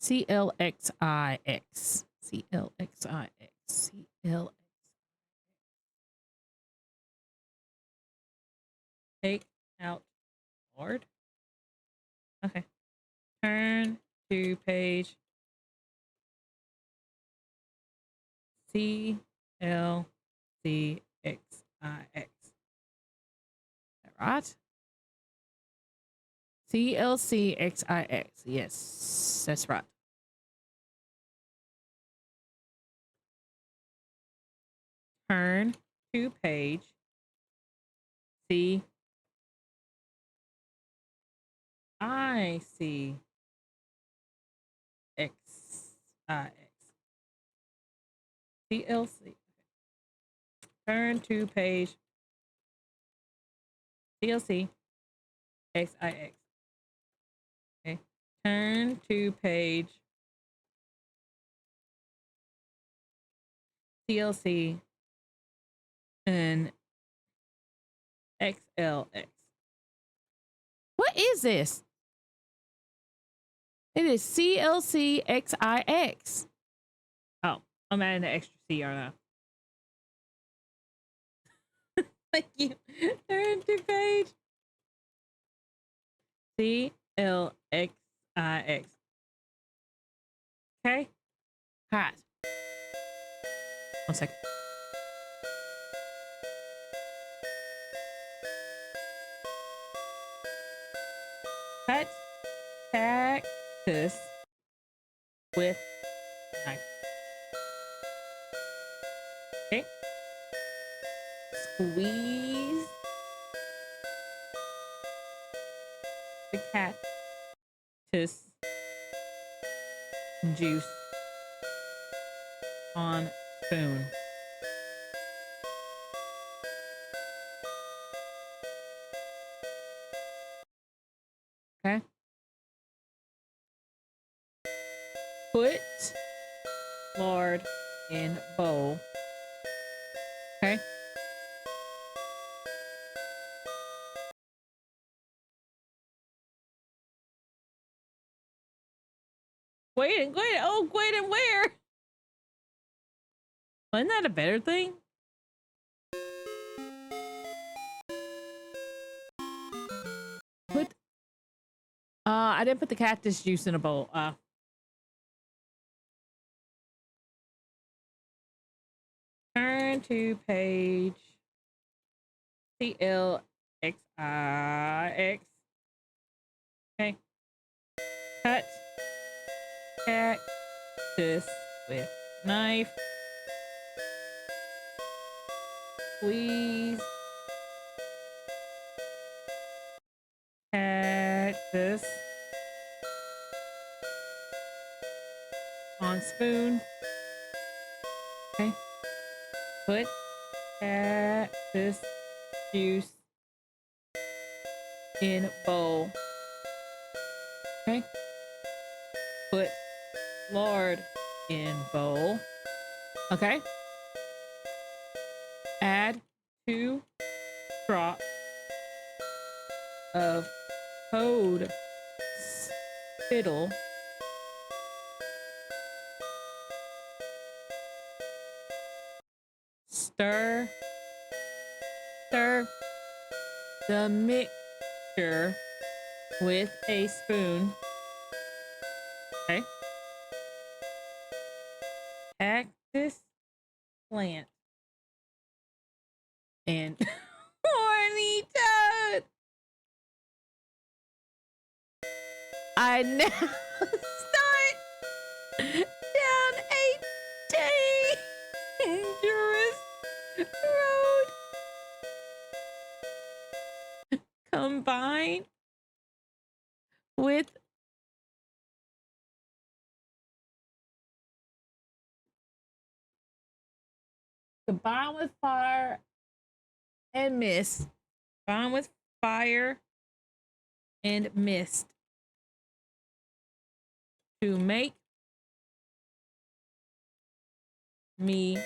CLXIX. CLXIX. CLX. Take out lard. Okay. Turn to page CLCXIX. Is that right? CLCXIX. Yes, that's right. Turn to page CIC. CLC. Turn to page CLC XIX. Okay. Turn to page CLC and XLX. What is this? It is CLCXIX. Oh, I'm adding the extra C, aren't I? Thank you. Turn to page CLXIX. Okay. Hot. 1 second. Cut cactus with knife. Okay. Squeeze the cactus juice on spoon. Okay. Put lard in bowl. Okay. Wait, oh, wait, and where? Wasn't that a better thing? Put, I didn't put the cactus juice in a bowl. Turn to page CLXIX. Okay. Cut cactus with knife. Squeeze cactus on spoon. Okay. Put cactus juice in bowl. Okay. Put lard in bowl. Okay. Add 2 drops of toad spittle stir the mixture with a spoon. Okay. Cactus plant and horny toad. I now start down a dangerous road. Combine with fire and mist. Combine with fire and mist to make me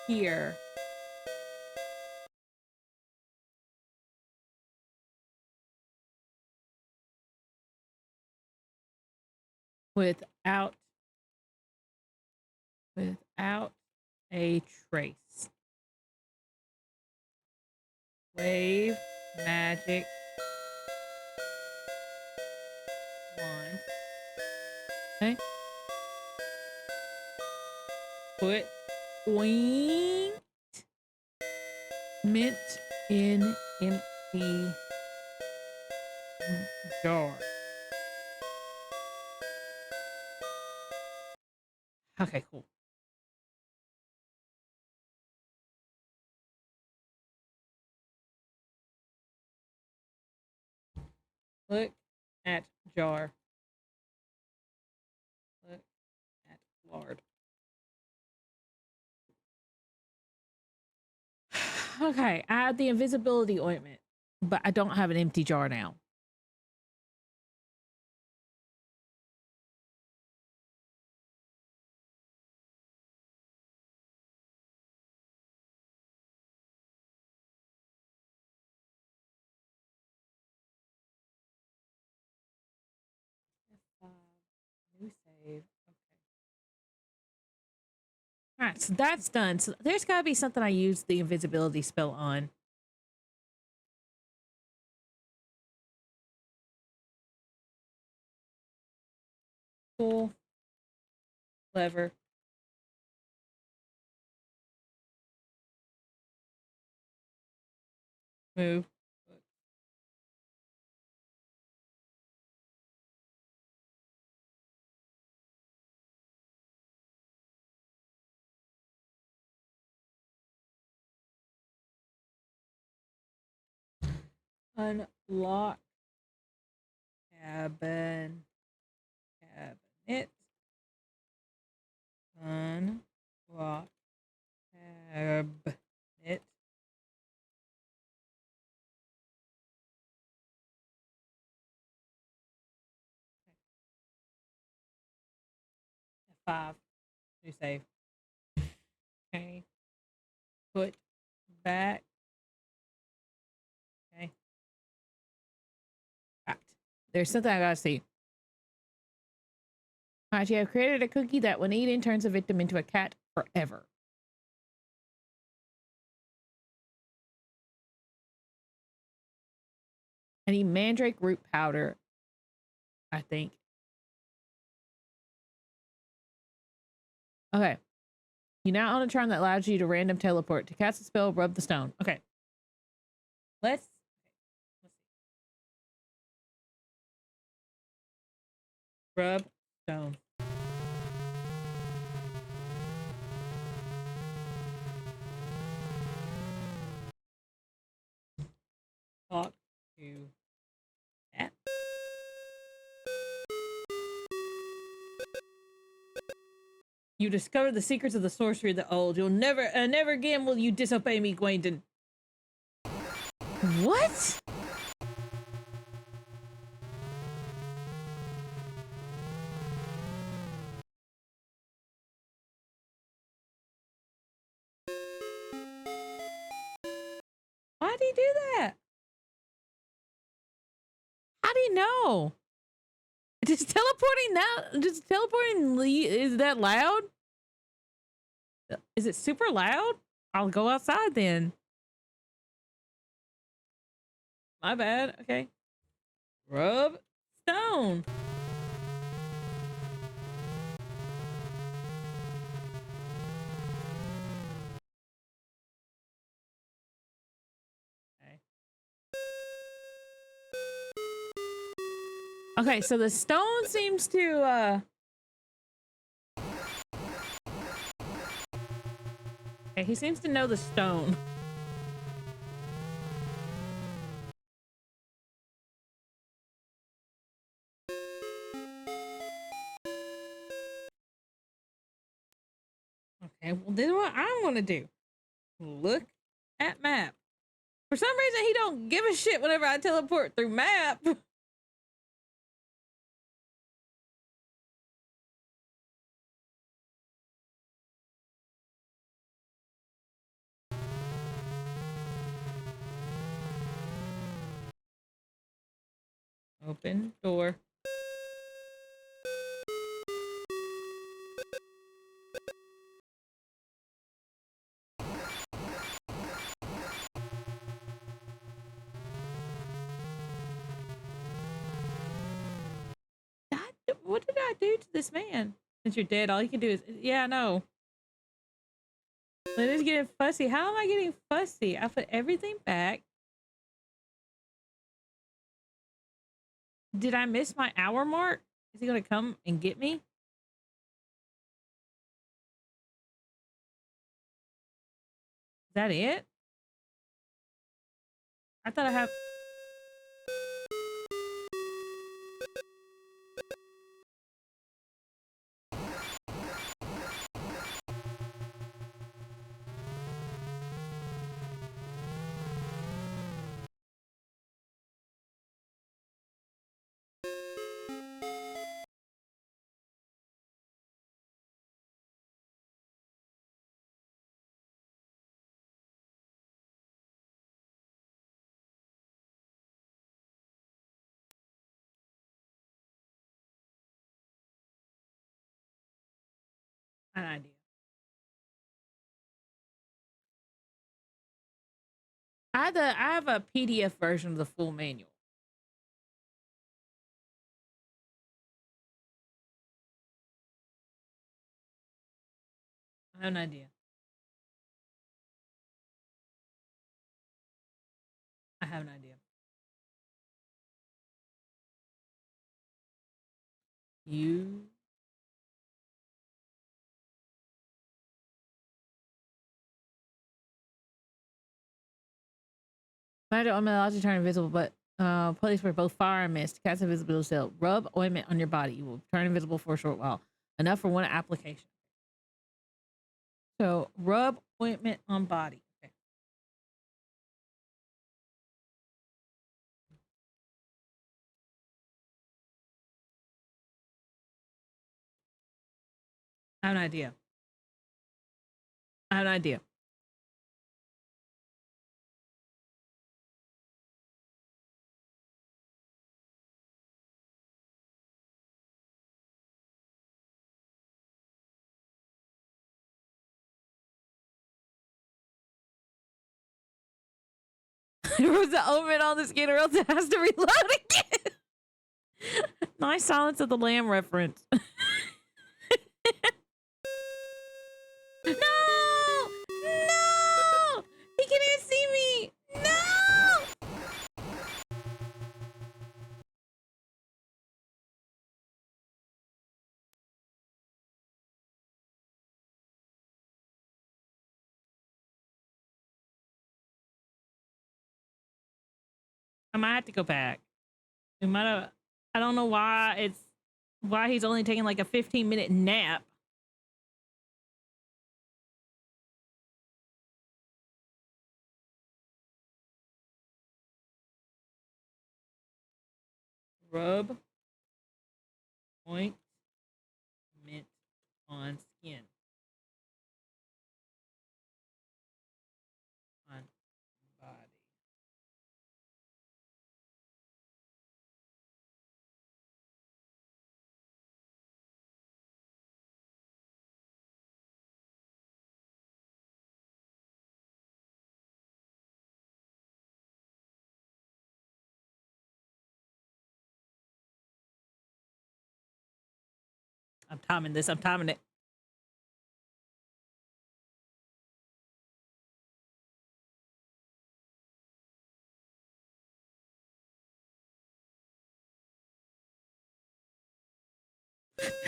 here. Without a trace. Wave magic wand. Okay. Put ointment in empty jar. Okay, cool. Look at jar. Look at lard. Okay, I have the invisibility ointment, but I don't have an empty jar now. New save. All right, so that's done. So there's got to be something I use the invisibility spell on. Cool. Clever. Move. Unlock cabinet. Unlock cabinet. F5. New save. Okay. Put back. Okay. Right. There's something I gotta see. Alright, you have created a cookie that when eaten turns a victim into a cat forever. I need mandrake root powder, I think. Okay. You now own a charm that allows you to random teleport. To cast a spell, rub the stone. Okay. Let's see. Rub stone. Talk to that. You discover the secrets of the sorcery of the old. You'll never again will you disobey me, Gwaindon. What? Why'd he do that? How'd he know. Just teleporting is that loud? Is it super loud? I'll go outside then. My bad. Okay. Rub stone. Okay, so the stone seems to okay, he seems to know the stone. Okay, well this is what I'm gonna do. Look at map. For some reason he don't give a shit whenever I teleport through map. Open door. What did I do to this man? Since you're dead, all you can do is yeah, no. It is getting fussy. How am I getting fussy? I put everything back. Did I miss my hour mark? Is he gonna come and get me? Is that it? I thought I have. An idea. I have a PDF version of the full manual. I have an idea. I have an idea. You. I don't. I'm allowed to turn invisible, but place where both fire and mist cast invisibility spell. Rub ointment on your body. You will turn invisible for a short while. Enough for one application. So rub ointment on body. Okay. I have an idea. I have an idea. There was an omen on the skin, or else it has to reload again. Nice Silence of the Lamb reference. No! No! He can't even see me! No! I might have to go back. We might have. I don't know why he's only taking like a 15-minute nap. Rub ointment on skin. On body. I'm timing this. I'm timing it.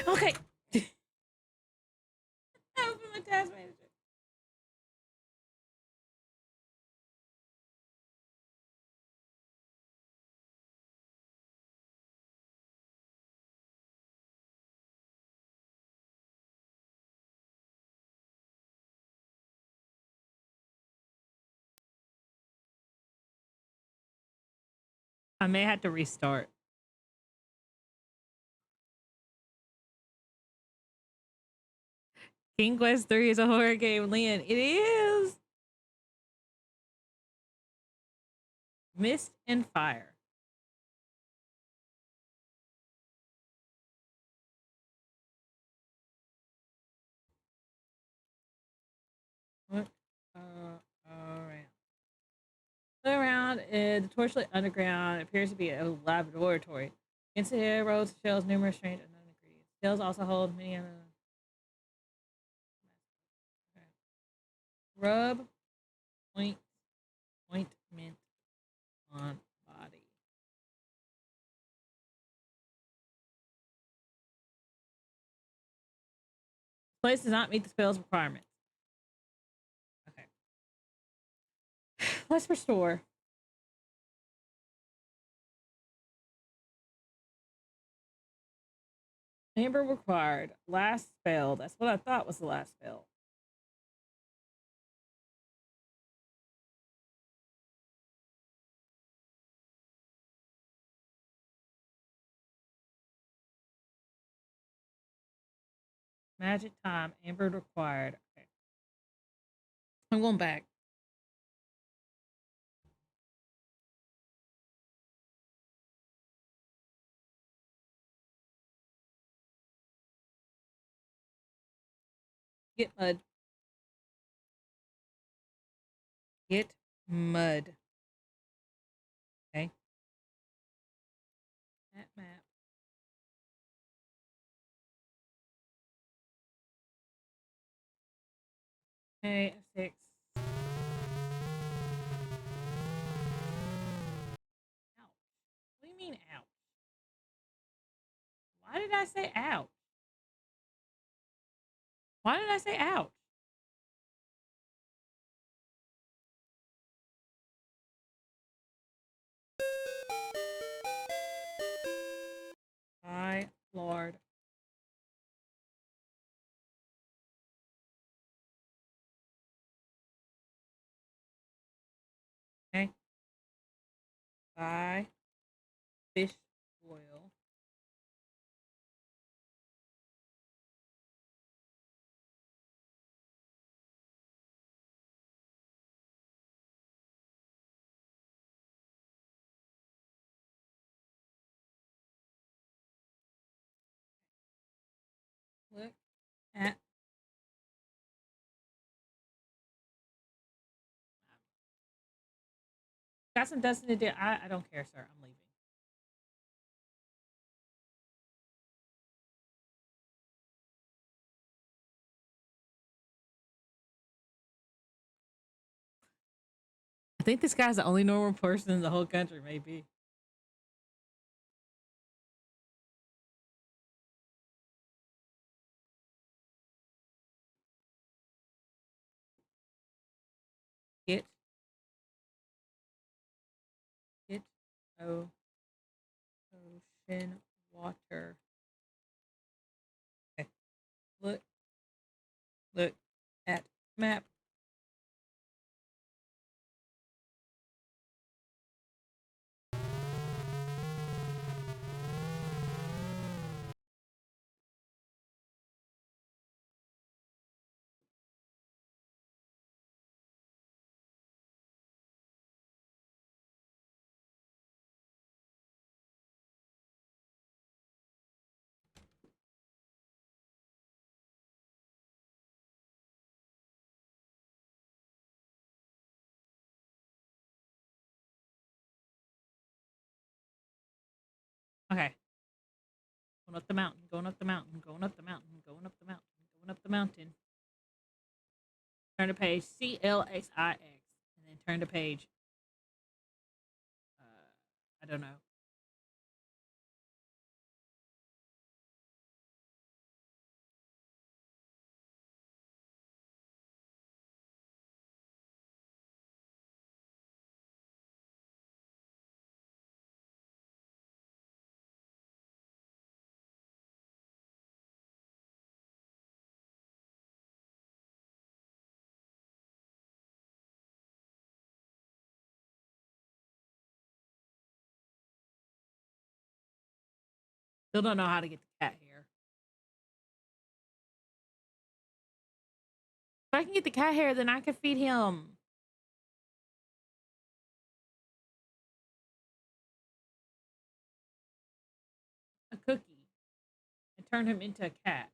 Okay. Open my task manager. I may have to restart. King Quest 3 is a horror game, Lynn. It is. Mist and Fire. Look around. Look around. The Torchlight Underground appears to be a laboratory. Against the air, roads, shells, numerous strange unknown ingredients. Shells also hold many other. Okay. Rub point ointment on body. Place does not meet the spell's requirements. Okay. Let's restore. Amber required. Last spell. That's what I thought was the last spell. Magic time. Amber required. Okay. I'm going back. Get mud. Get mud. Okay. That map. Okay, F6. Ouch. What do you mean, ouch? Why did I say ouch? Why did I say ouch? My lord. Okay. Buy fish oil. Look at got some destiny to do. I don't care, sir. I'm leaving. I think this guy's the only normal person in the whole country, maybe. Get get oh ocean water. Okay. Look at map. Okay. Going up the mountain, going up the mountain, going up the mountain, going up the mountain, going up the mountain. Turn to page CLXIX, and then turn to page. I don't know. Still don't know how to get the cat hair. If I can get the cat hair, then I can feed him a cookie and turn him into a cat.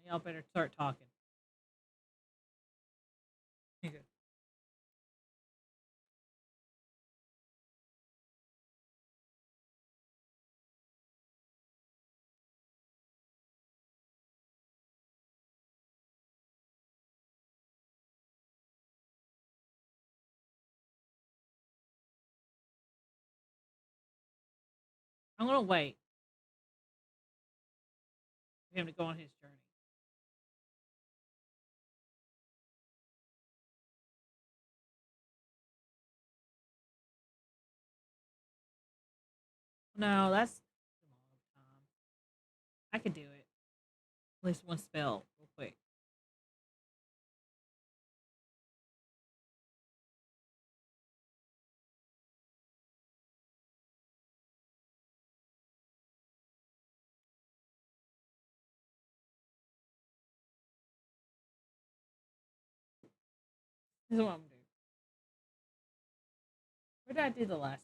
Now y'all better start talking. Okay. I'm gonna wait for him to go on his journey. No, that's a long time. I could do it. At least one spell, real quick. This is what I'm gonna do. Where did I do the last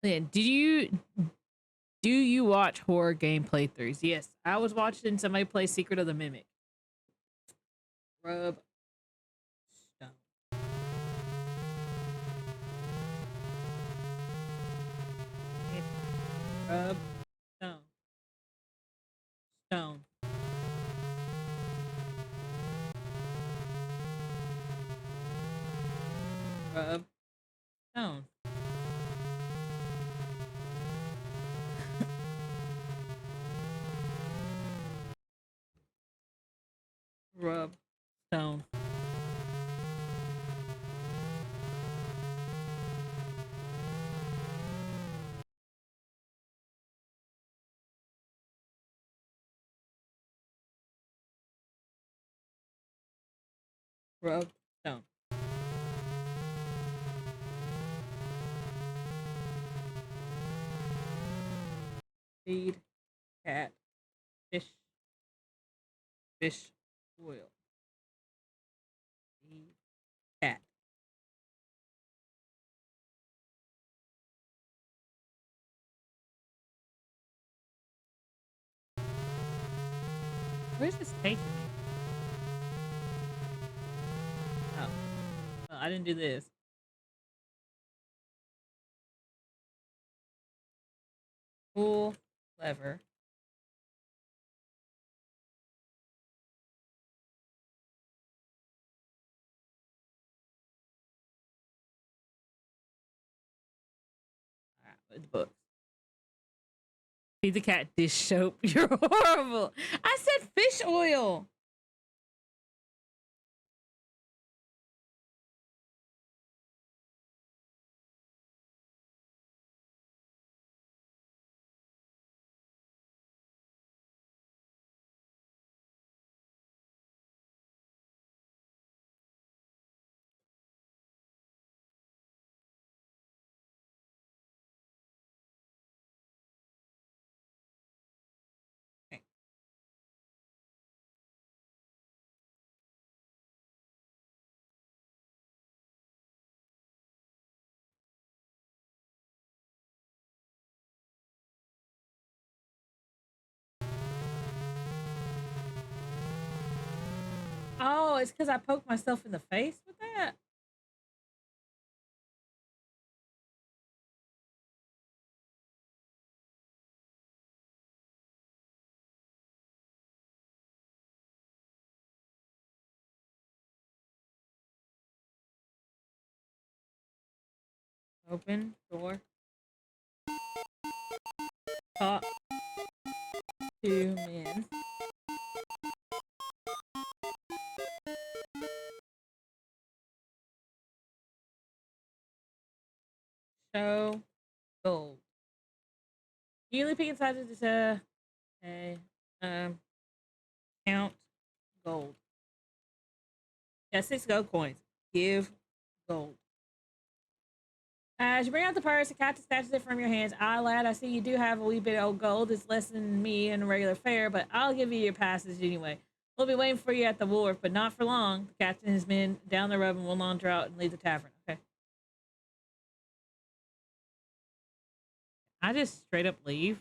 spell? Yeah, do you watch horror game playthroughs? Yes, I was watching somebody play Secret of the Mimic. Rub stone. Rub stone. Stone. Rub stone. Rub stone. Rub stone. Feed cat fish oil. Feed cat. Where's this taking me? Oh, well, I didn't do this. Pull lever. All right, with the books. Feed the cat dish soap. You're horrible. I said fish oil. Okay. Oh, it's because I poked myself in the face with that. Open door. Talk to men. Show gold. Usually pick inside of this okay. Count gold. Yeah, 6 gold coins. Give gold. As you bring out the purse, the captain snatches it from your hands. Ah, lad, I see you do have a wee bit of old gold. It's less than me in a regular fare, but I'll give you your passage anyway. We'll be waiting for you at the wharf, but not for long. The captain and his men down the road and will launder out and leave the tavern. Okay. I just straight up leave.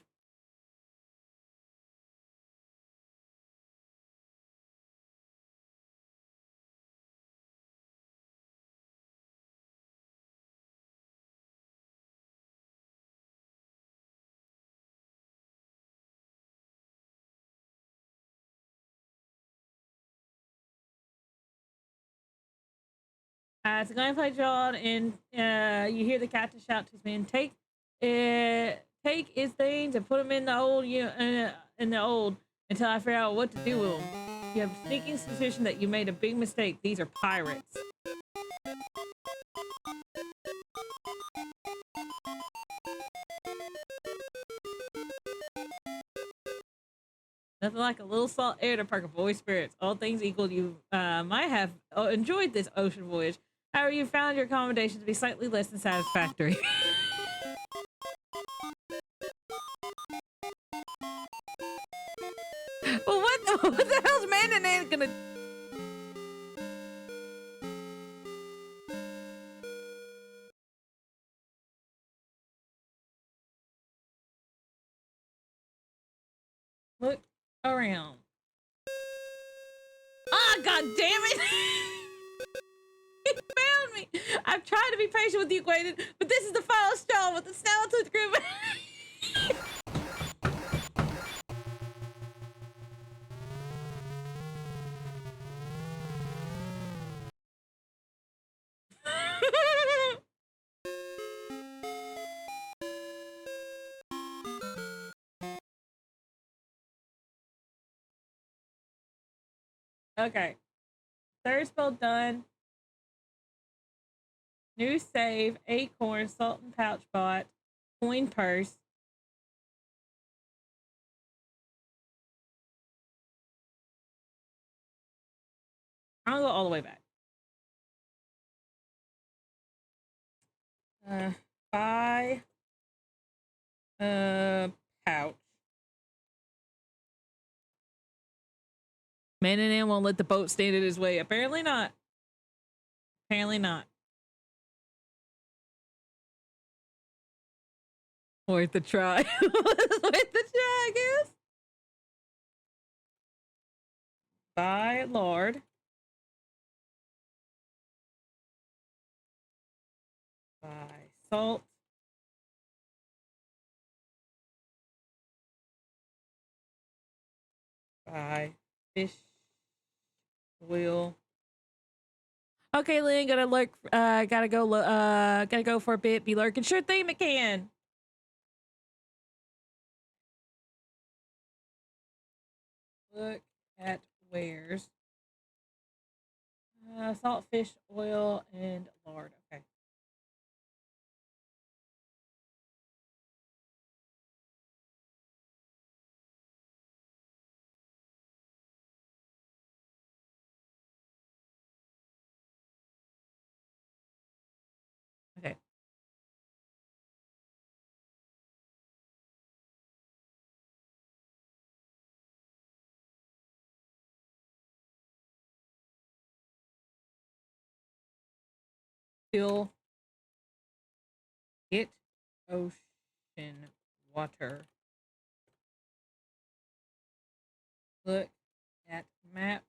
It's a gunfight drawn, and you hear the captain shout to his men, take his things and put them in the old, in the old until I figure out what to do with them. You have a sneaking suspicion that you made a big mistake. These are pirates. Nothing like a little salt air to perk up boy spirits. All things equal, you might have enjoyed this ocean voyage. However, you found your accommodation to be slightly less than satisfactory. Well, what the hell's Mandanan gonna? Look around. Ah, god damn it! He found me. I've tried to be patient with you, Quaden, but this is the final straw with the Snaggletooth group. Okay. Third spell done. New save, acorn, salt and pouch bot, coin purse. I'll go all the way back. Buy pouch. Mandanan won't let the boat stand in his way. Apparently not. Apparently not. Worth the try. Worth the try, I guess. Buy lard. Buy salt. Buy fish oil. Okay, Lynn, gotta lurk. Gotta go for a bit. Be lurking. Sure thing, McCann. Look at wares. Salt, fish, oil, and lard. Okay. Okay. Fill it ocean water. Look at map.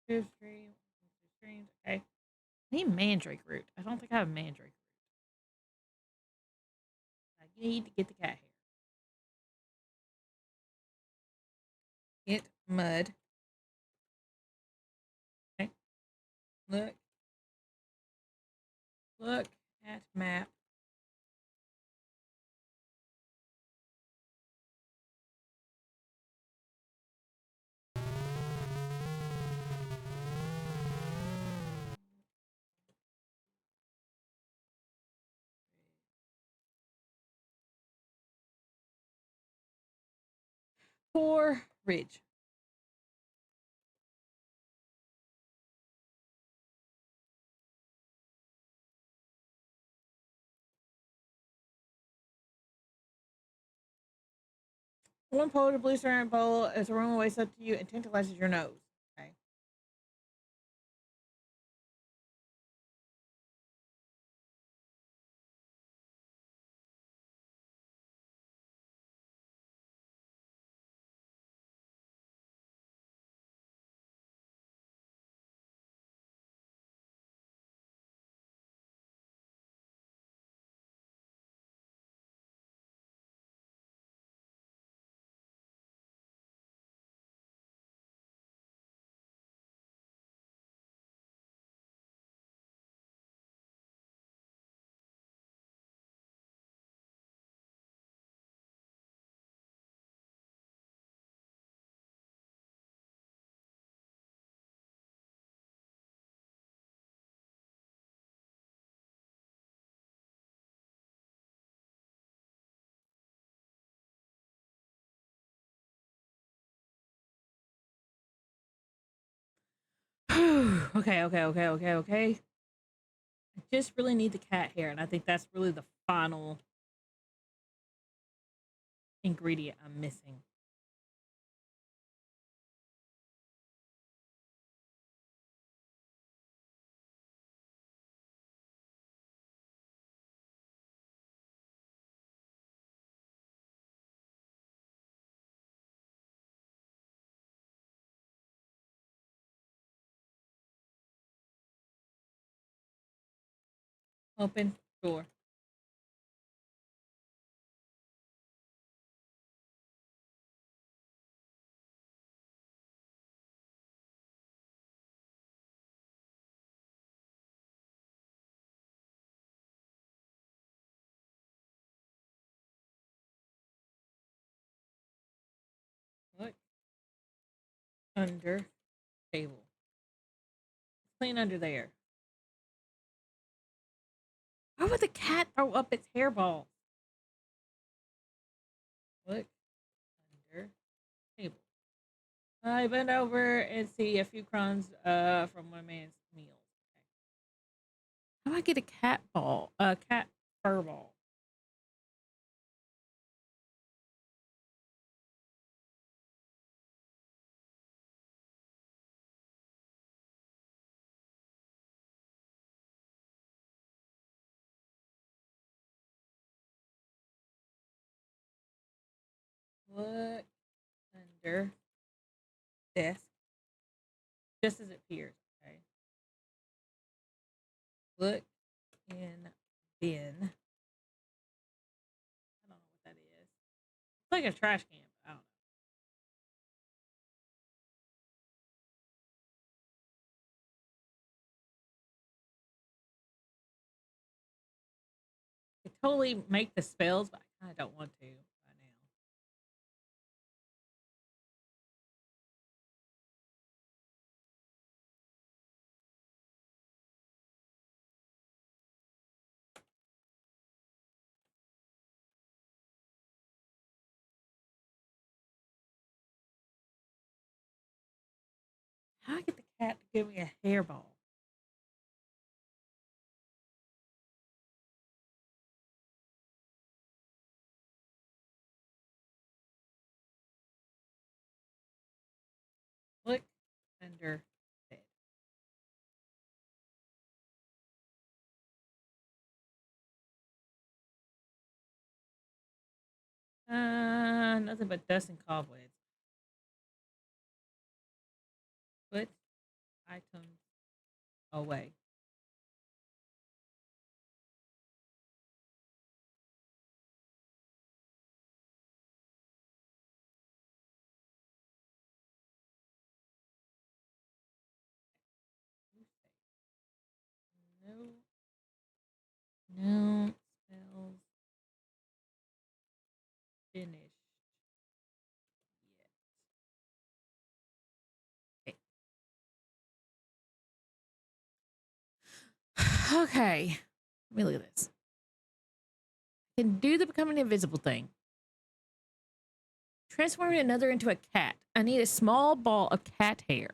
Two streams. Two streams. Okay. I need mandrake root. I don't think I have mandrake root. You need to get the cat hair. Get mud. Okay. Look. Look at map. Poor Ridge. One pole to blue ceramic bowl as a room wakes up to you and tantalizes your nose. Okay. Okay. I just really need the cat hair, and I think that's really the final ingredient I'm missing. Open door. Look under table. Clean under there. Why would the cat throw up its hairball? Look under table. I bend over and see a few crumbs from one man's meals. Okay. How do I get a cat ball? A cat fur ball. Look under desk. Just as it appears. Okay. Look in bin. I don't know what that is. It's like a trash can. But I don't know. I could totally make the spells, but I kind of don't want to right now. How do I get the cat to give me a hairball? Look under bed. Nothing but dust and cobwebs. Put items away. No, no spells finished yet. Okay. Okay. Let me look at this. Can do the becoming invisible thing. Transforming another into a cat. I need a small ball of cat hair.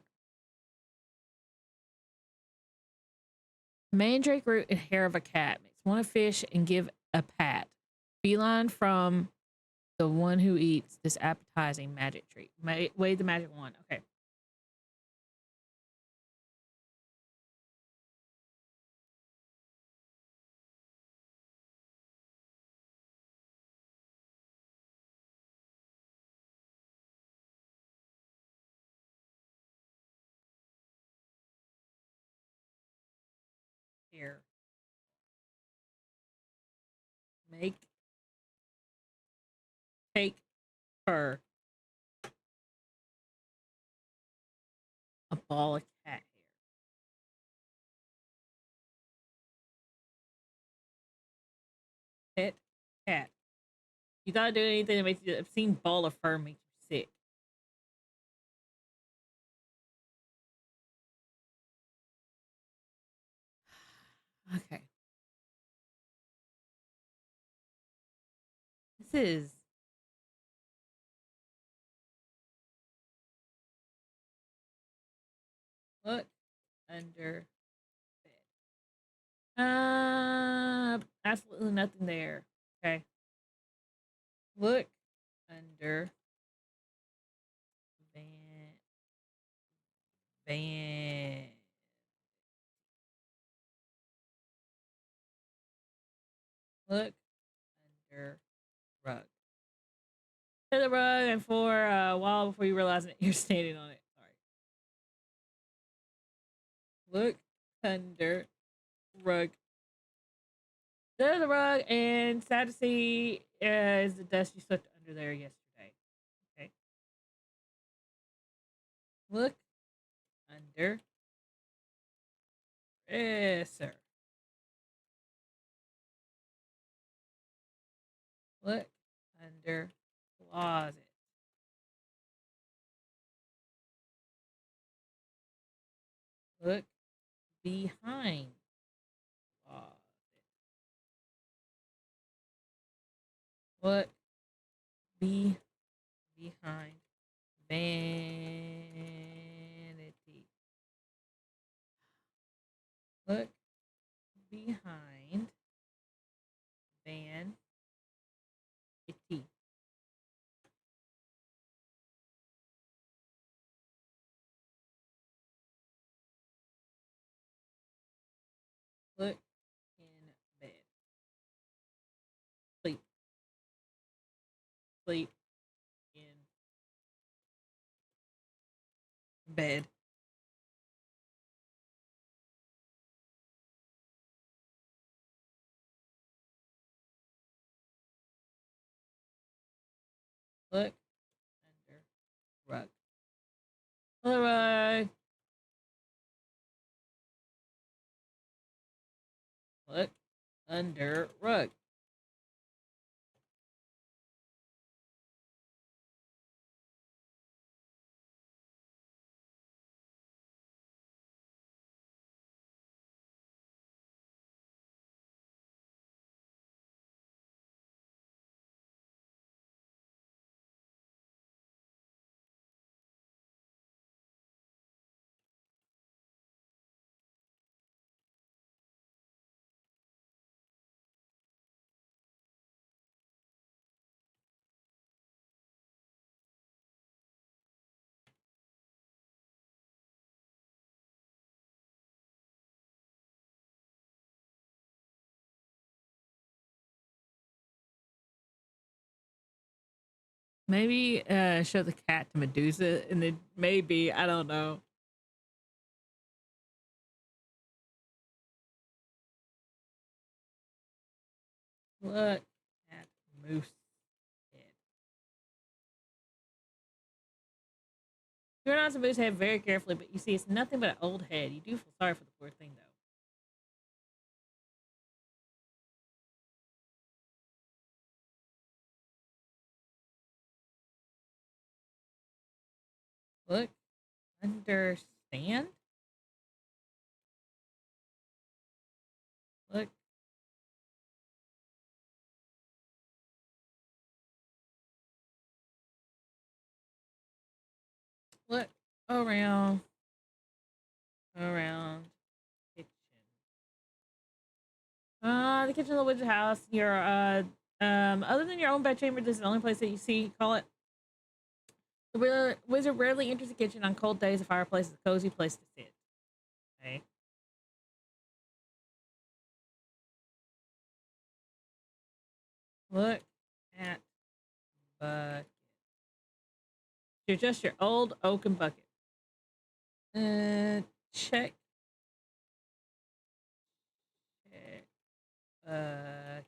Mandrake root and hair of a cat. Makes one a fish and give a pat. Feline from the one who eats this appetizing magic treat. Wade the magic wand. Okay. Here. Make take her a ball of cat hair. Pet cat. You thought doing anything that makes you an obscene ball of fur makes you sick. Okay. This is look under bed. Absolutely nothing there. Okay. Look under van van. Look under rug. To the rug and for a while before you realize that you're standing on it. Sorry. Look under rug. To the rug and sad to see is the dust you swept under there yesterday. Okay. Look under dresser. Look under closet. Look behind closet. Look behind vanity. Look behind vanity. Look in bed. Sleep. Sleep in bed. Look under rug. Under rug. Look under rug. Maybe show the cat to Medusa, and then maybe I don't know. Look at Moose Head. You pronounce a moose head very carefully, but you see it's nothing but an old head. You do feel sorry for the poor thing, though. Look, understand? Look, look around kitchen. The kitchen of the wizard house. Other than your own bedchamber, this is the only place that you see. Call it. The wizard rarely enters the kitchen on cold days. A fireplace is a cozy place to sit. Okay. Look at bucket. You're just your old oaken bucket. Check. Check. Bucket.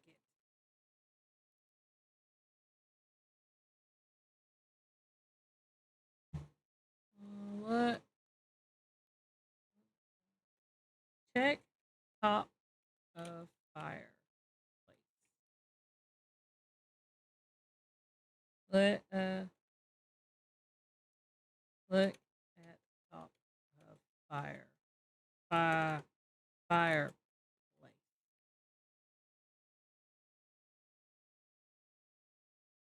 What? Check top of fire. Let look at top of fire. Fireplace.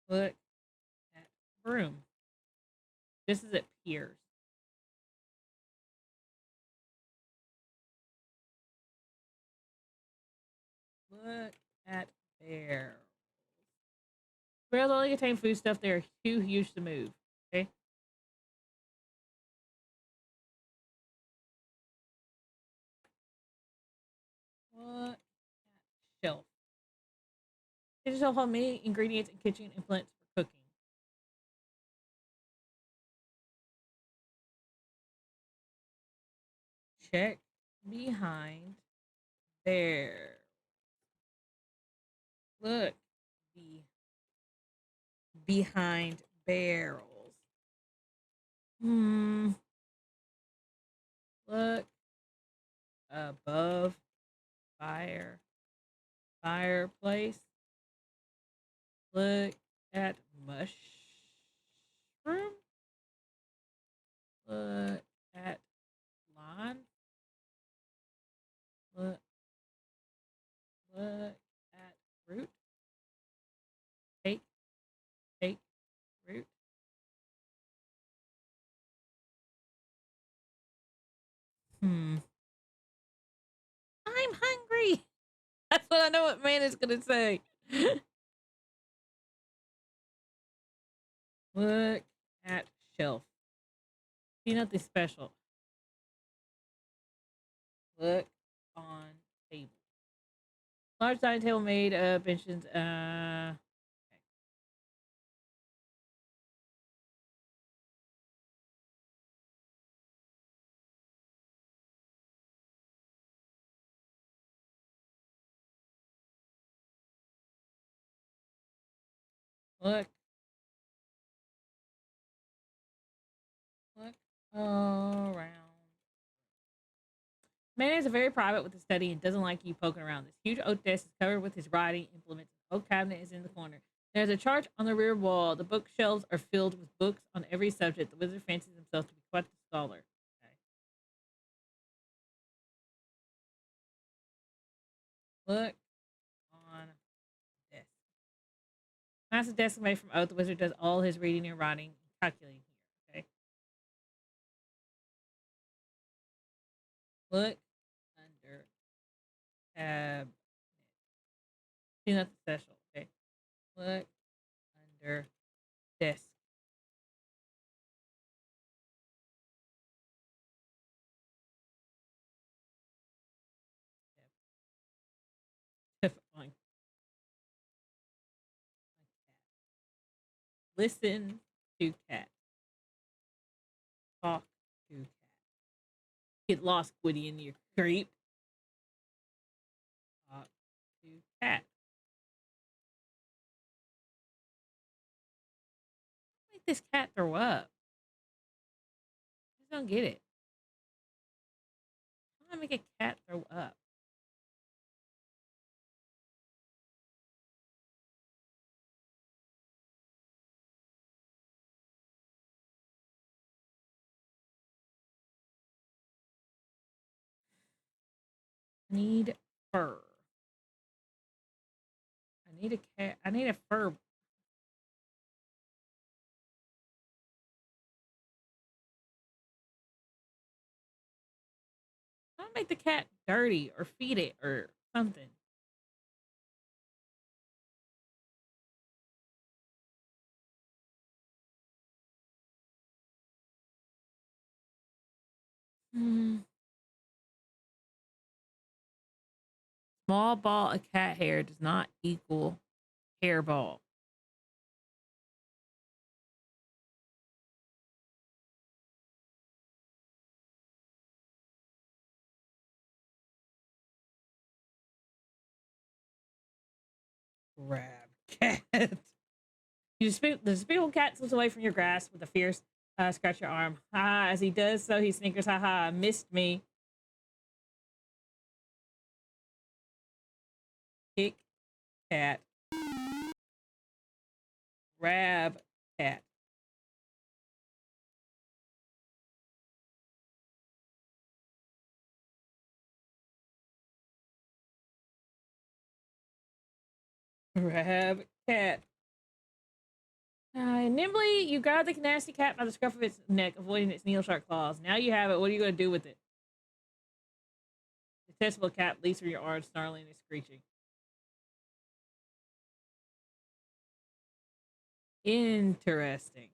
Look at broom. This is at Piers. Look at bear. Barrels only contain food stuff. They are too huge to move. Okay. What shelf? Kitchen shelf hold many ingredients and kitchen implements for cooking. Check behind there. Look behind barrels. Hmm. Look above fireplace. Look at mushroom. Look at lawn. Look at root. Take root. Hmm. I'm hungry. That's what I know what man is gonna say. Look at shelf. See nothing special. Look on table. Large dining table made of benches. Okay. Look. Look around. Man is very private with the study and doesn't like you poking around. This huge oak desk is covered with his writing implements. The oak cabinet is in the corner. There's a chart on the rear wall. The bookshelves are filled with books on every subject. The wizard fancies himself to be quite the scholar. Okay. Look on desk. Massive desk made from oak. The wizard does all his reading and writing and calculating here. Okay. Look under tab. See nothing special. Okay. Look under desk. Fine. Listen to cat. Talk to cat. Get lost, Woody, in your creep. Talk to cat. this cat throw up? I just don't get it. How do I make a cat throw up? I need fur. I need a cat. I need a fur. How do I make the cat dirty or feed it or something? Hmm. Small ball of cat hair does not equal hairball. Grab cat. The despicable cat slips away from your grasp with a fierce scratch your arm. Ha! As he does so, he snickers. Ha ha! Missed me. Kick cat. Grab cat. Grab cat. Nimbly, you grab the nasty cat by the scruff of its neck, avoiding its needle-sharp claws. Now you have it. What are you going to do with it? The detestable cat leaps from your arms, snarling and screeching. Interesting.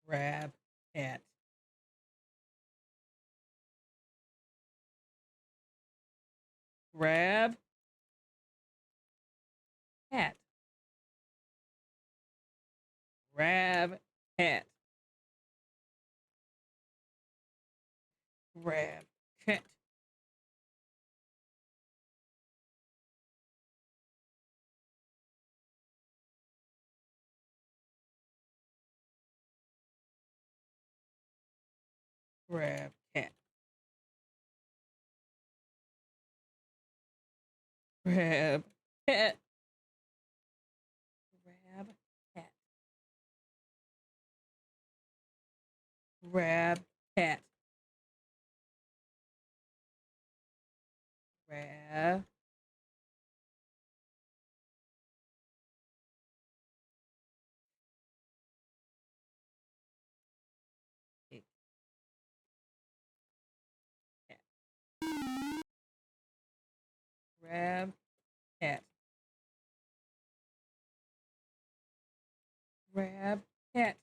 Grab cat. Grab cat. Grab cat. Grab cat. Grab cat. Grab cat. Grab cat. Grab cat. Grab cat. Grab cat. Grab cat.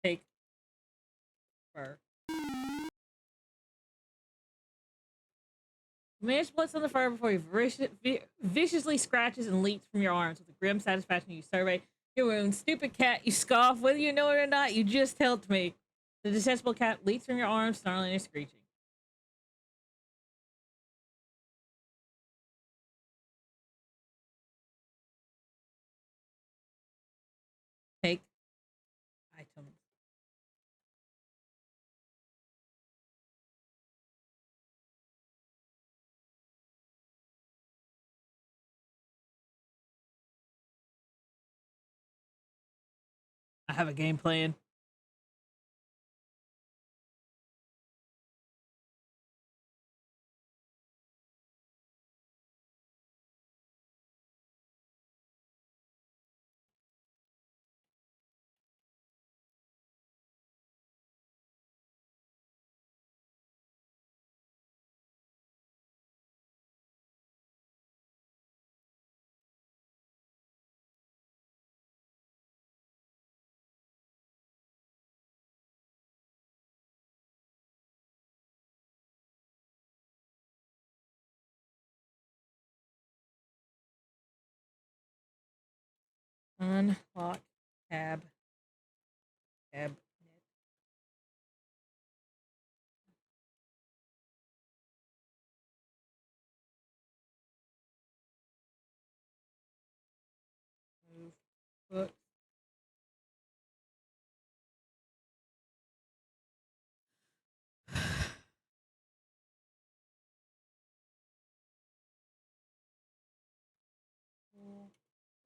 Take fur. Manage splits on the fur before he viciously scratches and leaps from your arms. With a grim satisfaction, you survey your wound. Stupid cat, you scoff. Whether you know it or not, you just helped me. The detestable cat leaps from your arms, snarling and screeching. Take items. I have a game plan. Unlock tab. Tab. Move book.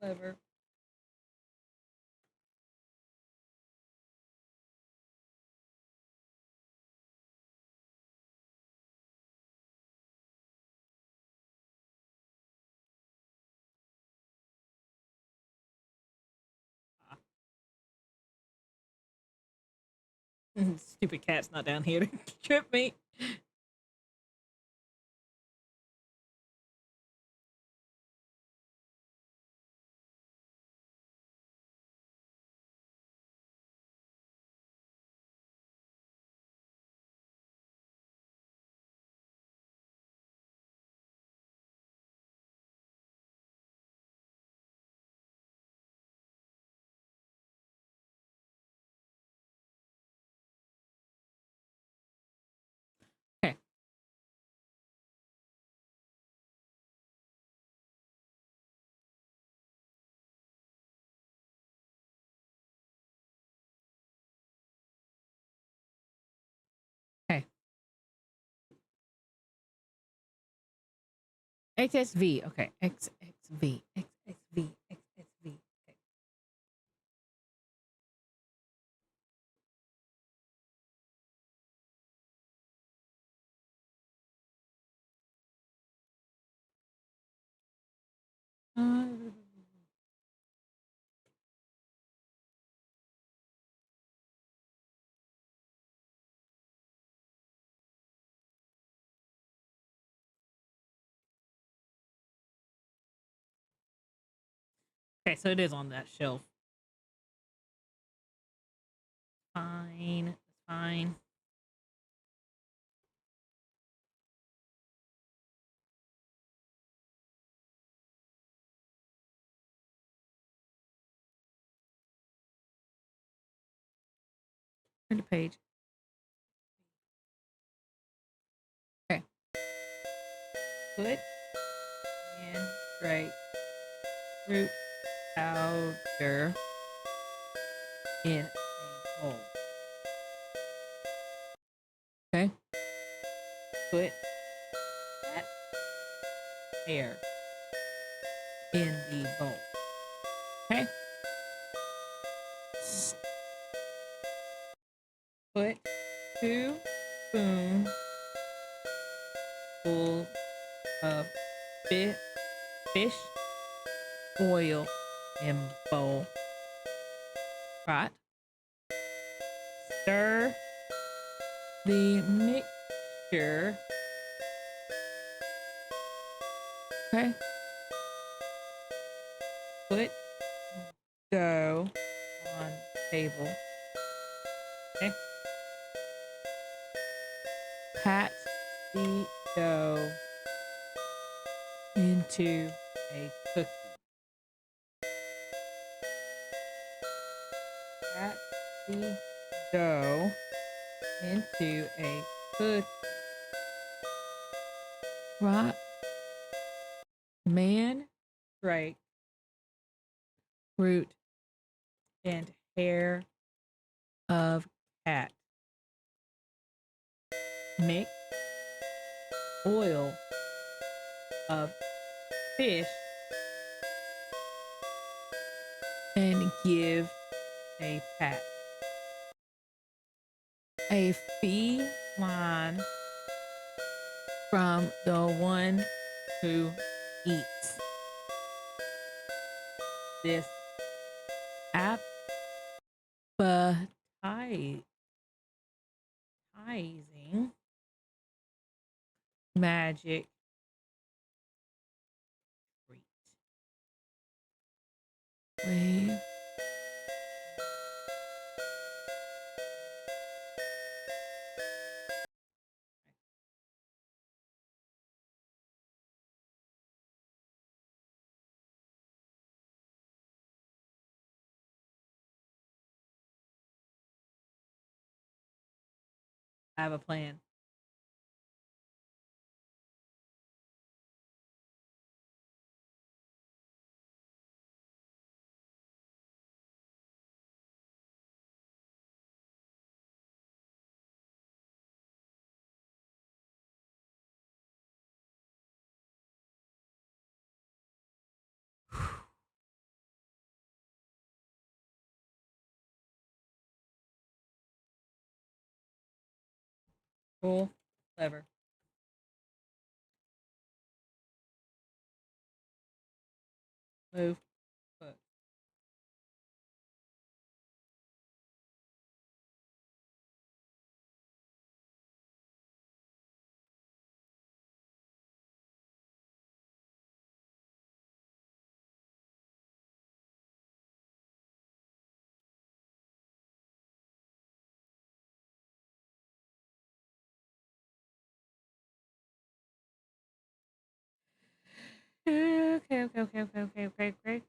Clever. Stupid cat's not down here to trip me. Okay. Okay. XSV. Okay. XXV. XXV. XSV. Okay. Okay, so it is on that shelf. Fine. Fine. Turn the page. Okay. Put in right root powder in a bowl. Okay. Put that hair in the bowl. Okay. Put 2 spoonfuls of fish oil in bowl. Right. Stir the mixture. Okay. Put dough on table. Okay. Pat the dough into a cookie. Pat the dough into a cookie. Right. Man, right. Root and hair of cat. Mix oil of fish and give a pat. A feline from the one who eats. This appetizing magic treat. Wave I have a plan. Cool. Clever. Move. Fuck. Okay, okay, okay, okay, okay, okay, okay.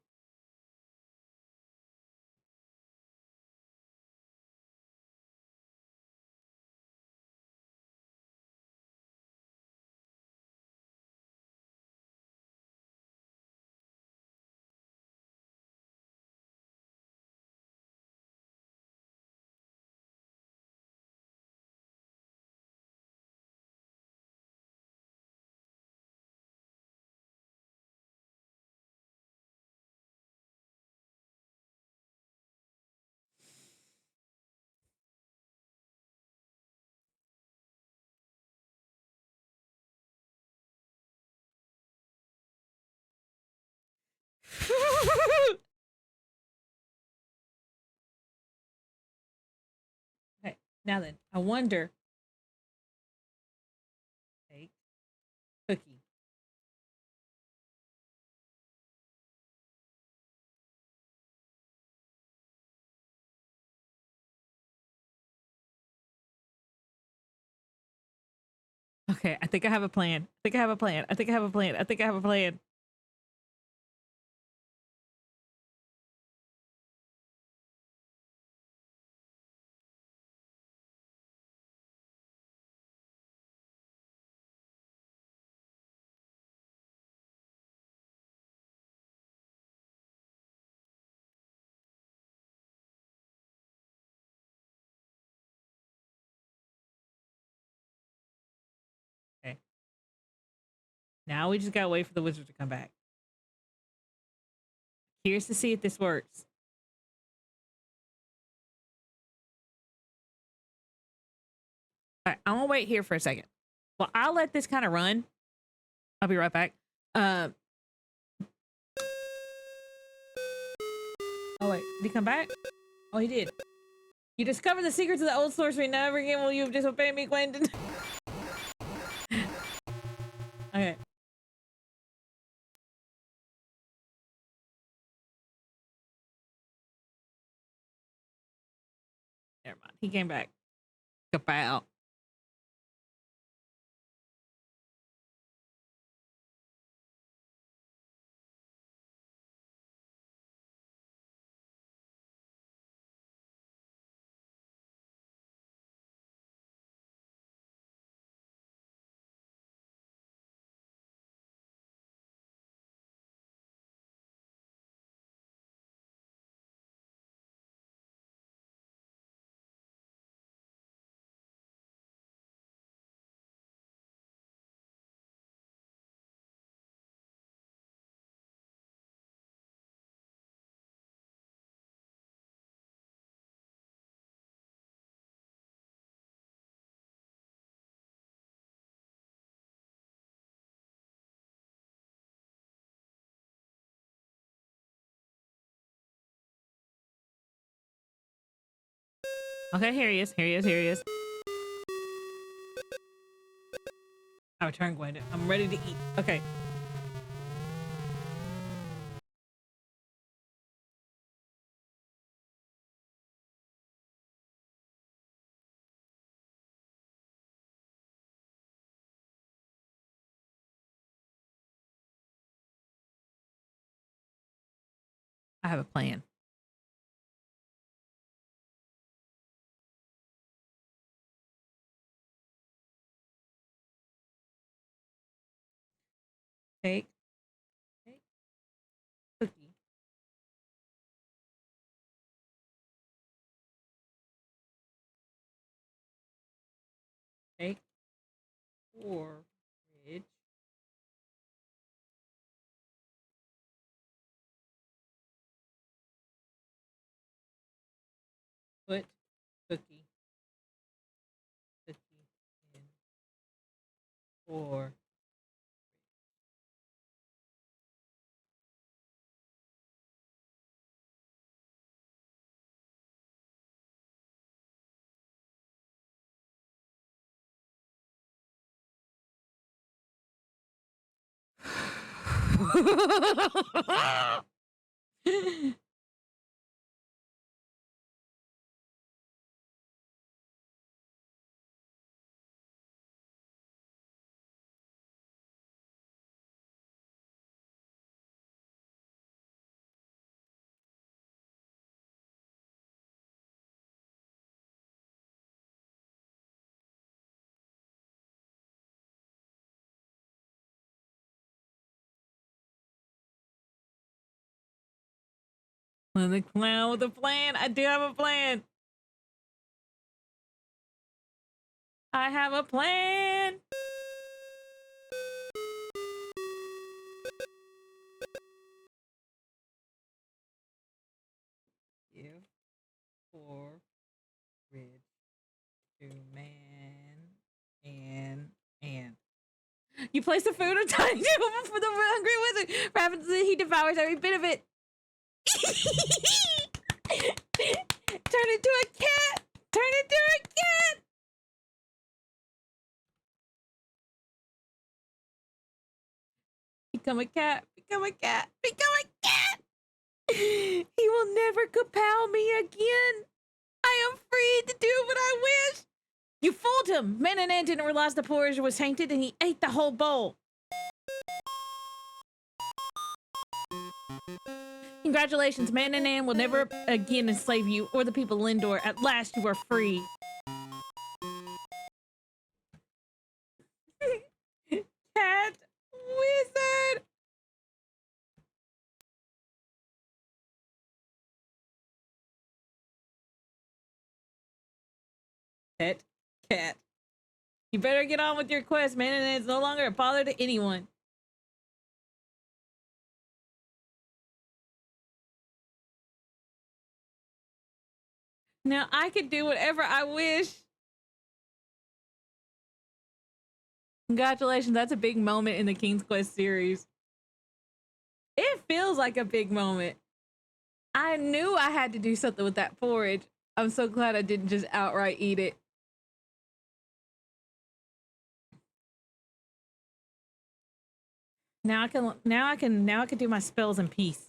Okay, now then, I wonder. Take cookie. Okay, I think I have a plan. I think I have a plan. I think I have a plan. I think I have a plan. Okay. Now we just gotta wait for the wizard to come back. Curious to see if this works. All right, I'm gonna wait here for a second. Well, I'll let this kind of run. I'll be right back. Uh, oh wait, did he come back? Oh, he did. You discover the secrets of the old sorcery. Never again will you disobey me, Quentin. Okay. Never mind. He came back. Kapow. Okay, here he is. Here he is. Here he is. I return, Gwendolyn. I'm ready to eat. Okay. I have a plan. Take cookie. Take porridge. Put cookie in for the clown with a plan. I do have a plan. I have a plan. Give porridge to man and you place the food on tiny table for the hungry wizard. For happens that he devours every bit of it. Turn into a cat. Turn into a cat. Become a cat. Become a cat. Become a cat. He will never compel me again. I am free to do what I wish. You fooled him. Mananan didn't realize the porridge was tainted and he ate the whole bowl. Congratulations, Mananan will never again enslave you or the people of Lindor. At last you are free. Cat wizard. Pet cat. You better get on with your quest, Mananan is no longer a bother to anyone. Now I can do whatever I wish. Congratulations, that's a big moment in the King's Quest series. It feels like a big moment. I knew I had to do something with that porridge. I'm so glad I didn't just outright eat it. Now I can do my spells in peace.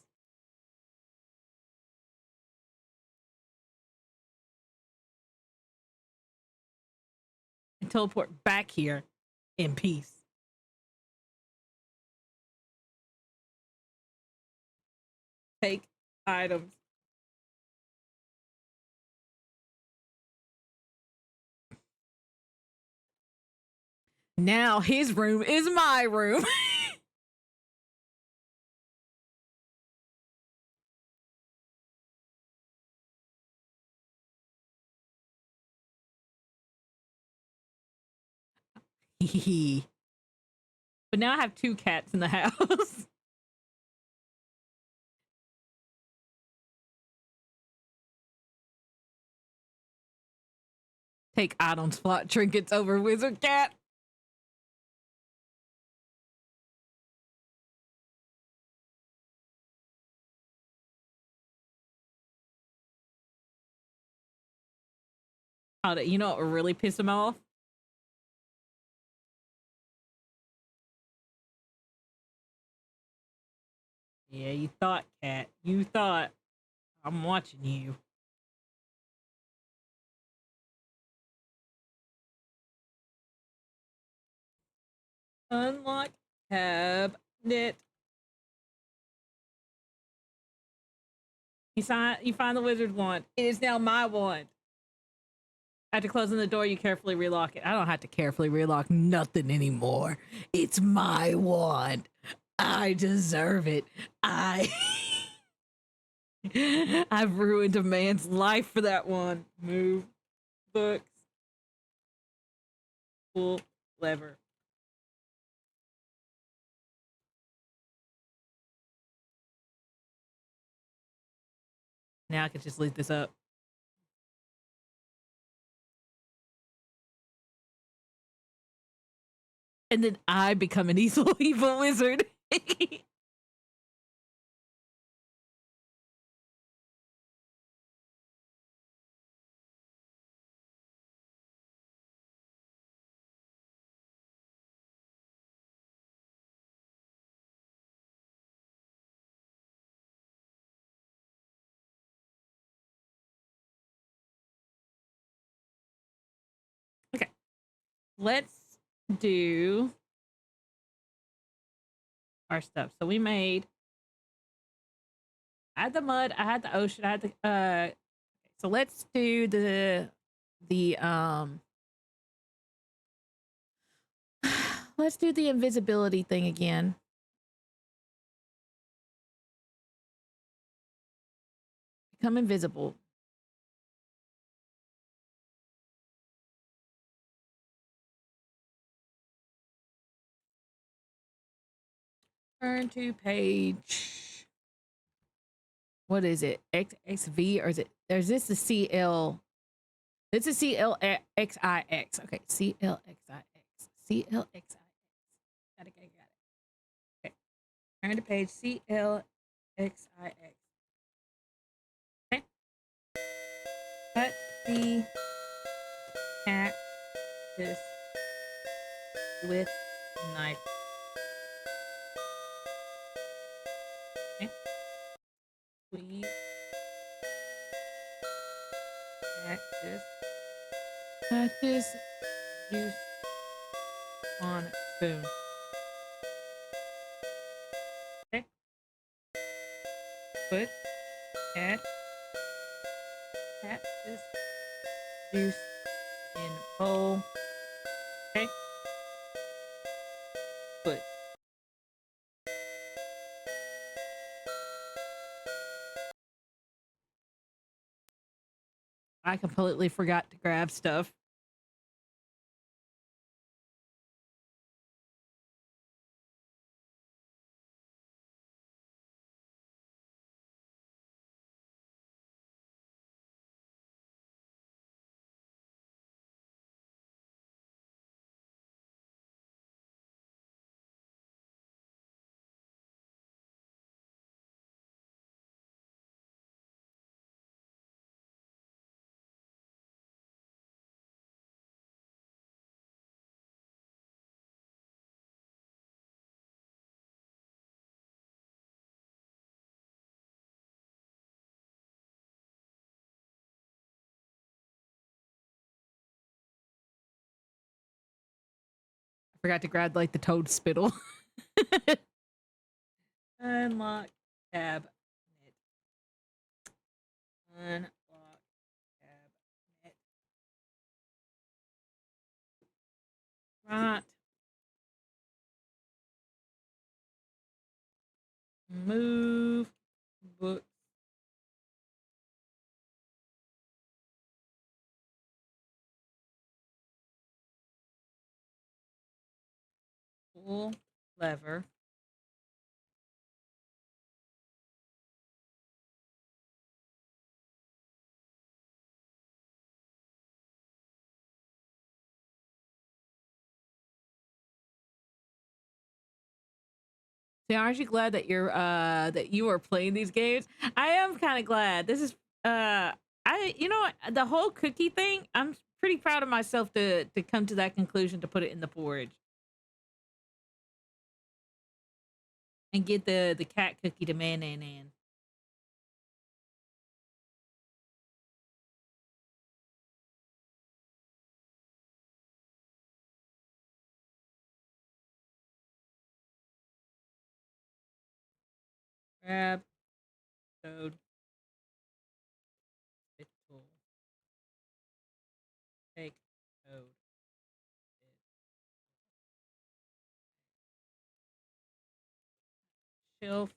And teleport back here in peace. Take items. Now his room is my room. But now I have 2 cats in the house. Take items, plot trinkets over wizard cat. Oh, you know what would really piss him off? Yeah, you thought, cat. You thought. I'm watching you. Unlock cabinet. You find the wizard wand. It is now my wand. After closing the door, you carefully relock it. I don't have to carefully relock nothing anymore. It's my wand. I deserve it. I I've ruined a man's life for that one. Move books. Pull lever. Now I can just leave this up. And then I become an evil wizard. Okay. Let's do our stuff. So we made I had the mud, I had the ocean, I had the so let's do the let's do the invisibility thing again. Become invisible. Turn to page. What is it? XXV or is this the CL? This is CLXIX. Okay, CLXIX. CLXIX. Got it. Okay. Turn to page CLXIX. Okay. Cut the cactus with knife. Okay. Please. Cactus juice on spoon. Okay. Put cactus juice in bowl. Okay. Put. I completely forgot to grab stuff. I forgot to grab like the toad spittle. Unlock cabinet. Unlock cabinet. Right. Move book. Pull lever. See, aren't you glad that you are playing these games? I am kind of glad. This is you know what, the whole cookie thing, I'm pretty proud of myself to come to that conclusion to put it in the porridge and get the cat cookie to man. Grab toad spittle. Take toad. shelf.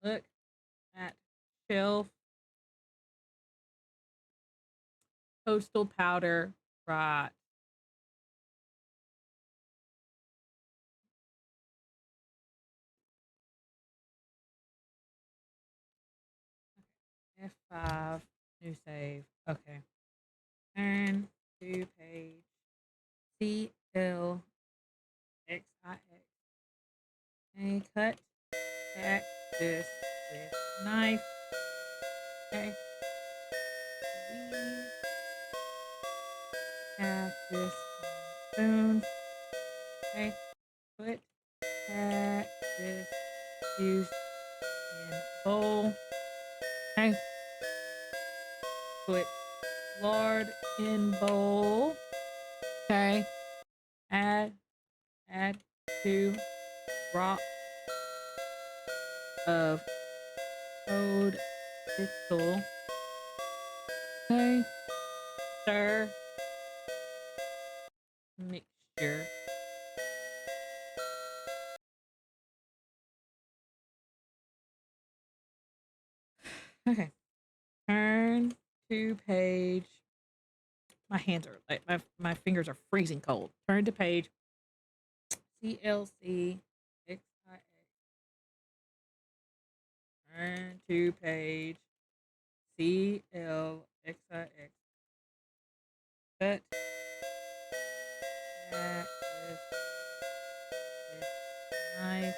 Look at shelf. Coastal powder. Right. F5. New save. Okay. Turn to page CLXIX. Okay. Cut cactus with knife. Okay. Squeeze cactus on spoon. Okay. Put cactus juice in bowl. Okay. Put lard in bowl. Okay. Add 2 drops of toad thistle. Okay. Stir mixture. Okay. Turn to page. My hands are like my fingers are freezing cold. Turn to page CLC XIX. Turn to page CLXIX. Cut cactus with knife.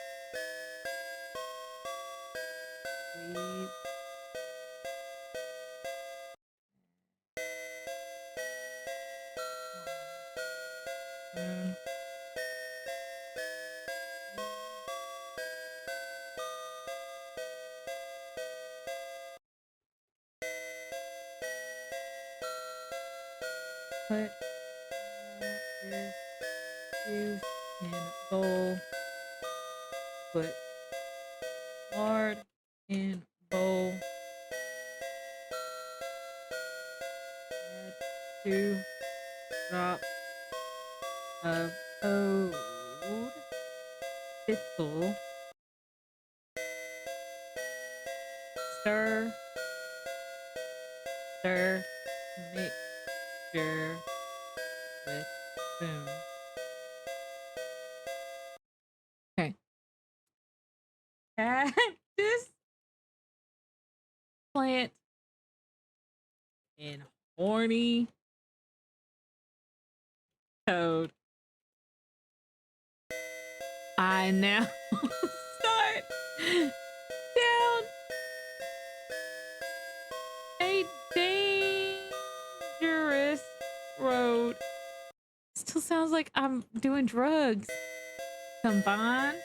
Squeeze. Spoon. Put cactus juice in bowl. Put lard in bowl. Add 2 drops of toad thistle. Stir mixture with spoon. Okay. Cactus plant and horny toad. I now start down a dangerous road. Still sounds like I'm doing drugs. Combine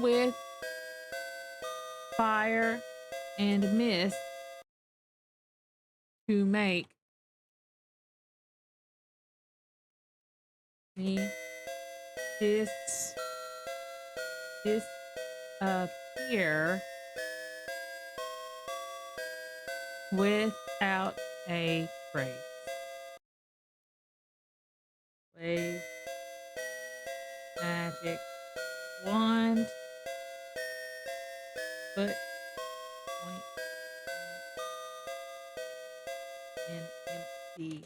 with fire and mist to make me disappear without a trace. Wave magic wand. Put point in empty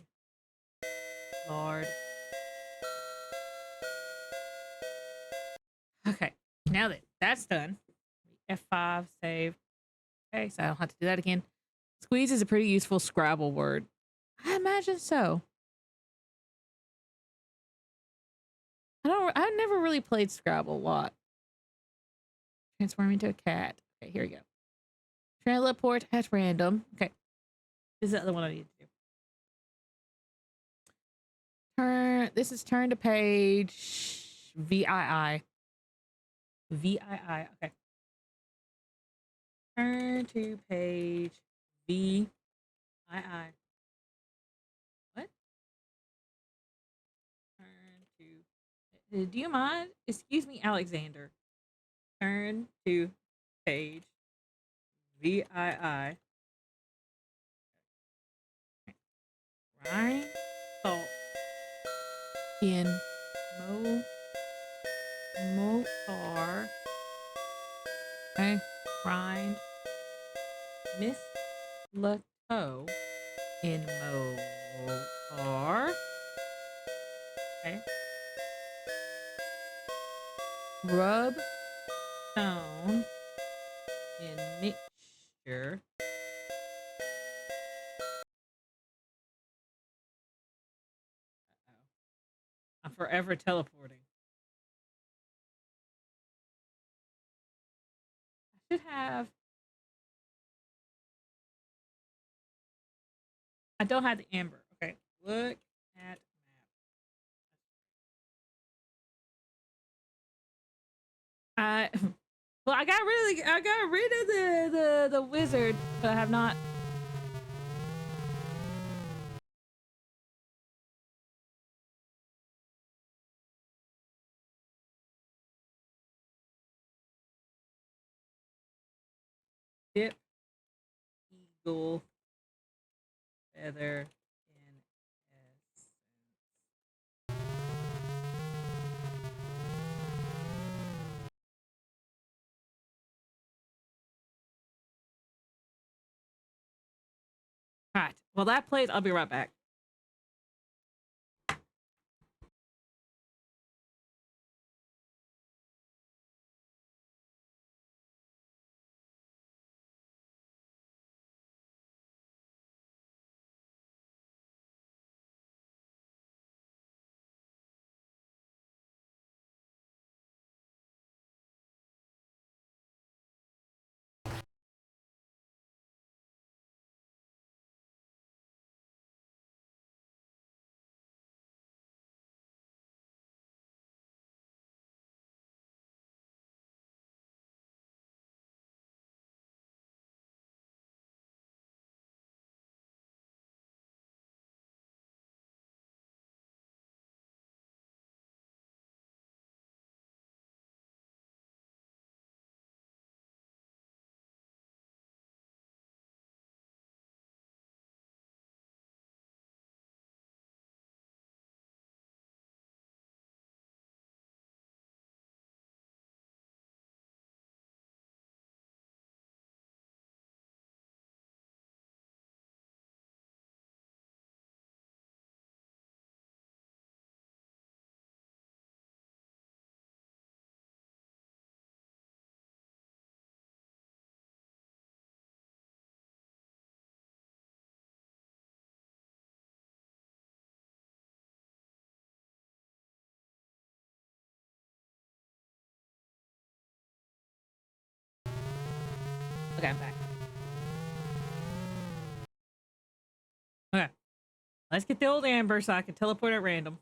lard. Okay, now that that's done, F5 save. Okay, so I don't have to do that again. Squeeze is a pretty useful Scrabble word. I imagine so. I never really played Scrabble a lot. Transform into a cat. Okay, here we go. Teleport at random. Okay. This is the other one I need to do. This is turn to page VII. VII. Okay. Turn to page VII. What? Turn to. Do you mind? Excuse me, Alexander. Turn to page VII. Brine salt in Motar. Okay. Grind. Miss Lato in Motar. Okay. Rub stone in mixture. Uh-oh. I'm forever teleporting. I should have. I don't have the amber. Okay. Look at map. Well, I got rid of the wizard, but I have not. Dip eagle feather in essence. All right. Well, that plays. I'll be right back. Okay, I'm back. Okay. Let's get the old amber so I can teleport at random.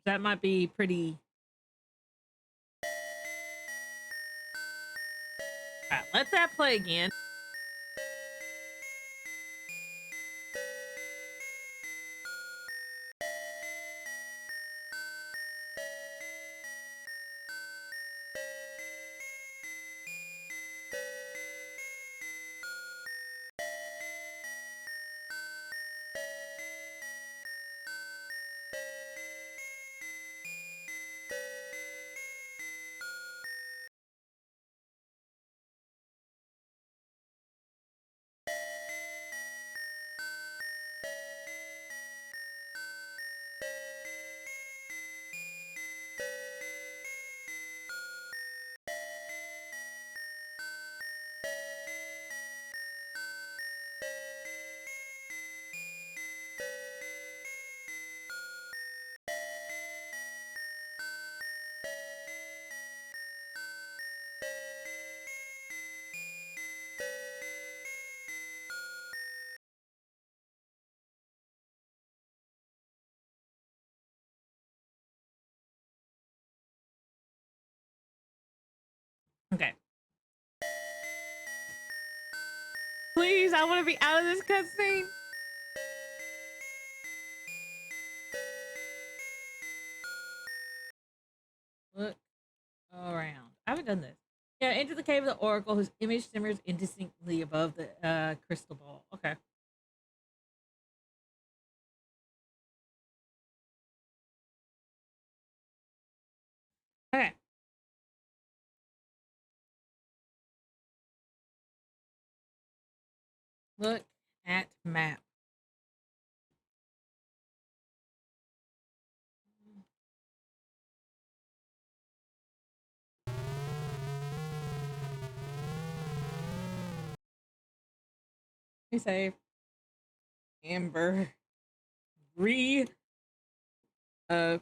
That might be pretty. All right, let that play again. Okay. Please, I want to be out of this cutscene. Look around. I haven't done this. Yeah, enter the cave of the oracle, whose image simmers indistinctly above the crystal ball. Okay. Look at map. We save Amber re fired.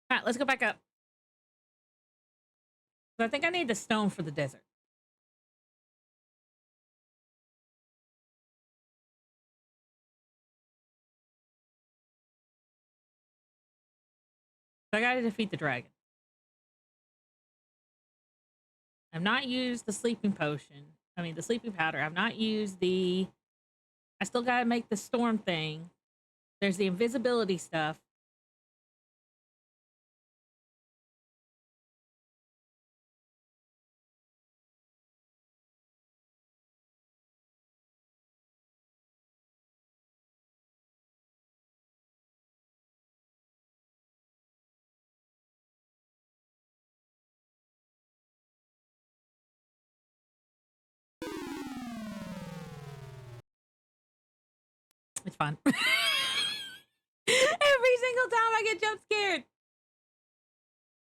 All right, let's go back up. I think I need the stone for the desert. So I gotta defeat the dragon. I've not used the sleeping potion. I mean, the sleeping powder. I've not used the... I still gotta make the storm thing. There's the invisibility stuff. It's fun. Every single time I get jump scared.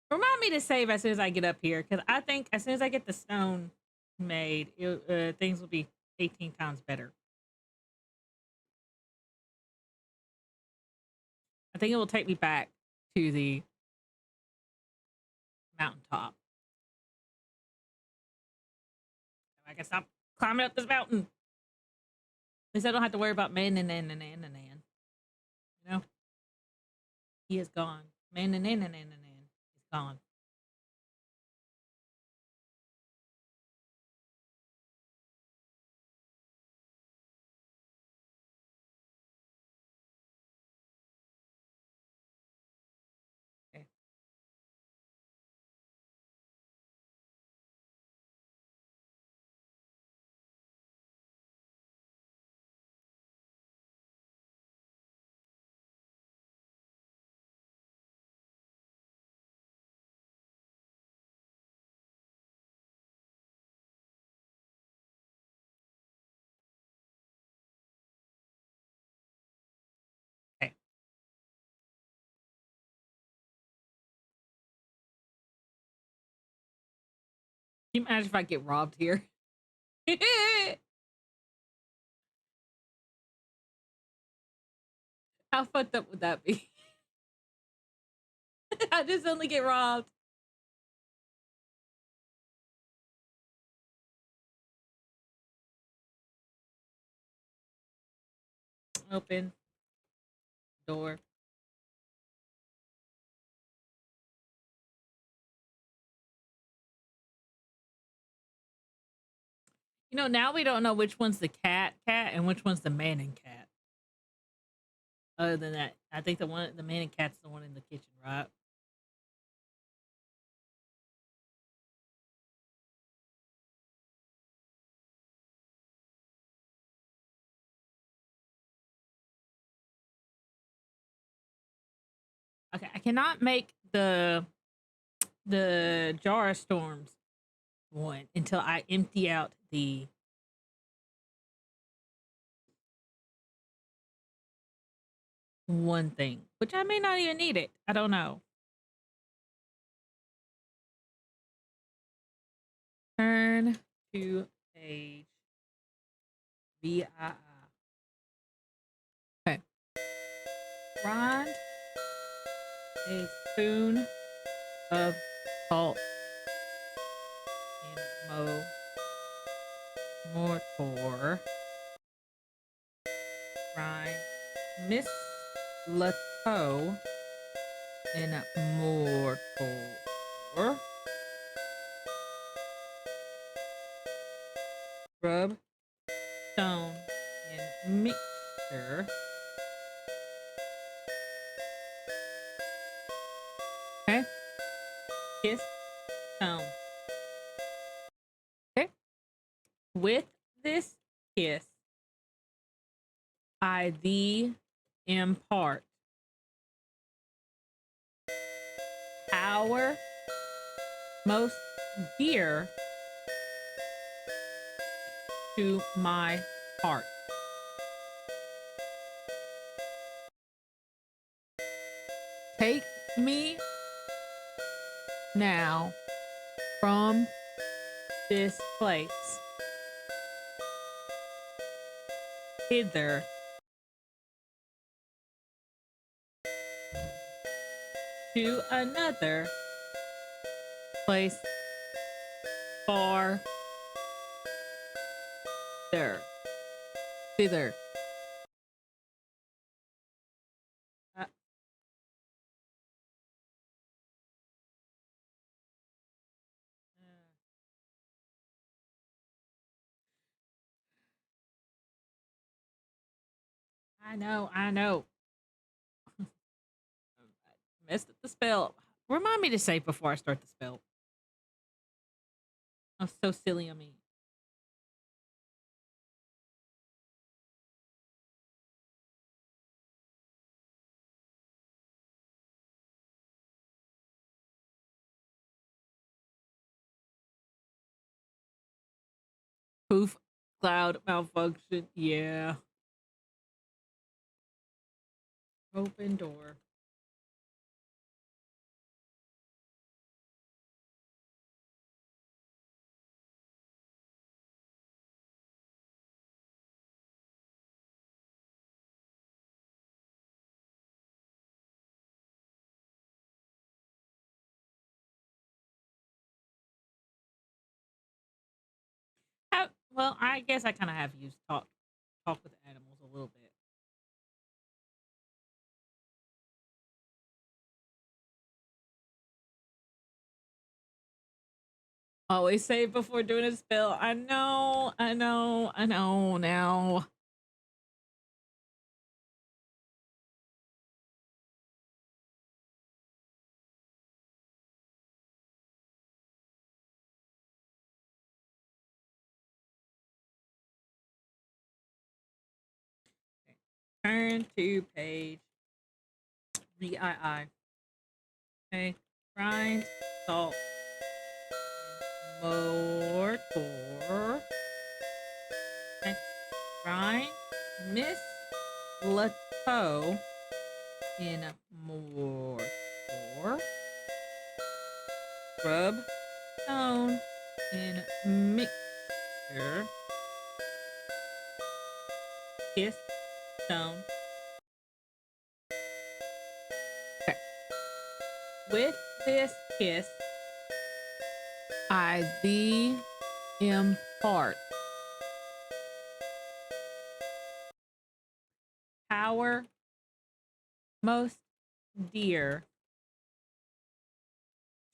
Remind me to save as soon as I get up here, because I think as soon as I get the stone made, things will be 18 times better. I think it will take me back to the mountaintop. I can stop climbing up this mountain. At least I don't have to worry about man. You know? He is gone. Man. He's gone. Okay. Okay. Can you imagine if I get robbed here? How fucked up would that be? I just suddenly get robbed. Open door. You know, now we don't know which one's the cat and which one's the man and cat. Other than that, I think the man and cat's the one in the kitchen, right? Okay, I cannot make the Jar of Storms one until I empty out the one thing, which I may not even need it. I don't know. Turn to page VII. Okay. Grind a spoon of salt in mortar. Grind mistletoe in mortar. Rub stone in mixture. Okay. Kiss stone. Okay. With this kiss, I thee impart power most dear to my heart. Take me now from this place hither to another place far there thither. Uh, I know. Messed up the spell. Remind me to say before I start the spell. I'm so silly of me. Poof. Cloud malfunction. Yeah. Open door. Well, I guess I kind of have used talk with animals a little bit. Always save before doing a spell. I know now. Turn to page 3II. Okay. Grind, salt, mortar. Okay. Grind, Miss Lato in mortar. Rub, stone in mixture. Kiss, stone. Okay. With this kiss, I thee impart power most dear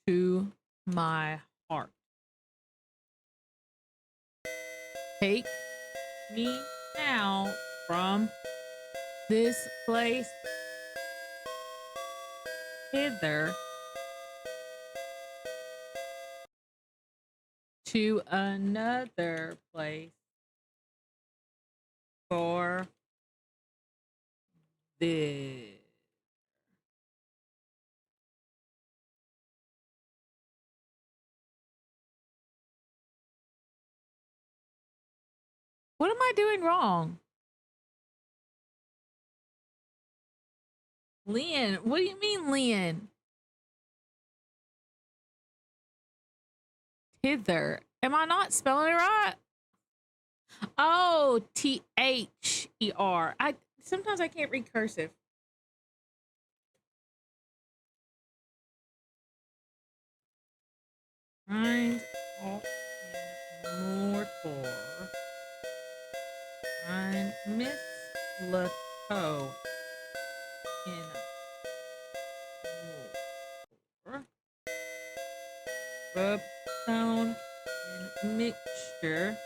to my heart. Take me now from this place hither to another place for this. What am I doing wrong? Lynn, what do you mean, Lynn? Hither. Am I not spelling it right? Oh, Ther. I sometimes I can't read cursive. Grind off in mortar. Grind Miss Lato in mortar. Rub stone in mixture.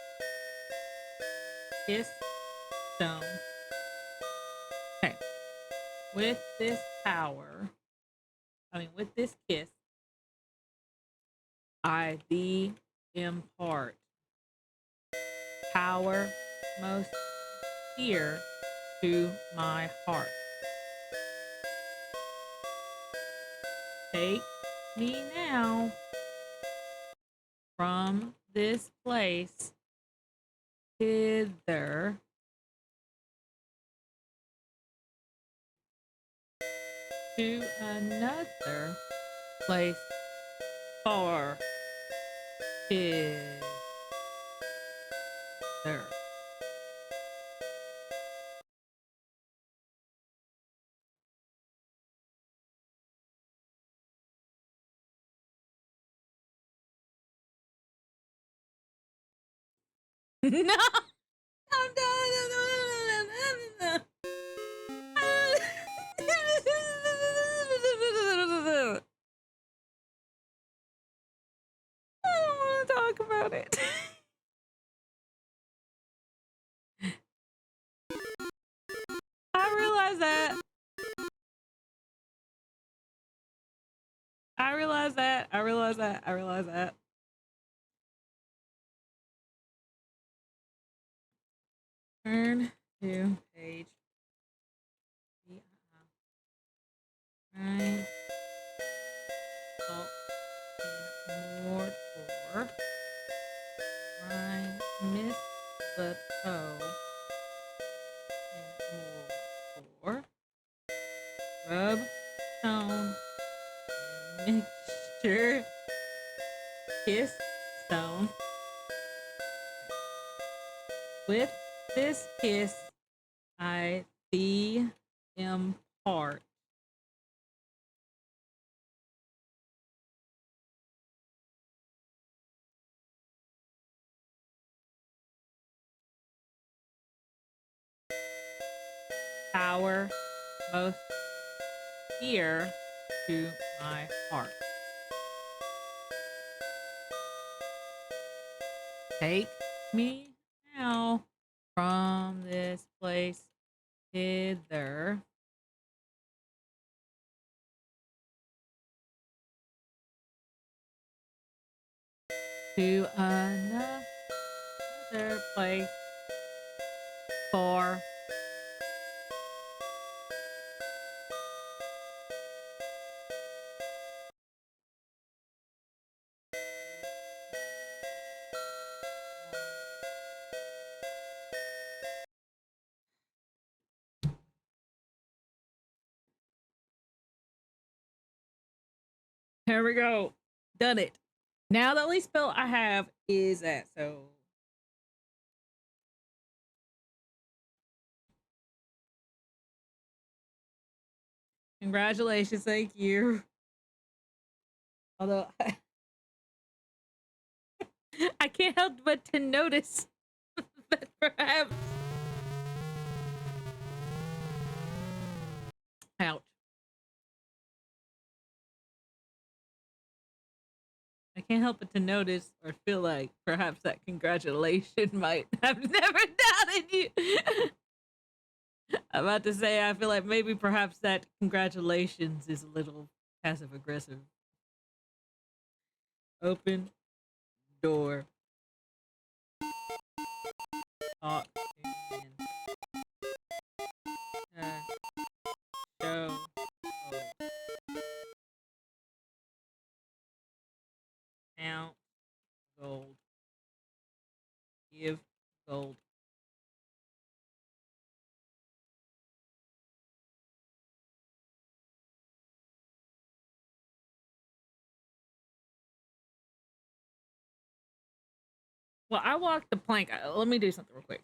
Kiss stone. Okay. With this power, with this kiss, I thee impart power most dear to my heart. Take me now from this place hither to another place far hither. No, no, no. I don't want to talk about it. I realize that. I realize that. I realize that. I realize that. Turn to page. Right. Salt and mortar. I miss the toe and more. Rub stone mixture. Kiss stone. With this kiss, I thee impart. Power most dear to my heart. Take me now from this place hither to another place for Here we go. Done it. Now the only spell I have is that. So congratulations. Thank you. Although I can't help but to notice that perhaps. Ouch. I can't help but to notice or feel like perhaps that congratulation might have never doubted you. I'm about to say, I feel like maybe perhaps that congratulations is a little passive aggressive. Open door. Talk to show. Count gold. Give gold. Well, I walked the plank. Let me do something real quick.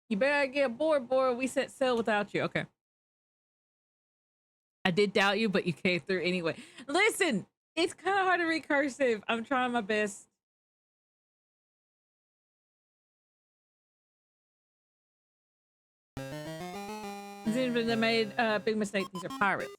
You better get bored, boy. We set sail without you. Okay. I did doubt you, but you came through anyway. Listen, it's kind of hard to read cursive. I'm trying my best. They made a big mistake. These are pirates.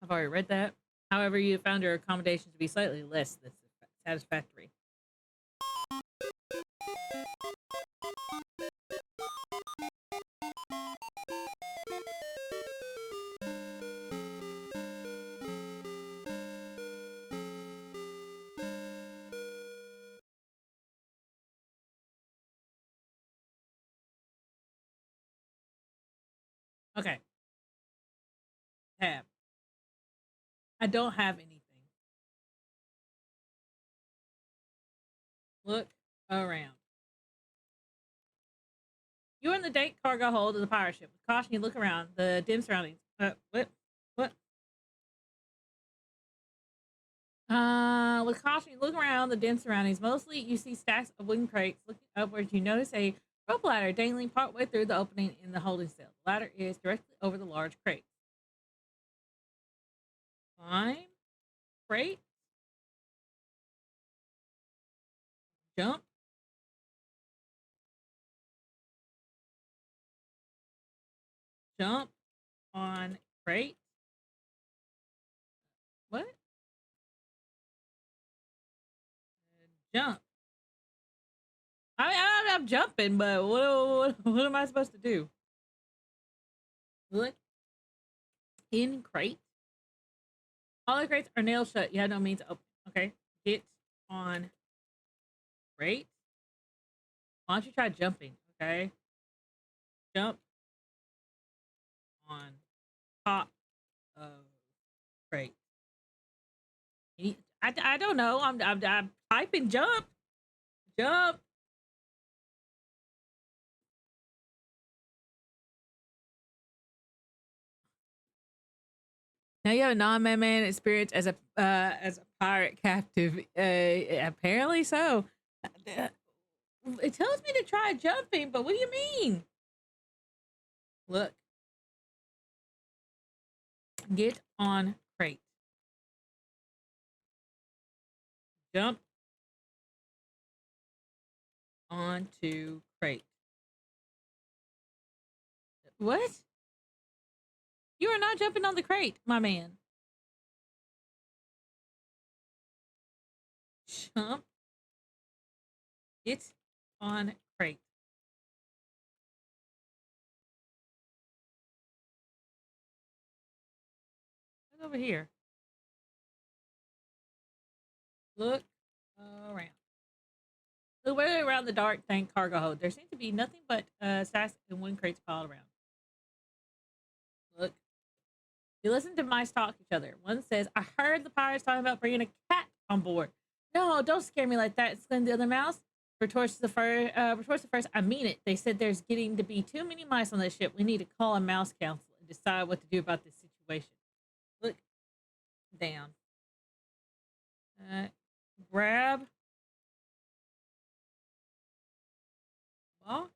I've already read that. However, you found your accommodation to be slightly less than satisfactory. Okay. Tab. I don't have anything. Look around. You're in the dank cargo hold of the pirate ship. With caution, you look around the dim surroundings. What? What? With caution, you look around the dim surroundings. Mostly, you see stacks of wooden crates. Looking upwards, you notice a rope ladder dangling partway through the opening in the holding cell. The ladder is directly over the large crate. Climb. Crate. Jump. Jump on crate. What? Jump. I mean, I'm jumping, but what am I supposed to do? Look in crate. All the crates are nailed shut. You have no means to open. Okay. Get on crate. Why don't you try jumping? Okay. Jump on top of crate. I don't know. I'm typing jump. Jump. Now you have a non-man experience as a pirate captive. Apparently so. It tells me to try jumping, but what do you mean? Look. Get on crate. Jump onto crate. What? You are not jumping on the crate, my man. Jump. Get on crate. Look over here. Look around. Look way around the dark tank cargo hold. There seems to be nothing but sacks and wooden crates piled around. Look. You listen to mice talk to each other. One says, I heard the pirates talking about bringing a cat on board. No, don't scare me like that, exclaimed the other mouse. Retorts the first, I mean it. They said there's getting to be too many mice on this ship. We need to call a mouse council and decide what to do about this situation. Look down. Grab. Walk.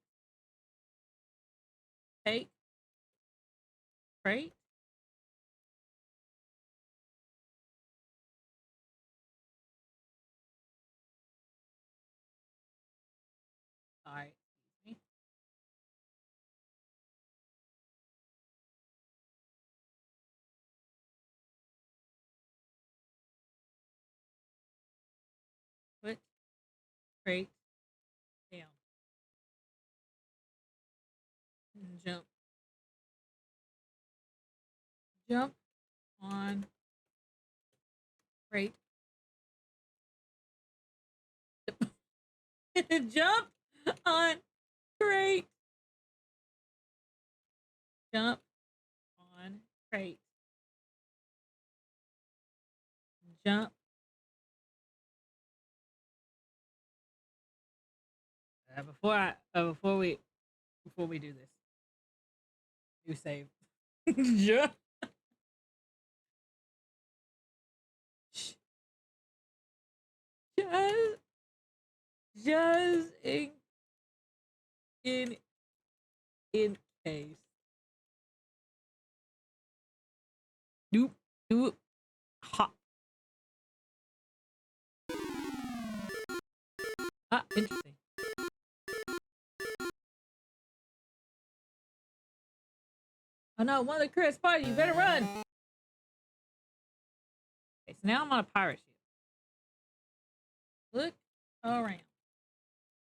Take. Crate. Sorry. Excuse me. Put crate down. Jump. Jump on crate. Jump on crate. Jump on crate. Jump. Before we do this, you save. Jump. Just, just in in case. Doop doop hop. Ah, interesting. Oh no, one of the crew has spotted you. Better run. so now I'm on a pirate ship. Look around.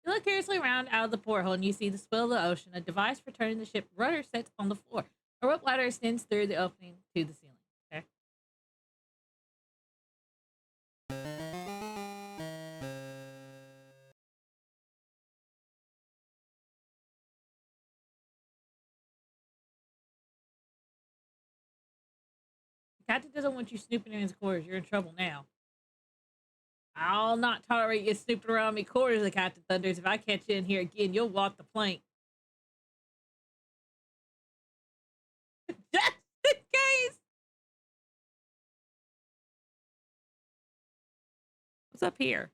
You look curiously around out of the porthole and you see the swell of the ocean. A device for turning the ship rudder sits on the floor. A rope ladder extends through the opening to the ceiling. Okay. The captain doesn't want you snooping in his quarters. You're in trouble now. I'll not tolerate you snooping around me quarters, the captain thunders. If I catch you in here again, you'll walk the plank. Just in case. What's up here?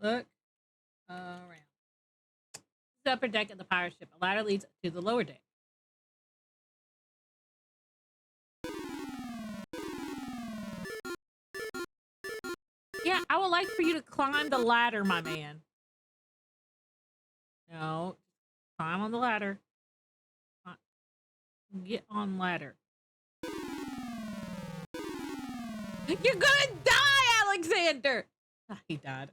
Look around. The upper deck of the pirate ship. A ladder leads to the lower deck. Yeah, I would like for you to climb the ladder, my man. No, climb on the ladder. Get on ladder. You're gonna die, Alexander! He died.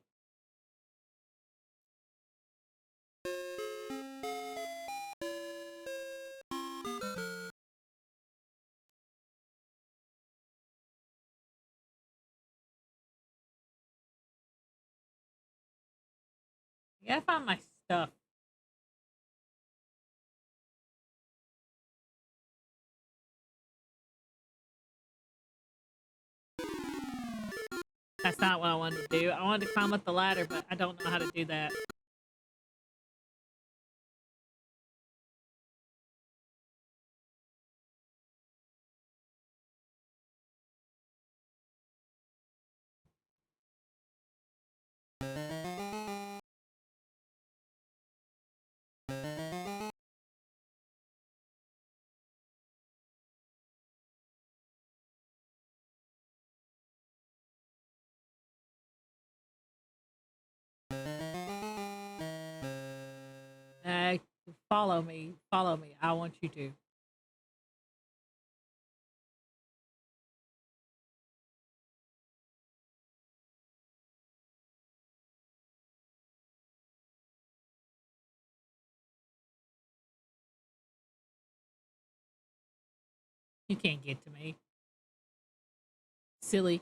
I gotta find my stuff. That's not what I wanted to do. I wanted to climb up the ladder, but I don't know how to do that. Uh, Follow me. Follow me. I want you to. You can't get to me. Silly.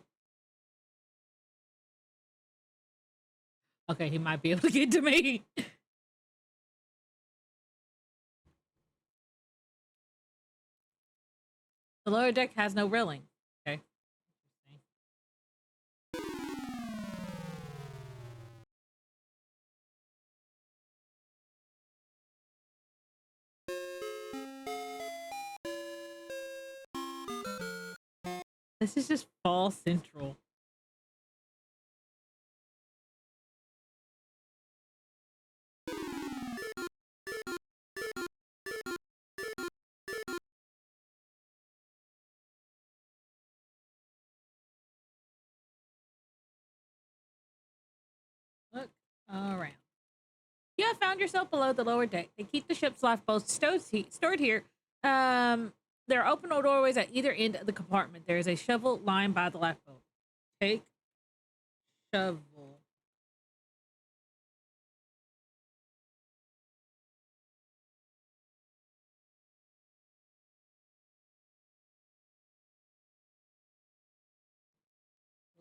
Okay, he might be able to get to me. The lower deck has no railing. Okay. This is just fall central. Look around. You have found yourself below the lower deck. They keep the ship's lifeboats stored here. There are open doorways at either end of the compartment. There is a shovel lying by the lifeboat. Take shovel.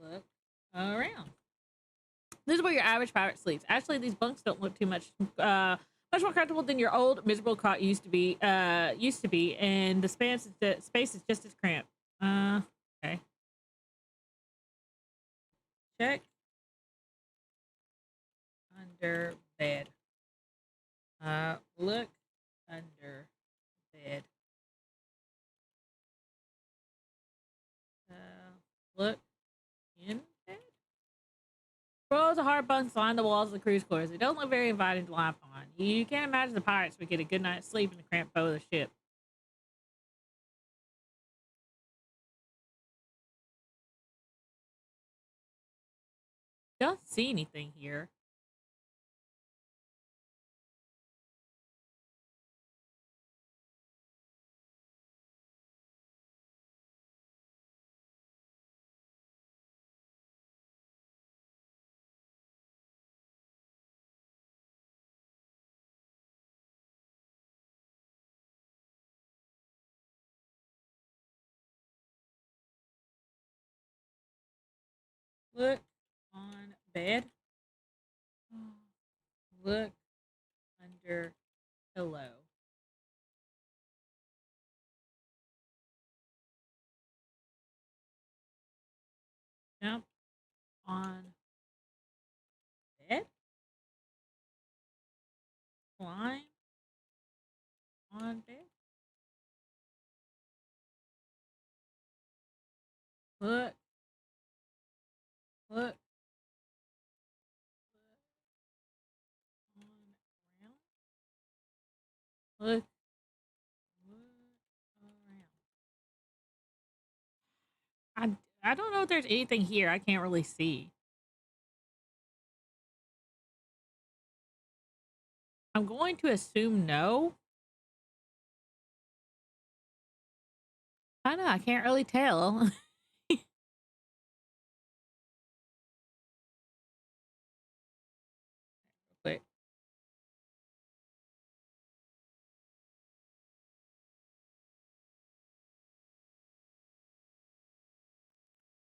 Look around. This is where your average pirate sleeps. Actually, these bunks don't look too much more comfortable than your old miserable cot used to be. And the space is just as cramped. Okay. Check under bed. Look under bed. Look in bed. Rows of hard bunks line the walls of the cruise quarters. They don't look very inviting to lie upon. You can't imagine the pirates would get a good night's sleep in the cramped bow of the ship. Don't see anything here. Look on bed. Look under pillow. Jump on bed. Climb on bed. Look. Look. Look on ground. Look. Look around. I don't know if there's anything here. I can't really see. I'm going to assume no. I know, I can't really tell. But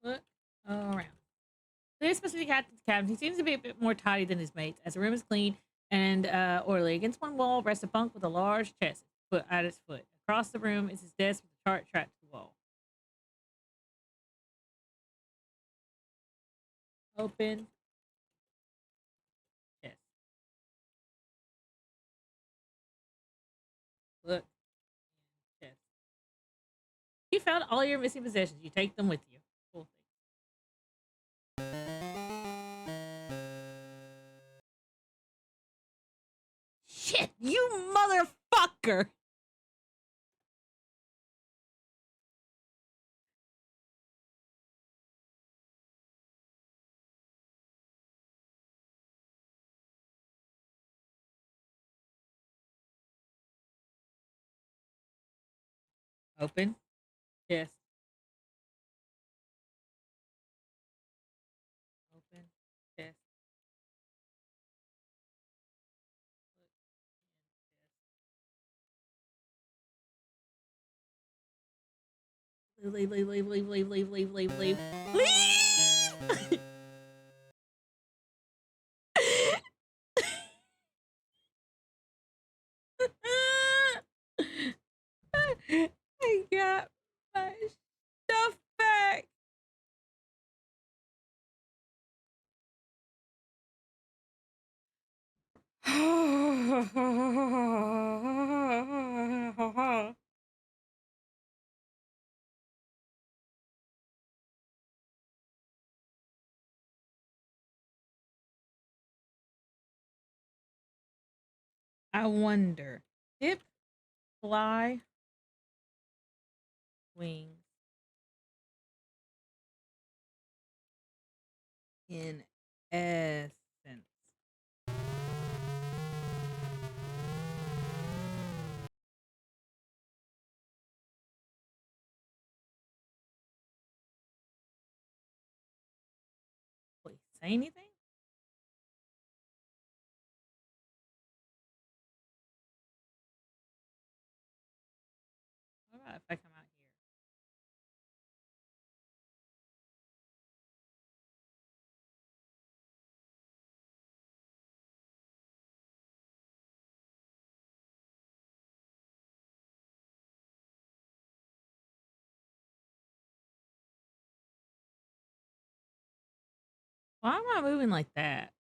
look around. This specific captain's cabin, he seems to be a bit more tidy than his mates, as the room is clean and orderly. Against one wall rests a bunk with a large chest put at its foot. Across the room is his desk with a chart strapped to the wall. Open chest. Look chest. You found all your missing possessions. You take them with you. Cool thing. Shit, you motherfucker! Open chest. Open chest. Leave, leave, leave, leave, leave, leave, leave, leave, leave. Leave! I got my stuff back. I wonder. Dip, fly, wings in essence. Wait, say anything? What about if I come out here? Why am I moving like that?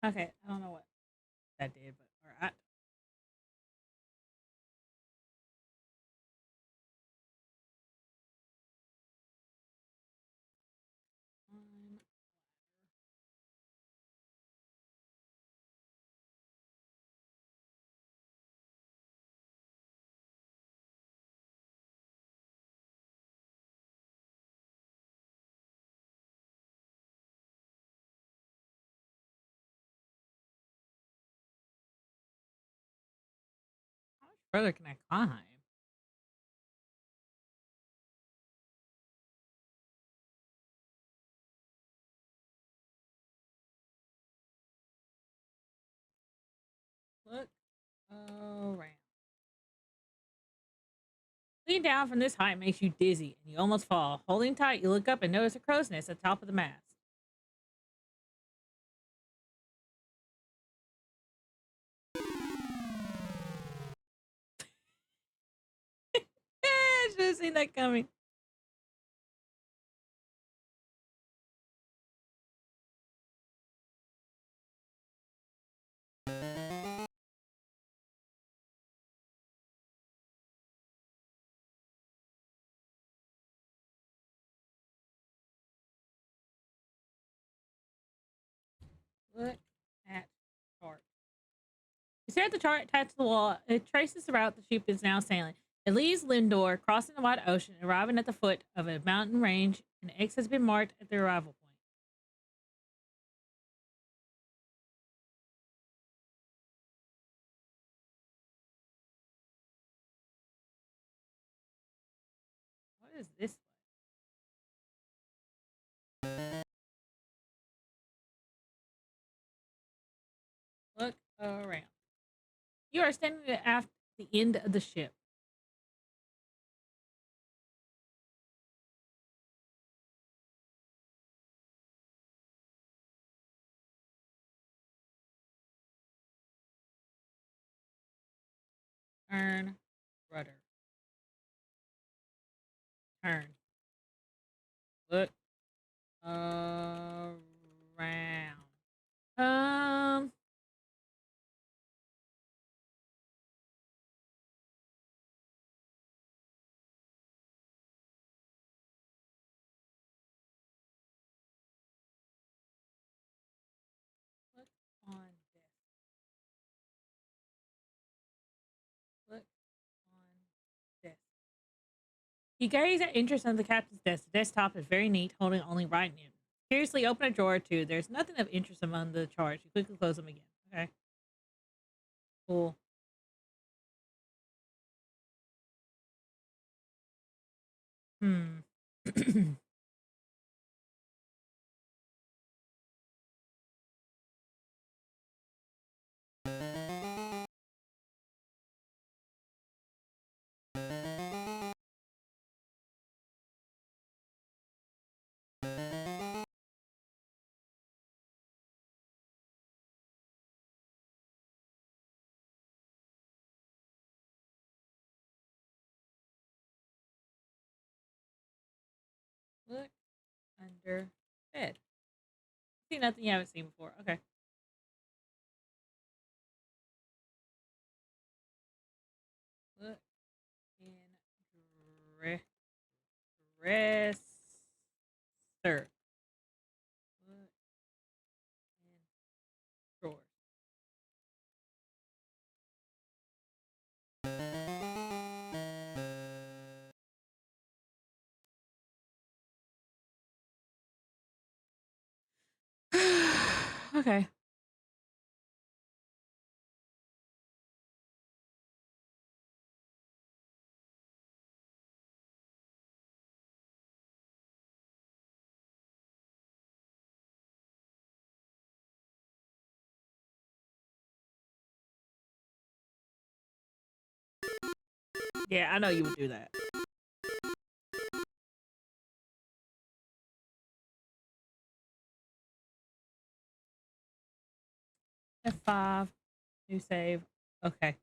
Okay, I don't know what that did, but all right. How much further can I climb? Look around. Leaning down from this height makes you dizzy and you almost fall. Holding tight, you look up and notice a crow's nest at the top of the mast. I should have seen that coming. Look at chart. You stare at the chart attached to the wall. It traces the route the ship is now sailing. It leaves Lindor, crossing the wide ocean, arriving at the foot of a mountain range, and X has been marked at the arrival point. What is this? Look around. You are standing at the end of the ship. Turn, rudder. Turn. Look around. Um, look on this. Look on this. You gaze at interest on the captain's desk. The desktop is very neat, holding only right news. Curiously, open a drawer or two. There's nothing of interest among the charts. You quickly close them again. Okay. Cool. Hmm. Look under bed. See nothing you haven't seen before. Okay. Look in dresser. Look in drawers. Okay. Yeah, I know you would do that. F5. New save. Okay.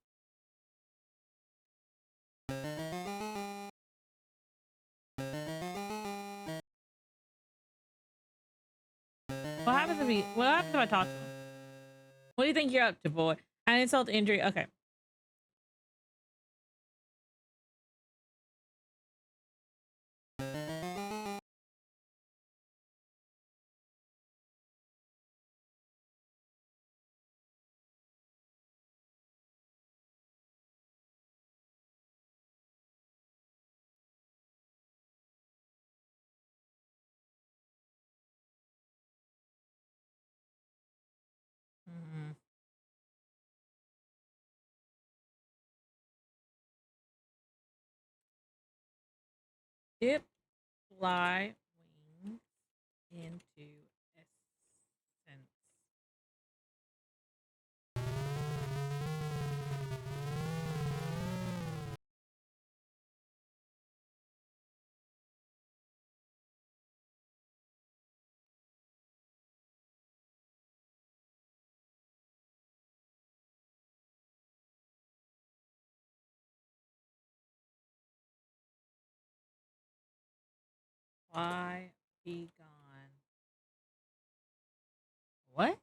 What happens if I talk to him? What do you think you're up to, boy? An insult to injury. Okay. Mhm. Dip fly wings into essence. Fly be gone. What?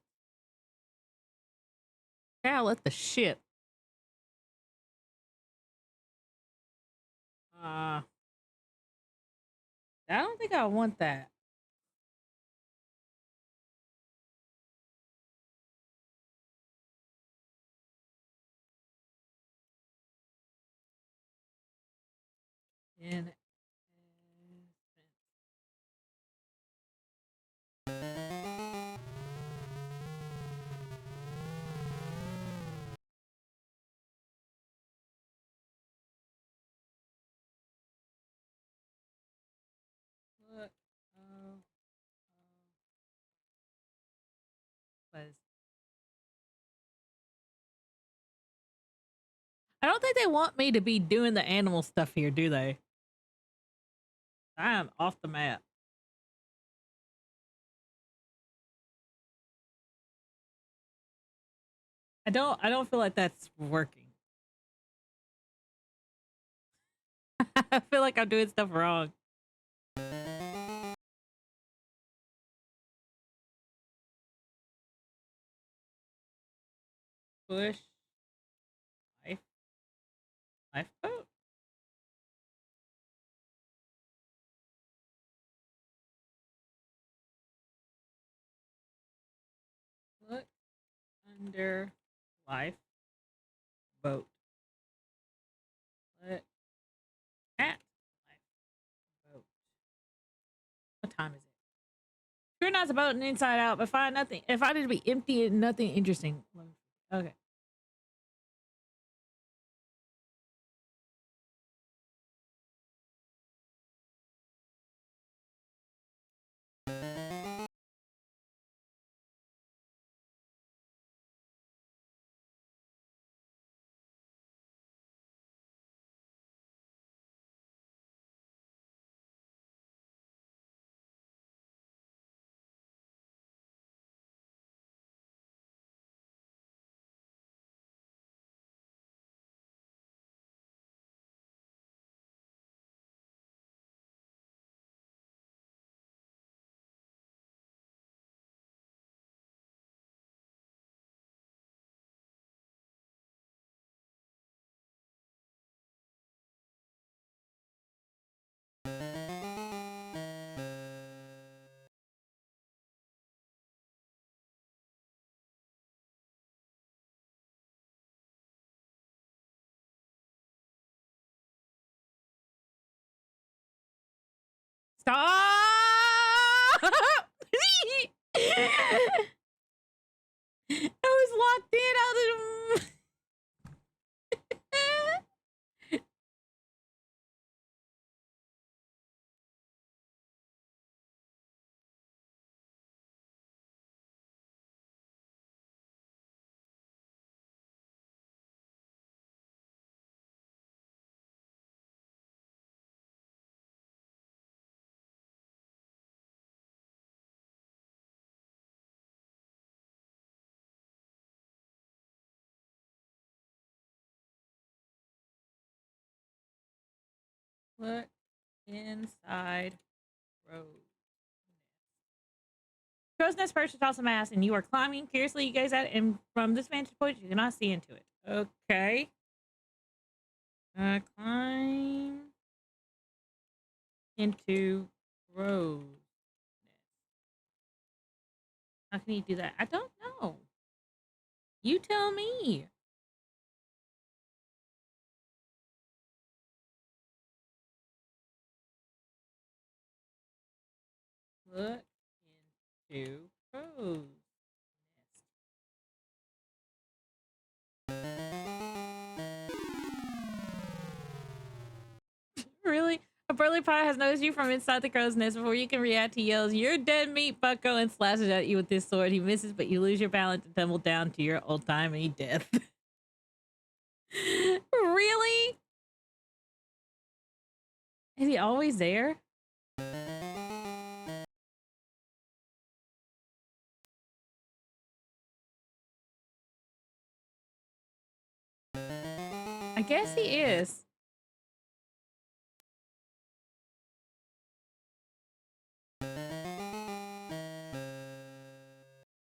Yeah, let the ship. I don't think I want that. In look, was I don't think they want me to be doing the animal stuff here, do they? I am off the map. I don't feel like that's working. I feel like I'm doing stuff wrong. Push life lifeboat? Look under lifeboat. Look at lifeboat. What time is it? Scrutinize the boat and inside out, but find nothing. If I need to be empty and nothing interesting. Okay. Stop! I was locked in. Out of Look inside road. Crow's Nest perched atop some mass, and you are climbing. Curiously, you gaze at it, and from this vantage point, you cannot see into it. Okay. Climb into Crow's Nest. How can you do that? I don't know. You tell me. Look into Crow's Nest. Really? A burly pie has noticed you from inside the crow's nest. Before you can react, he yells, "You're dead meat, bucko," and slashes at you with his sword. He misses, but you lose your balance and tumble down to your old-timey death. Really? Is he always there? I guess he is.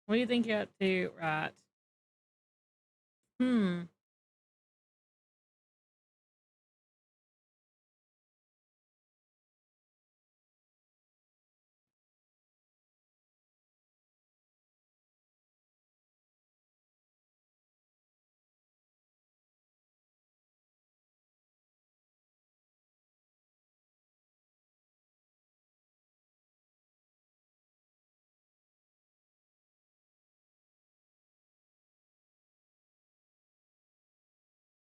What do you think you're up to, right? Hmm.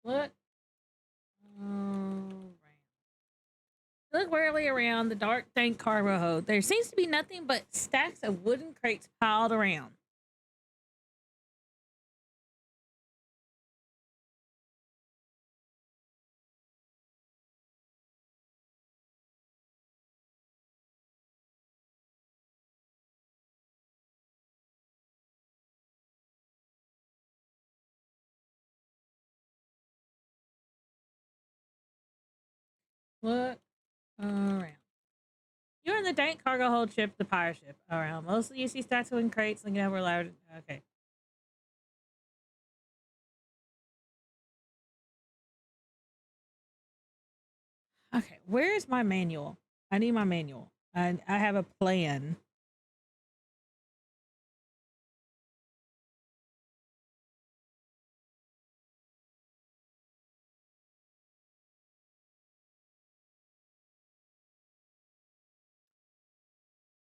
Look. Look warily around the dark, dank cargo hold. There seems to be nothing but stacks of wooden crates piled around. Look around. You're in the dank cargo hold ship, the pirate ship. Around. Mostly you see stacks of wooden crates looking over loud. Okay. Okay. Where's my manual? I need my manual. I have a plan.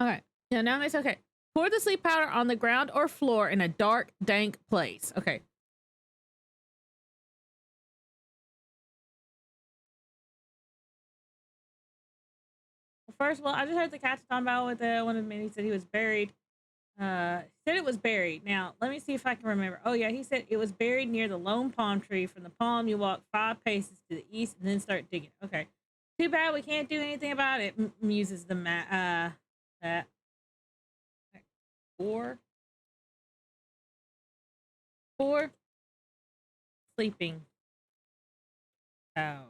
Okay. Yeah, now it's okay. Pour the sleep powder on the ground or floor in a dark, dank place. Okay. Well, first of all, I just heard the cat's talking about with one of the men. He said he was buried. Said it was buried. Now, let me see if I can remember. Oh, yeah, he said it was buried near the lone palm tree. From the palm, you walk 5 paces to the east and then start digging. Okay. Too bad we can't do anything about it, muses the that. 4. 4. Sleeping. Oh.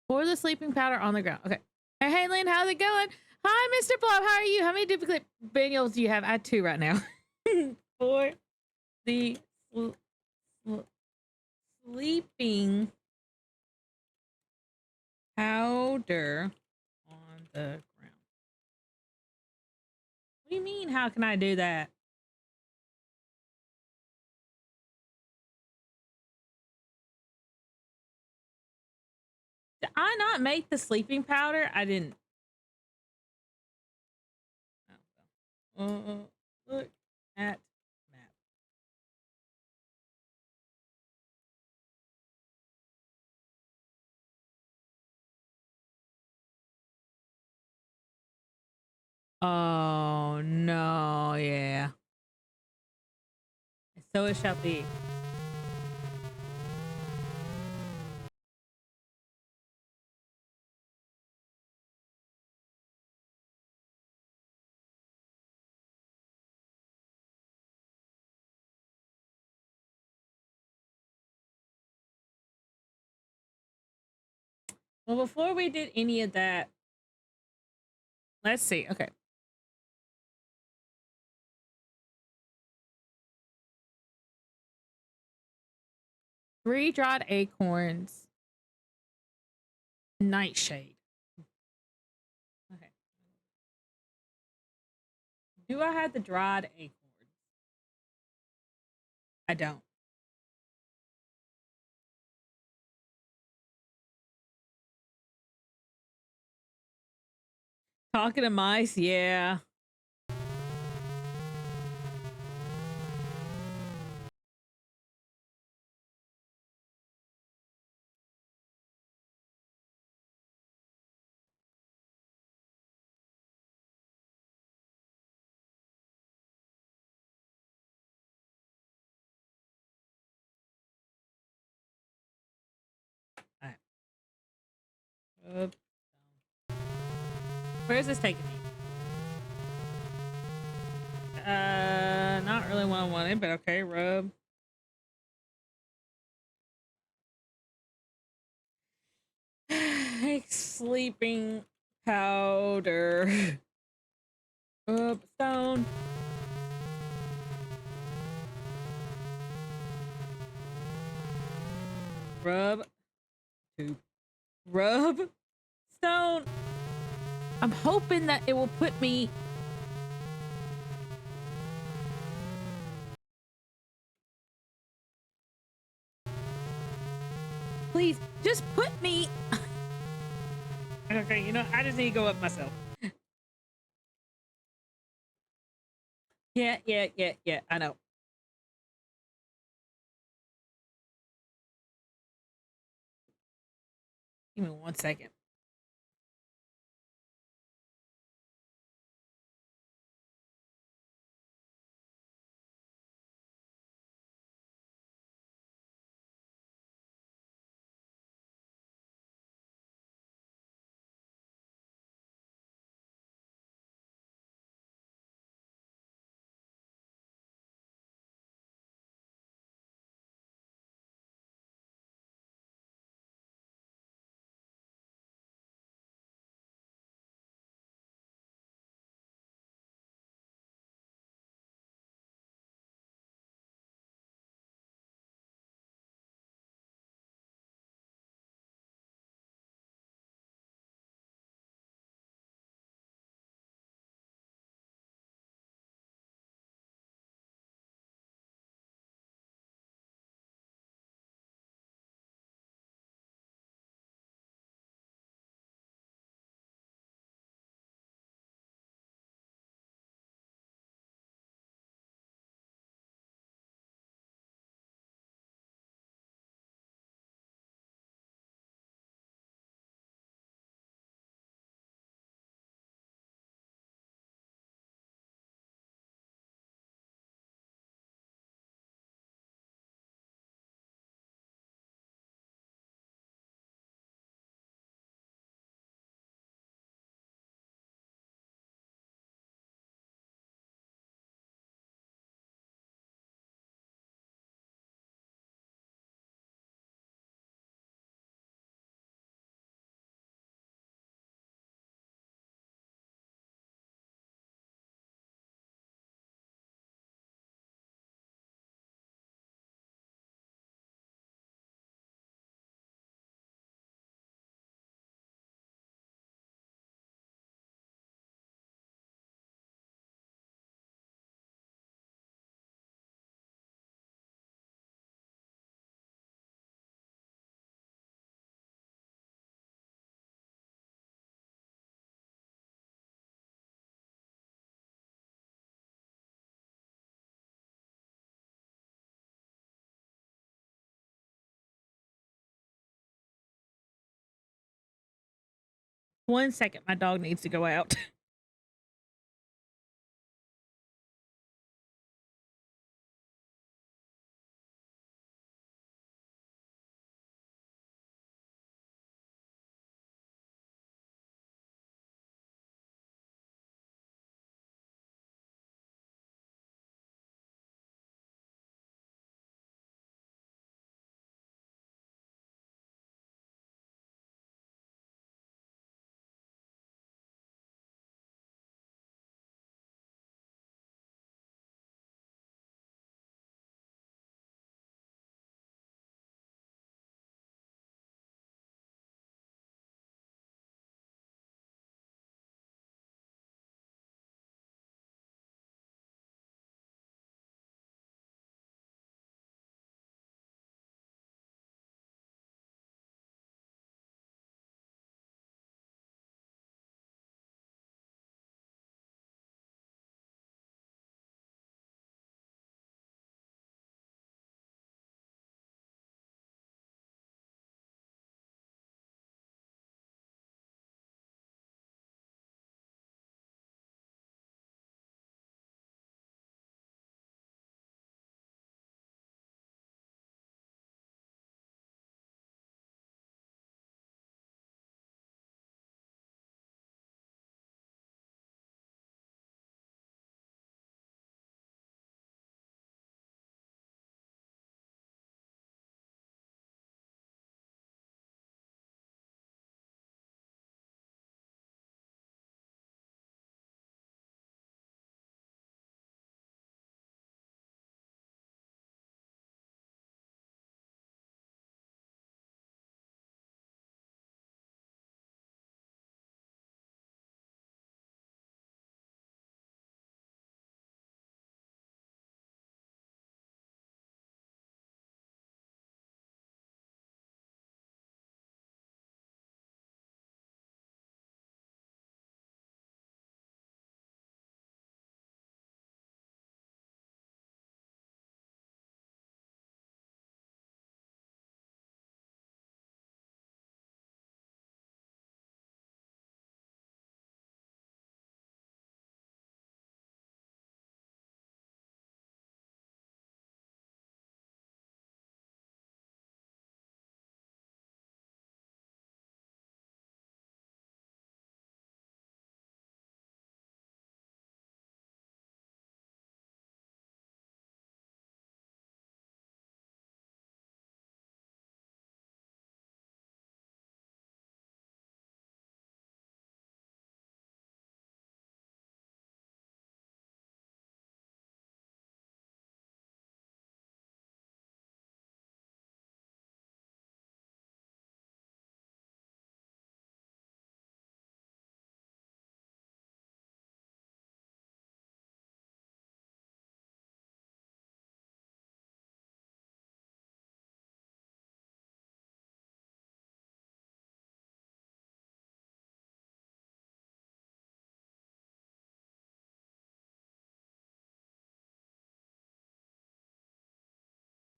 Pour the sleeping powder on the ground. Okay. Hey, Lynn, how's it going? Hi, Mr. Blob. How are you? How many duplicate manuals do you have? I have 2 right now. For the sleeping powder on the ground. What do you mean? How can I do that? Did I not make the sleeping powder? I didn't. Look at map. Oh no, yeah. So it shall be. Well, before we did any of that, let's see. Okay. Three dried acorns, nightshade. Okay. Do I have the dried acorns? I don't. Talking to mice, yeah. All right. Where is this taking me? Not really what I wanted, but okay, rub. Sleeping powder. Stone. Rub. Two. Rub. Stone. I'm hoping that it will put me. Please, just put me. Okay, you know, I just need to go up myself. Yeah, I know. Give me 1 second. One second. My dog needs to go out.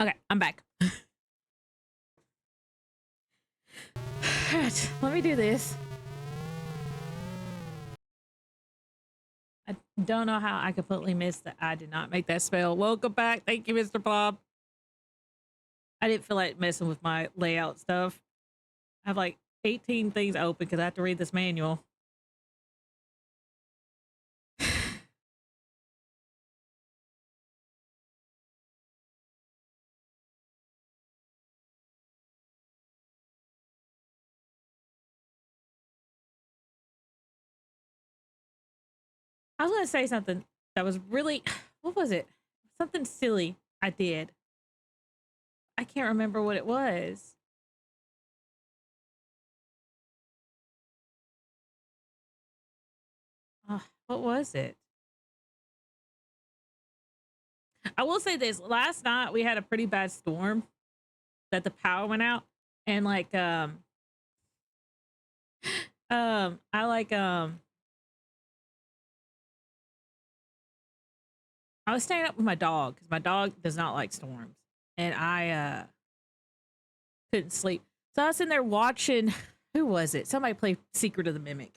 Okay, I'm back. Alright, let me do this. I don't know how I completely missed that I did not make that spell. Welcome back. Thank you, Mr. Bob. I didn't feel like messing with my layout stuff. I have like 18 things open because I have to read this manual. I was going to say something that was really, what was it? Something silly I did. I can't remember what it was. What was it? I will say this. Last night we had a pretty bad storm that the power went out. And like, I like, I was staying up with my dog because my dog does not like storms. And I, couldn't sleep. So I was sitting there watching, who was it? Somebody played Secret of the Mimic.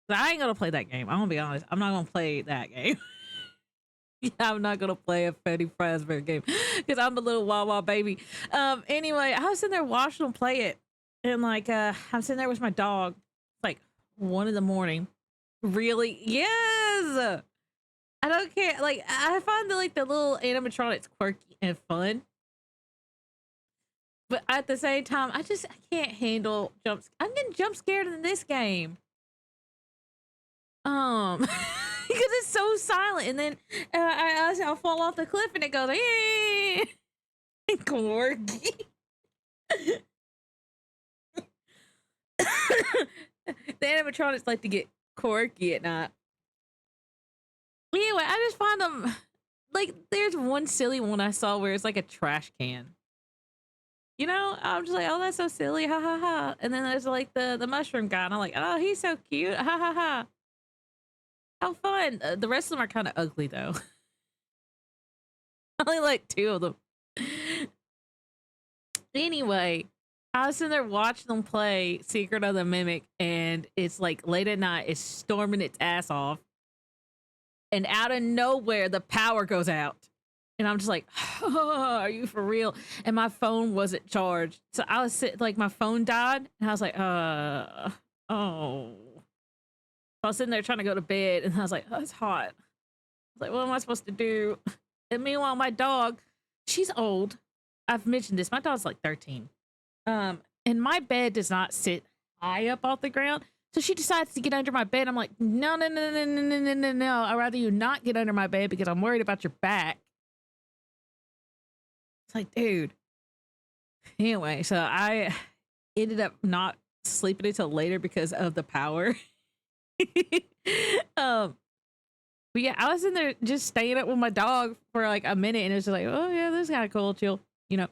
But I ain't gonna play that game. I'm gonna be honest. I'm not gonna play that game. Yeah, I'm not gonna play a Freddy Fazbear game because I'm a little Wawa baby. Anyway, I was sitting there watching them play it, and like, I'm sitting there with my dog. It's like 1 a.m. Really? Yes. I don't care. Like, I find the little animatronics quirky and fun. But at the same time, I can't handle jumps. I'm getting jump scared in this game. Because it's so silent, and then I'll fall off the cliff, and it goes, "Hey, Corgi." The animatronics like to get quirky at night. Anyway, I just find them like there's one silly one I saw where it's like a trash can. You know, I'm just like, oh, that's so silly, ha ha ha. And then there's like the mushroom guy, and I'm like, oh, he's so cute, ha ha ha. How fun. The rest of them are kind of ugly though. I only like 2 of them. Anyway, I was sitting there watching them play Secret of the Mimic, and it's like late at night, it's storming its ass off. And out of nowhere, the power goes out. And I'm just like, oh, are you for real? And my phone wasn't charged. So I was sitting, like, my phone died. And I was like, oh. I was sitting there trying to go to bed. And I was like, oh, it's hot. I was like, what am I supposed to do? And meanwhile, my dog, she's old. I've mentioned this. My dog's like 13. And my bed does not sit high up off the ground. So she decides to get under my bed. I'm like, no. I'd rather you not get under my bed because I'm worried about your back. It's like, dude. Anyway, so I ended up not sleeping until later because of the power. But yeah, I was in there just staying up with my dog for like a minute, and it was just like, oh yeah, this is kind of cool, chill, you know.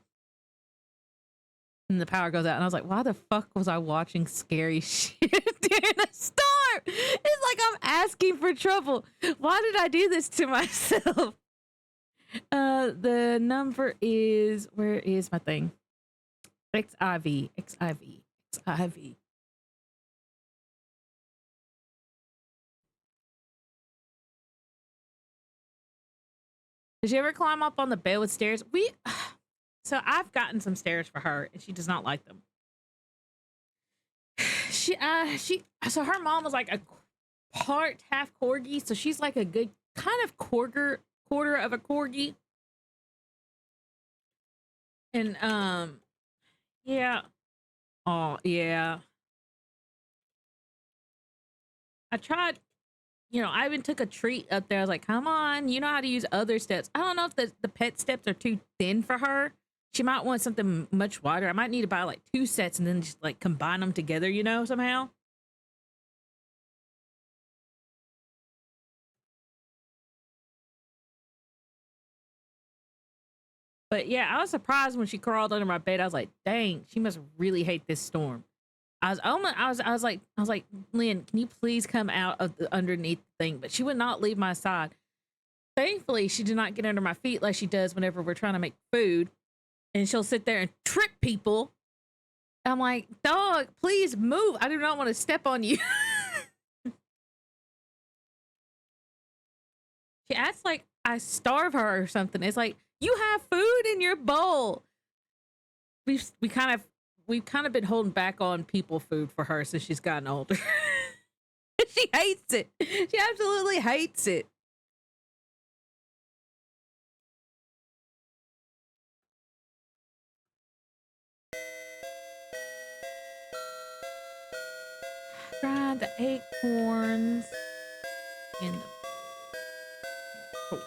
And the power goes out, and I was like, why the fuck was I watching scary shit during a storm? It's like I'm asking for trouble. Why did I do this to myself? The number is, where is my thing? XIV. Did you ever climb up on the bed with stairs? So I've gotten some stairs for her, and she does not like them. So her mom was like a part half corgi, so she's like a good kind of quarter of a corgi. And yeah. Oh yeah. I tried, you know, I even took a treat up there. I was like, come on, you know how to use other steps. I don't know if the pet steps are too thin for her. She might want something much wider. I might need to buy like 2 sets and then just like combine them together, you know, somehow. But yeah, I was surprised when she crawled under my bed. I was like, dang, she must really hate this storm. I was like, Lynn, can you please come out of the underneath the thing? But she would not leave my side. Thankfully, she did not get under my feet like she does whenever we're trying to make food. and she'll sit there and trip people. I'm like, dog, please move. I do not want to step on you. She acts like I starve her or something. It's like, you have food in your bowl. We've kind of been holding back on people food for her since she's gotten older. She hates it. She absolutely hates it. Try the acorns in the bowl.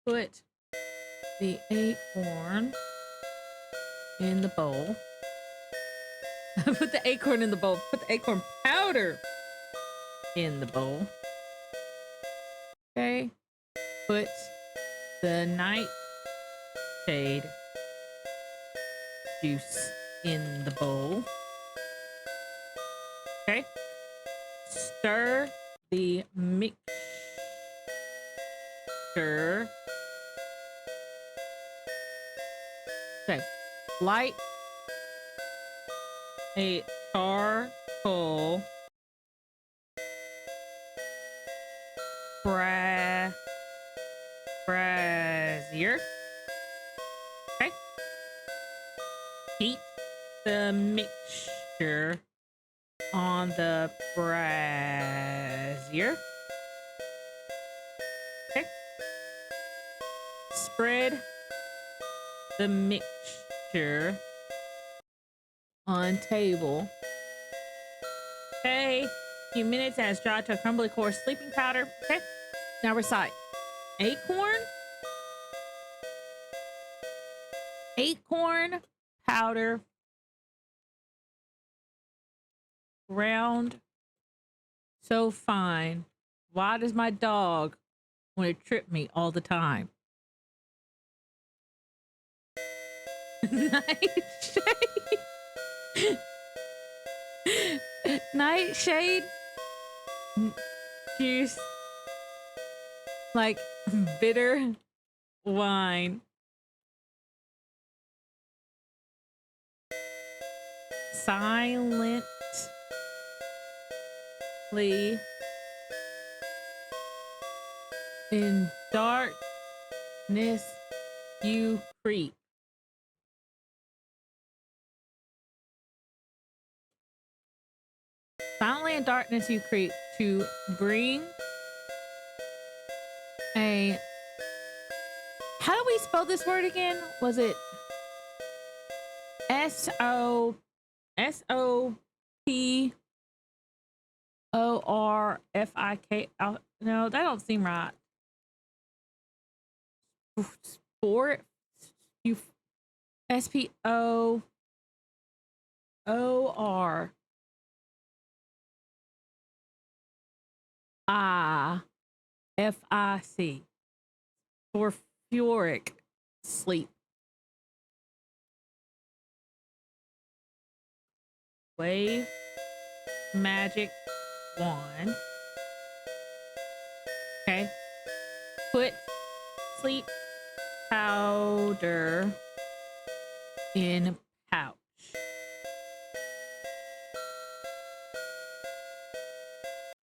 Put the acorn in the bowl. Put the acorn in the bowl. Put the acorn powder in the bowl. Okay. Put the nightshade juice in the bowl. Okay. Stir the mixture. Okay. Light a charcoal brazier. Okay. Heat the mixture on the brazier. Okay. Spread the mixture on table. Okay. A few minutes as dried to a crumbly coarse sleeping powder. Okay. Now recite. Acorn powder, ground so fine. Why does my dog want to trip me all the time? Nightshade juice, like bitter wine. Silently in darkness you creep. Silently in darkness you creep to bring a... How do we spell this word again? Was it SOPORFIK? No, that don't seem right. Sport, you SPOOR FIC for furic sleep. Wave magic wand. Okay. Put sleep powder in pouch.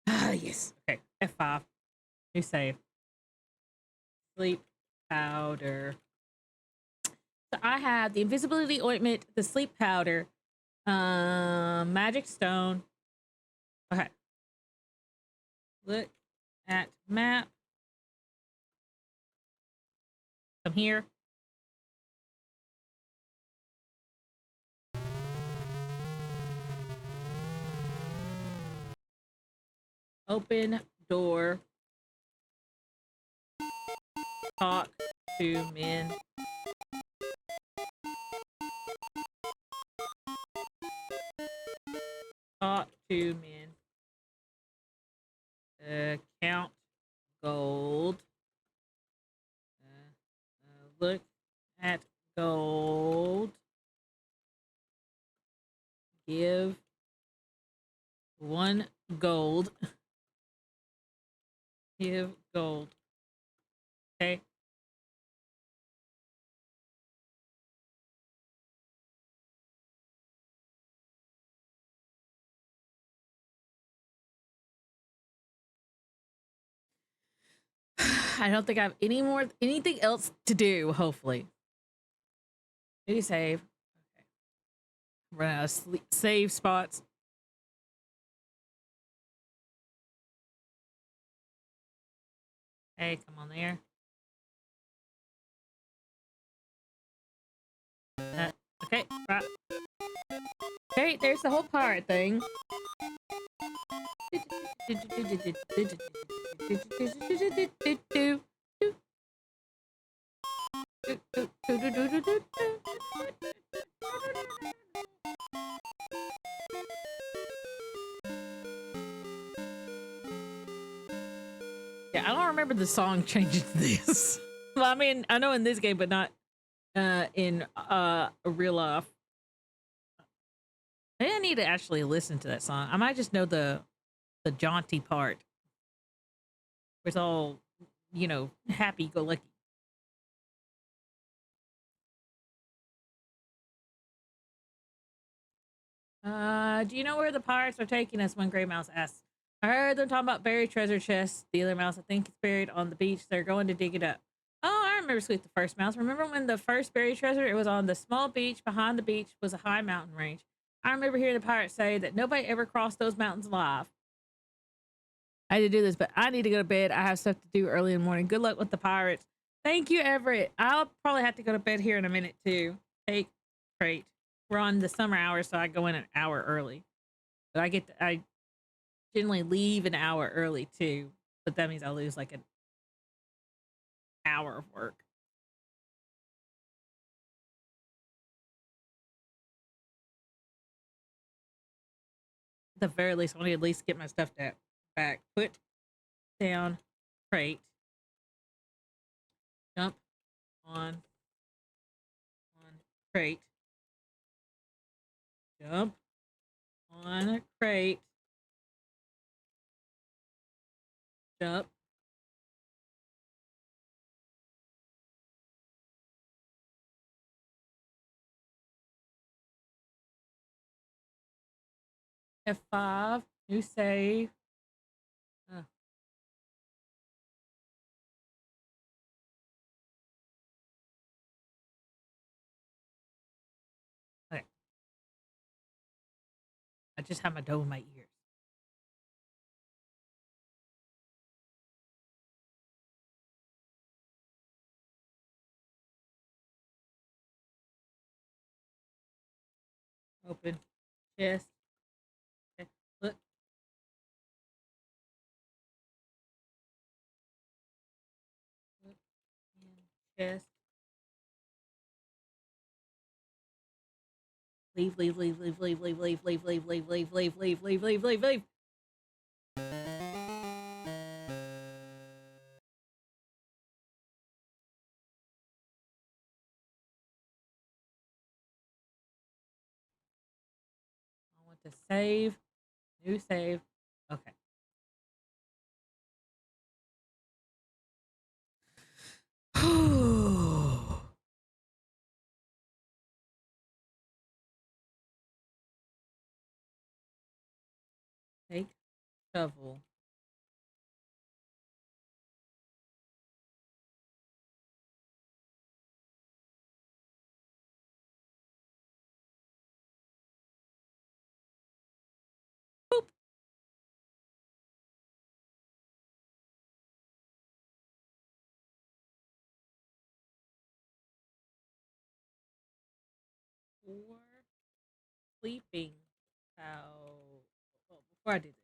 Ah, yes. Okay. F5. New save. Sleep powder. So I have the invisibility ointment, the sleep powder, magic stone. Okay. Look at map. Come here. Open door. Talk to men. Talk to men. Count gold. Look at gold. Give 1 gold. Give gold. Okay. I don't think I have anything else to do. Hopefully, maybe save. Okay, run out of save spots. Hey, come on there. Okay, right. Okay, there's the whole pirate thing. Yeah, I don't remember the song changing to this. Well, I mean, I know in this game, but not in real life. Maybe I need to actually listen to that song. I might just know the jaunty part. Where it's all, you know, happy go lucky. Do you know where the pirates are taking us? When Gray Mouse asks. I heard them talking about buried treasure chests. The other mouse, I think it's buried on the beach. They're going to dig it up. Oh, I remember Squeak the first mouse. Remember when the first buried treasure? It was on the small beach. Behind the beach was a high mountain range. I remember hearing the pirates say that nobody ever crossed those mountains alive. I had to do this, but I need to go to bed. I have stuff to do early in the morning. Good luck with the pirates. Thank you, Everett. I'll probably have to go to bed here in a minute too. Take crate. We're on the summer hours, so I go in an hour early. But I generally leave an hour early too. But that means I lose like an hour of work. At the very least, I want to at least get my stuff back. Put down crate. Jump on crate. Jump on a crate. Jump. F5. New save. Okay. I just have my dough in my ears. Open chest. Okay. Look. Look in chest. Leave. I want to save. New save. Okay. Take shovel. Boop. For sleeping. How? Well, before I do this,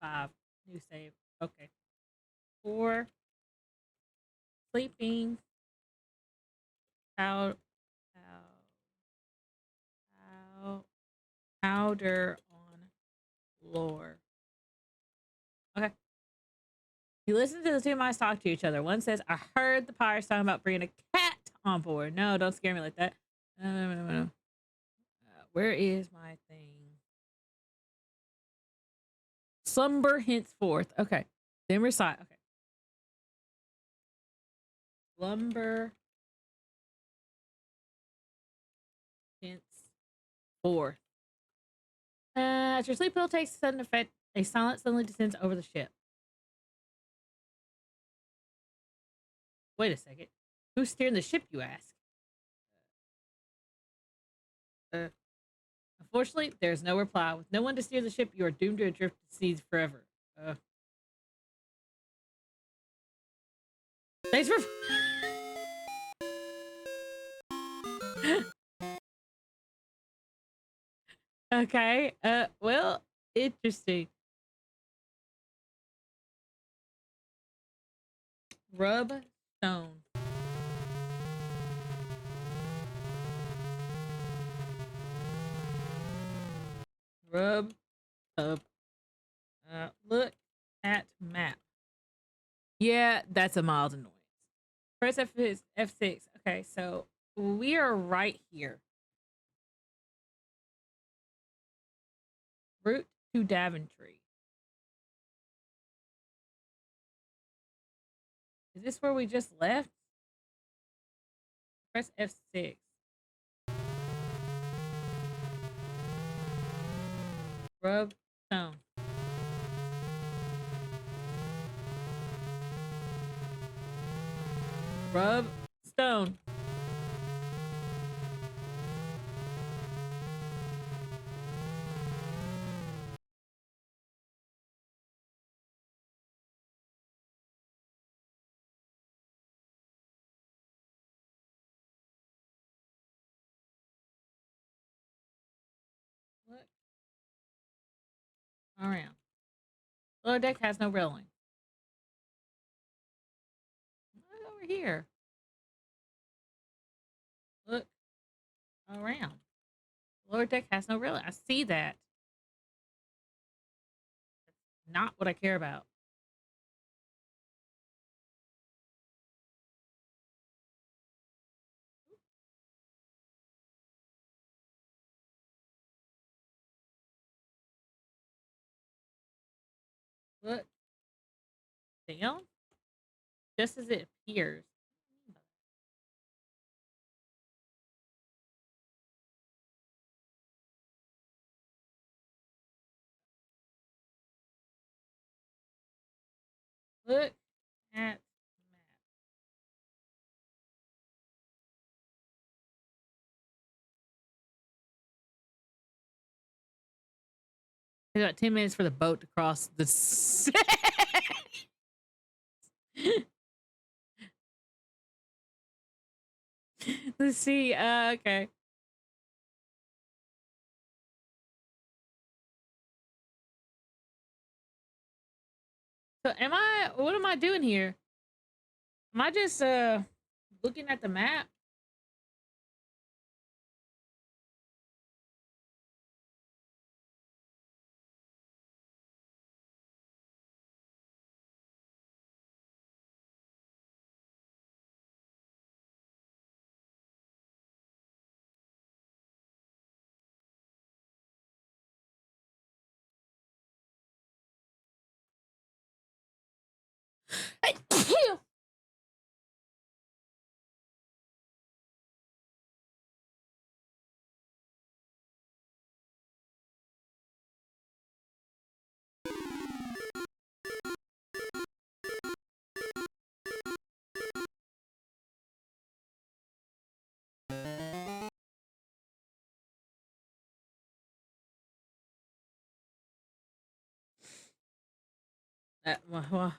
F5. New save. Okay. For sleeping. How? Powder on lore. Okay. You listen to the two mice talk to each other. One says, I heard the pirates talking about bringing a cat on board. No, don't scare me like that. No. Where is my thing? Slumber henceforth. Okay. Then recite. Okay. Slumber henceforth. As your sleep pill takes a sudden effect, a silence suddenly descends over the ship. Wait a second. Who's steering the ship, you ask? Uh, Unfortunately, there's no reply. With no one to steer the ship, you are doomed to adrift to seas forever. Thanks for. Okay. Well, interesting. Rub stone. Rub up. Look at map. Yeah, that's a mild annoyance. Press F6. Okay, so we are right here. Route to Daventry. Is this where we just left? Press F6. Rub stone. Rub stone. Look around. Lower deck has no railing. Look over here. Look around. Lower deck has no railing. I see that. That's not what I care about. Look down. Just as it appears. Look at map. It's about 10 minutes for the boat to cross the the sea. Okay. So what am I doing here? Am I just looking at the map? Well,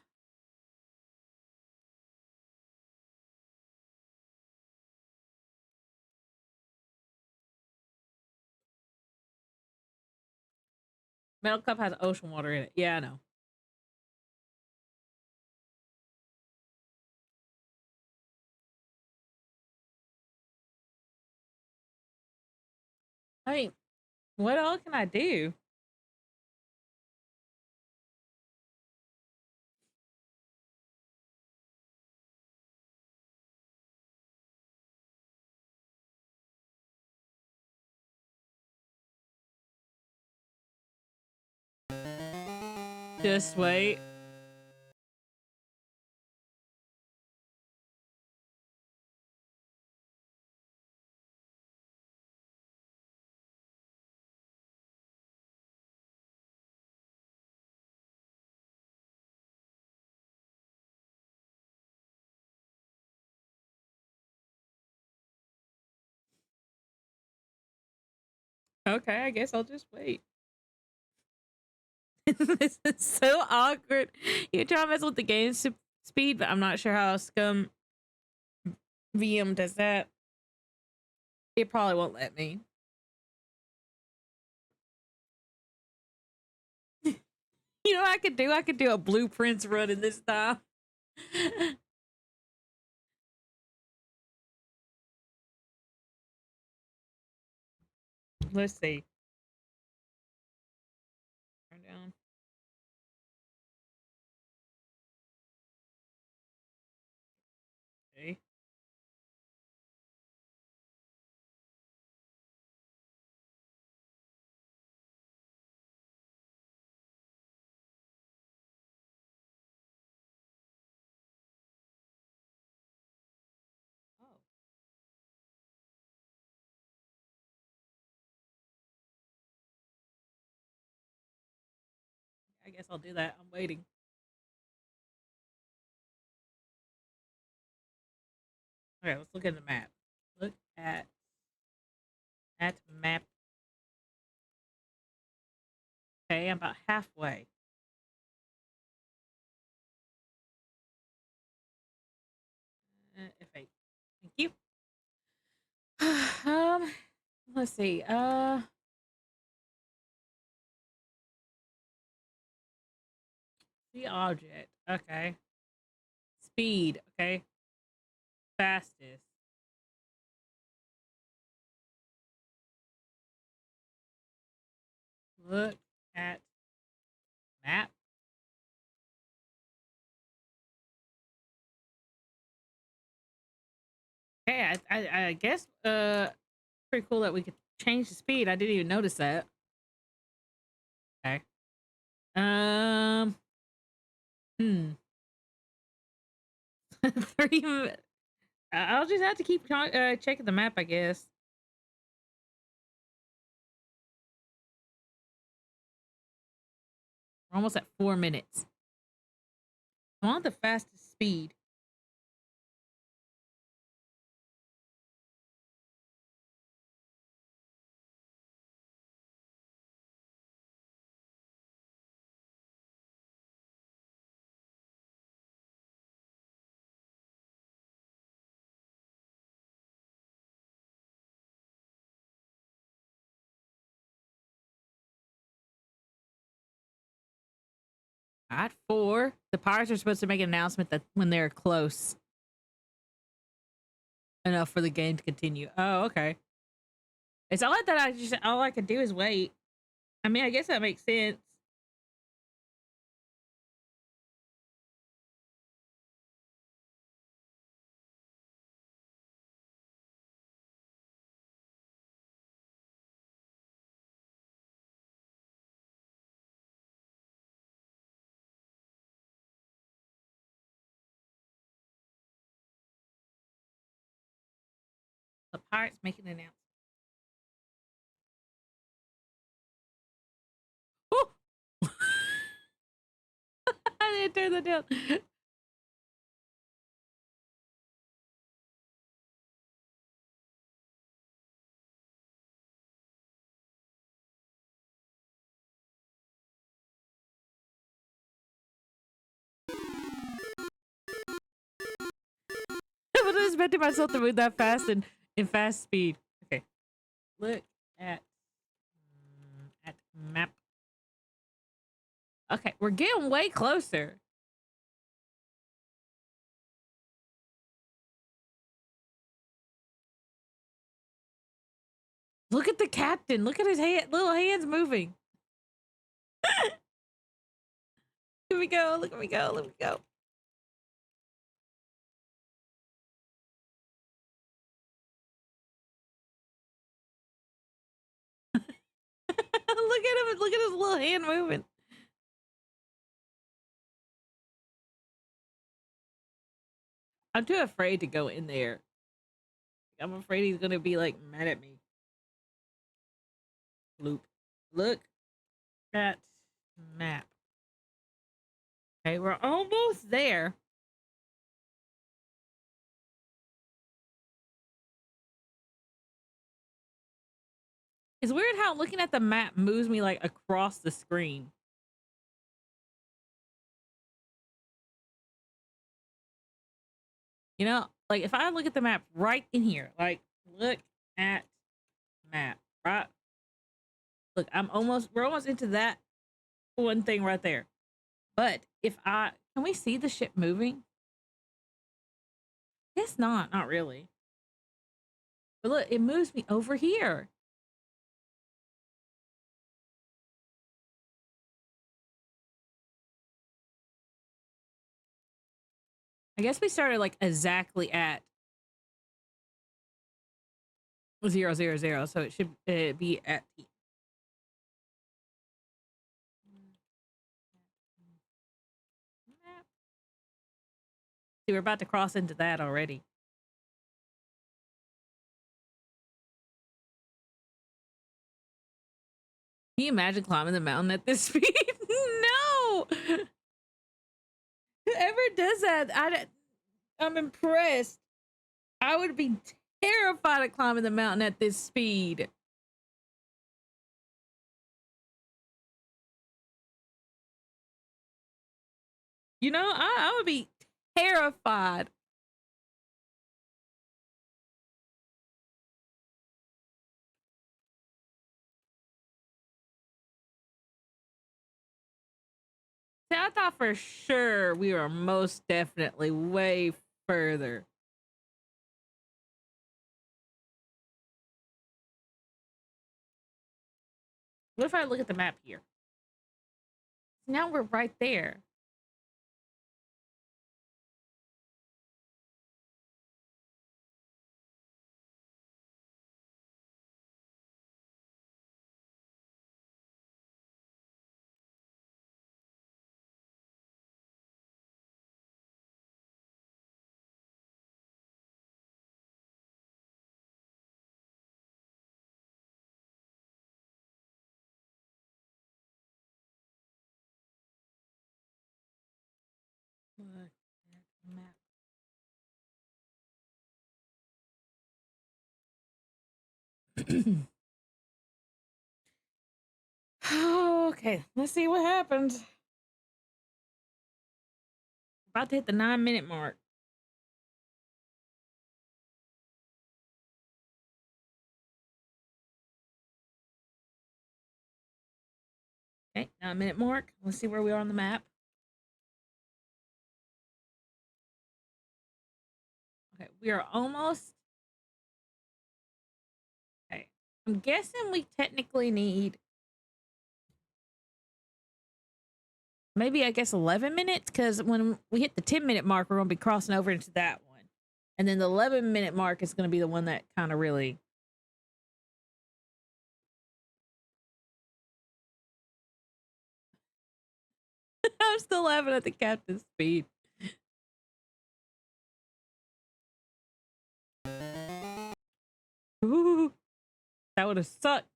Metal Cup has ocean water in it. Yeah, I know. I mean, what all can I do? Just wait. Okay, I guess I'll just wait. This is so awkward. You try to mess with the game speed, but I'm not sure how Scum VM does that. It probably won't let me. You know what I could do? I could do a blueprints run in this time. Let's see. Turn down. Okay. Oh. I guess I'll do that. I'm waiting. Okay, let's look at the map. Look at map. Okay, I'm about halfway. F8. Thank you. Let's see. The object. Okay. Speed. Okay. Fastest. Look at map. Okay, I guess pretty cool that we could change the speed. I didn't even notice that. Okay. Hmm. 30. I'll just have to keep checking the map, I guess. We're almost at 4 minutes. I want the fastest speed. At 4. The pirates are supposed to make an announcement that when they're close enough for the game to continue. Oh, okay. It's all that all I can do is wait. I mean, I guess that makes sense. The pirates making an announcement. Woo! I didn't turn that down. I was expecting myself to move that fast and in fast speed. Okay. Look at map. Okay, we're getting way closer. Look at the captain. Look at his little hands moving. Here we go. Look at me go. Look at me go. Look at him. Look at his little hand moving. I'm too afraid to go in there. I'm afraid he's gonna be like mad at me. Loop. Look at map. Okay, we're almost there. It's weird how looking at the map moves me like across the screen. You know, like if I look at the map right in here, like look at map, right? Look, we're almost into that one thing right there. But if can we see the ship moving? Guess not really. But look, it moves me over here. I guess we started like exactly at 000, so it should be at T. See, we're about to cross into that already. Can you imagine climbing the mountain at this speed? No! Whoever does that, I'm impressed. I would be terrified of climbing the mountain at this speed. You know, I would be terrified. See, I thought for sure we were most definitely way further. What if I look at the map here? Now we're right there. Look at the map. Okay, let's see what happens. About to hit the 9-minute mark. Okay, 9-minute mark. Let's see where we are on the map. Okay, we are almost. Okay, I'm guessing we technically need maybe, I guess, 11 minutes, because when we hit the 10-minute mark, we're going to be crossing over into that one. And then the 11-minute mark is going to be the one that kind of really. I'm still laughing at the captain's speed. Ooh, that would have sucked.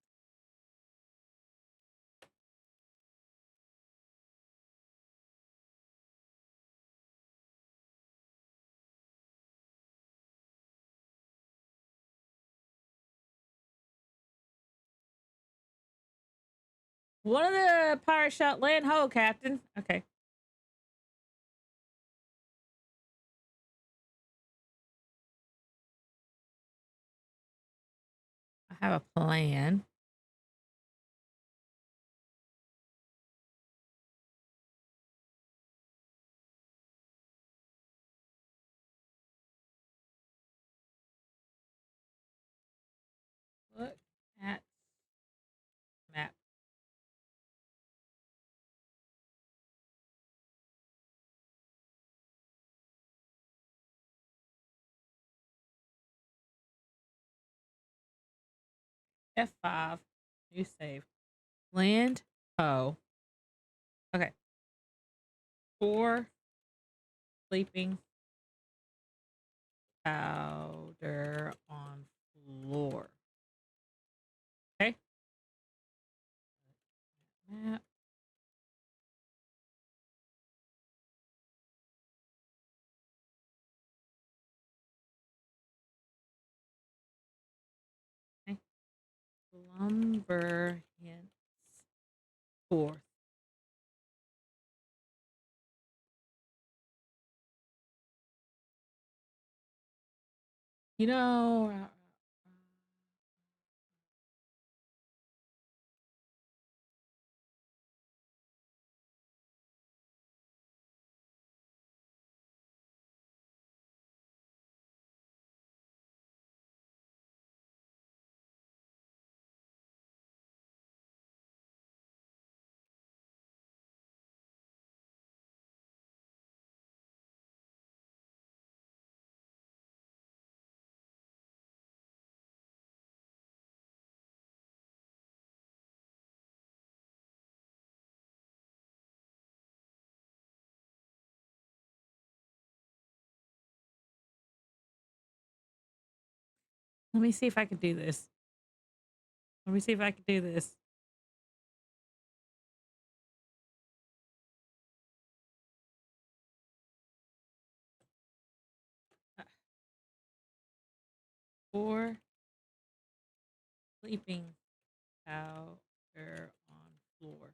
One of the pirate shot land ho, Captain. Okay. I have a plan. Look at map. F5. New save. Land ho. Okay. 4 sleeping powder on floor. Okay. Map. Okay. Slumber henceforth. You know, let me see if I can do this. Let me see if I can do this. Four sleeping powder on floor.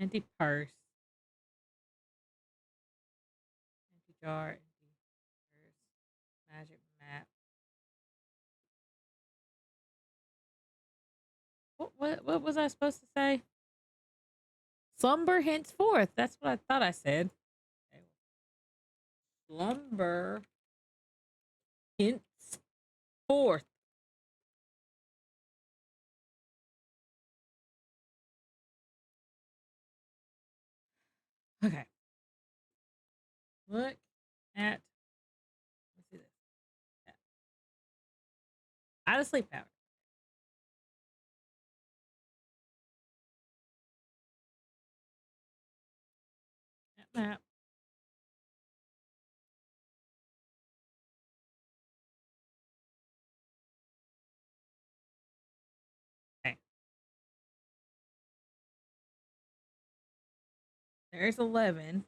Empty purse. Empty jar. Empty purse. Magic map. What was I supposed to say? Slumber henceforth. That's what I thought I said. Okay. Slumber henceforth. Okay. Look at. Let's see this. Yeah. Out of sleep powder. Map. Okay. There's 11.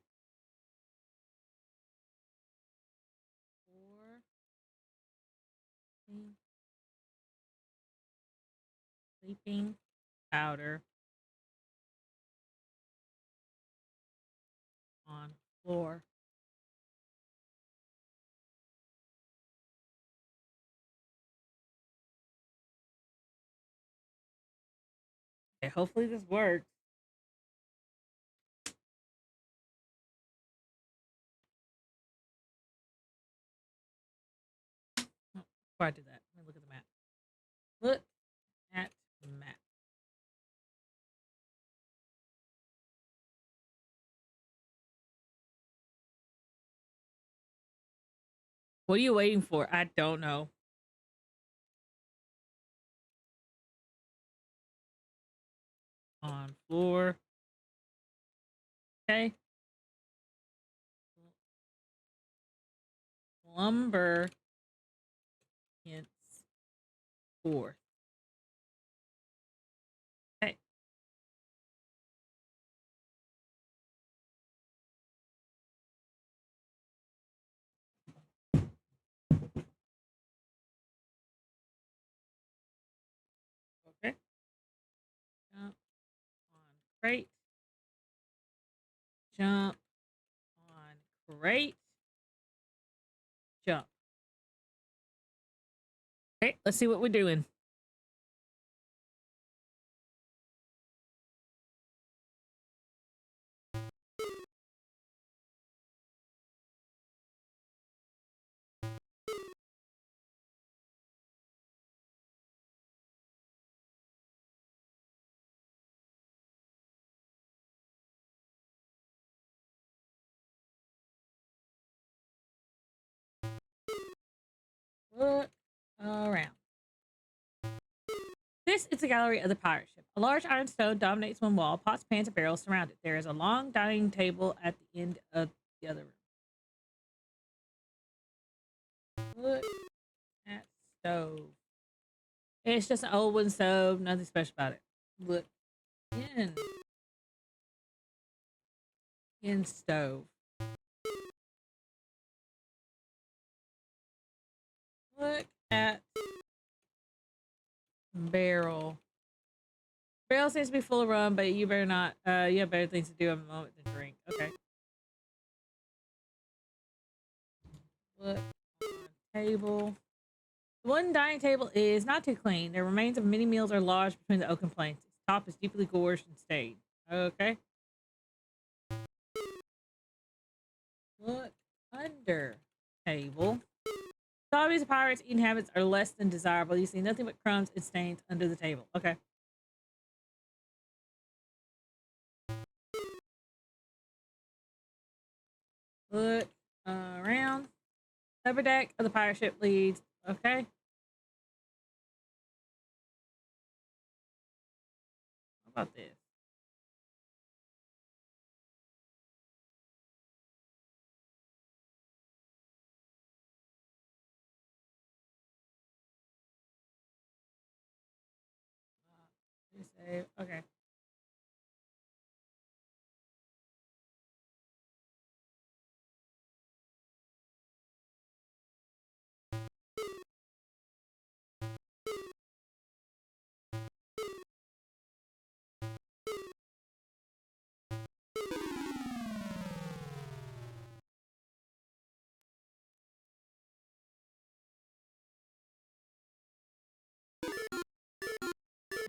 4. Sleeping powder on floor. Okay, hopefully this works. Oh, before I do that, let me look at the map. Look at the map. What are you waiting for? I don't know. On floor. Okay. Lumber henceforth. Okay. Okay. Jump on crate. Jump on crate. Jump. Okay, let's see what we're doing. Look around. This is the gallery of the pirate ship. A large iron stone dominates one wall. Pots, pans, and barrels surround it. There is a long dining table at the end of the other room. Look at stove. It's just an old wooden stove. Nothing special about it. Look in stove. at barrel. Barrel seems to be full of rum, but you better not. You have better things to do at the moment than drink. Okay. Look on table. The one dining table is not too clean. The remains of many meals are lodged between the oaken planks. Its top is deeply gorged and stained. Okay. Look under table. Zombies, pirates' eating habits are less than desirable. You see nothing but crumbs and stains under the table. Okay. Look around. Upper deck of the pirate ship leads. Okay. How about this? Save. Okay.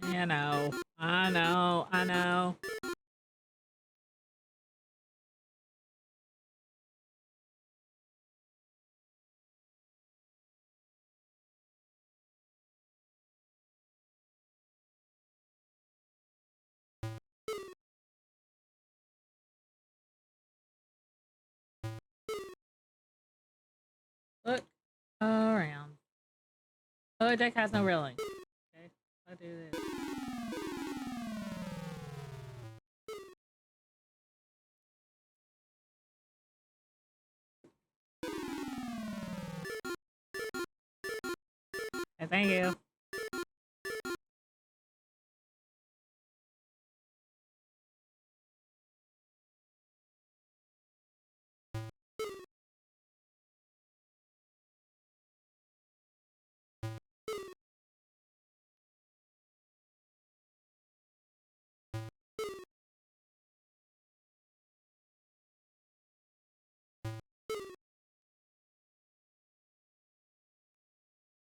I know. I know. I know. Look around. Oh, deck has no railing. Okay. I'll do this. Okay, thank you.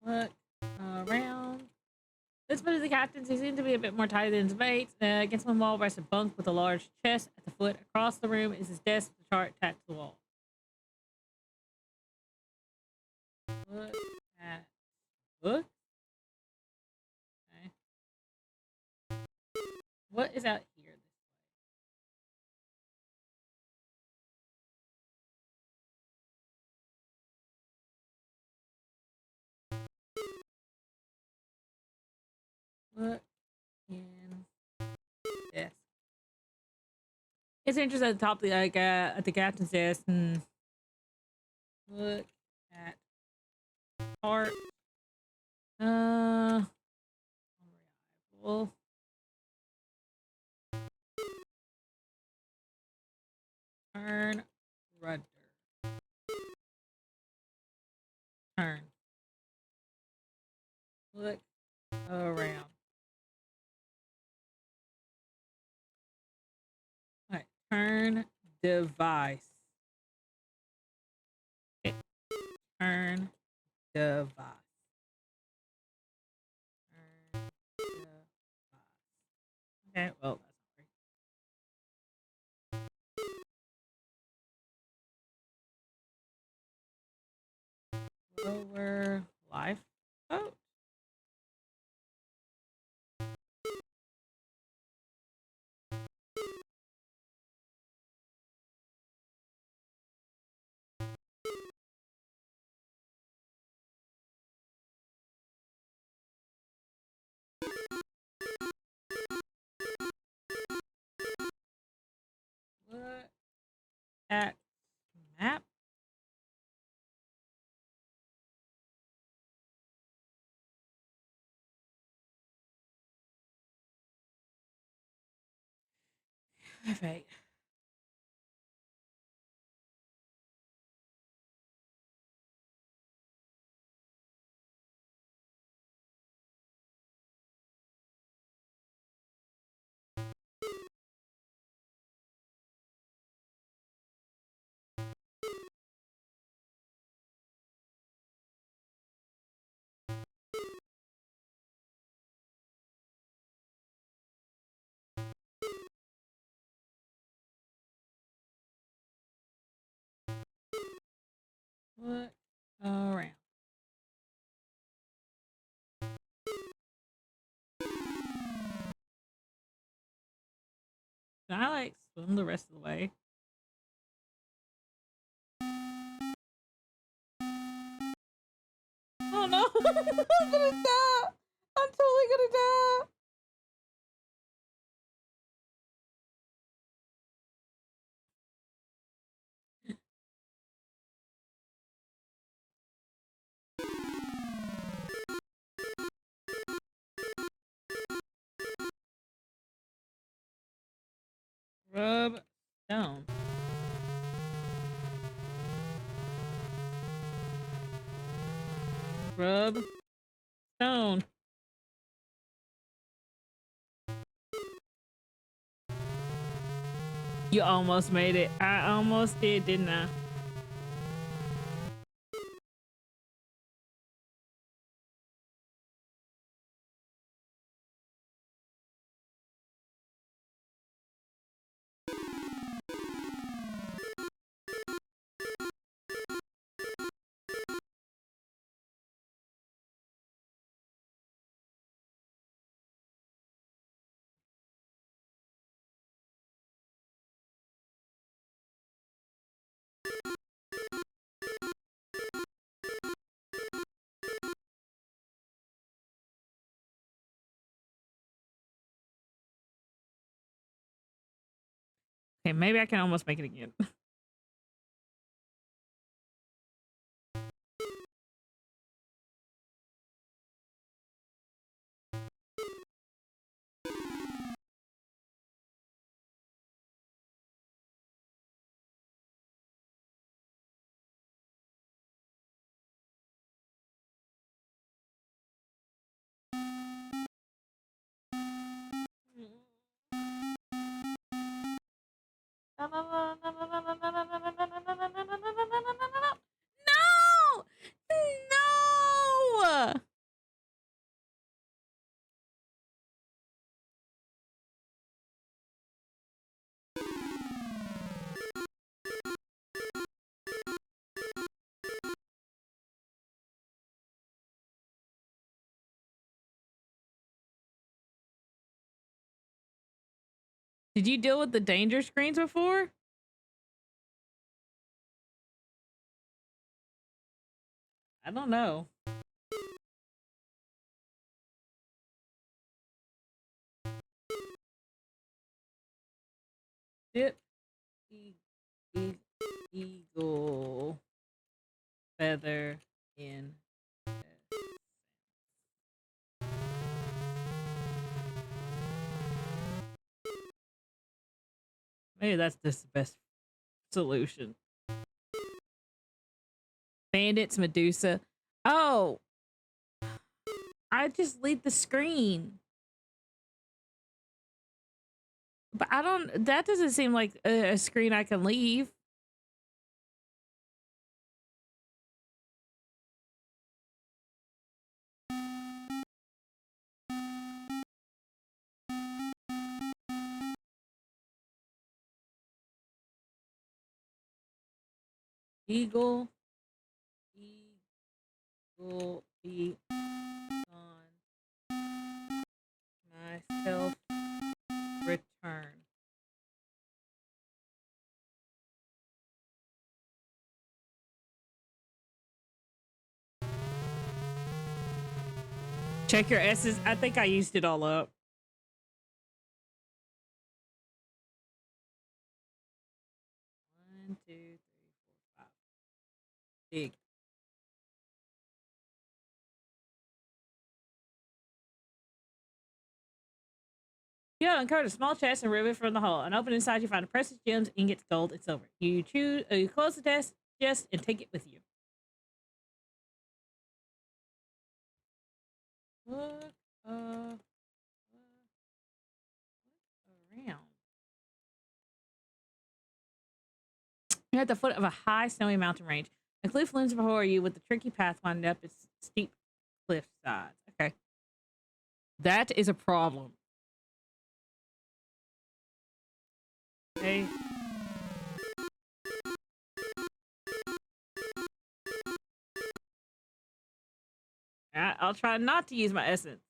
Look around. This one is the captain's. He seems to be a bit more tired than his mates. Against one wall rests a bunk with a large chest at the foot. Across the room is his desk with a chart attached to the wall. Look at book. Okay. What is out here? Look in desk. It's interesting at the top of the at the captain's desk. And look at art. Uh, unreliable. Turn rudder. Turn. Look around. All right. Turn device. Okay. Turn device. Turn device. Okay. Well, that's not great. Lower life. Oh. Look at map. Perfect. Look around. Can I like swim the rest of the way? Oh no! I'm gonna die! I'm totally gonna die! Rub stone. Rub stone. You almost made it. I almost did, didn't I? Okay, maybe I can almost make it again. No! No! Did you deal with the danger screens before? I don't know. Dip eagle feather in. Maybe that's just the best solution. Bandits, Medusa. Oh, I just leave the screen. But I don't, that doesn't seem like a screen I can leave. Eagle, be on myself return. Check your S's. I think I used it all up. One, two, three, four, five. Big. You uncovered a small chest and remove it from the hole. And open inside, you find precious gems, ingots, gold, and silver. You close the chest and take it with you. Look around. You're at the foot of a high, snowy mountain range. A cliff looms before you with a tricky path winding up its steep cliff sides. Okay. That is a problem. Okay. I'll try not to use my essence.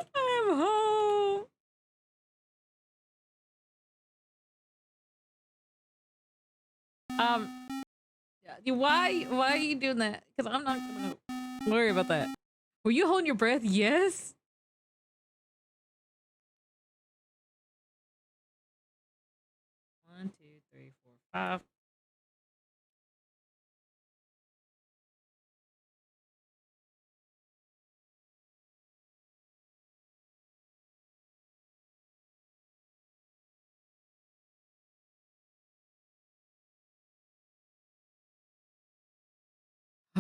I'm home. Yeah, why are you doing that? Because I'm not gonna worry about that. Were you holding your breath? Yes. 1, 2, 3, 4, 5.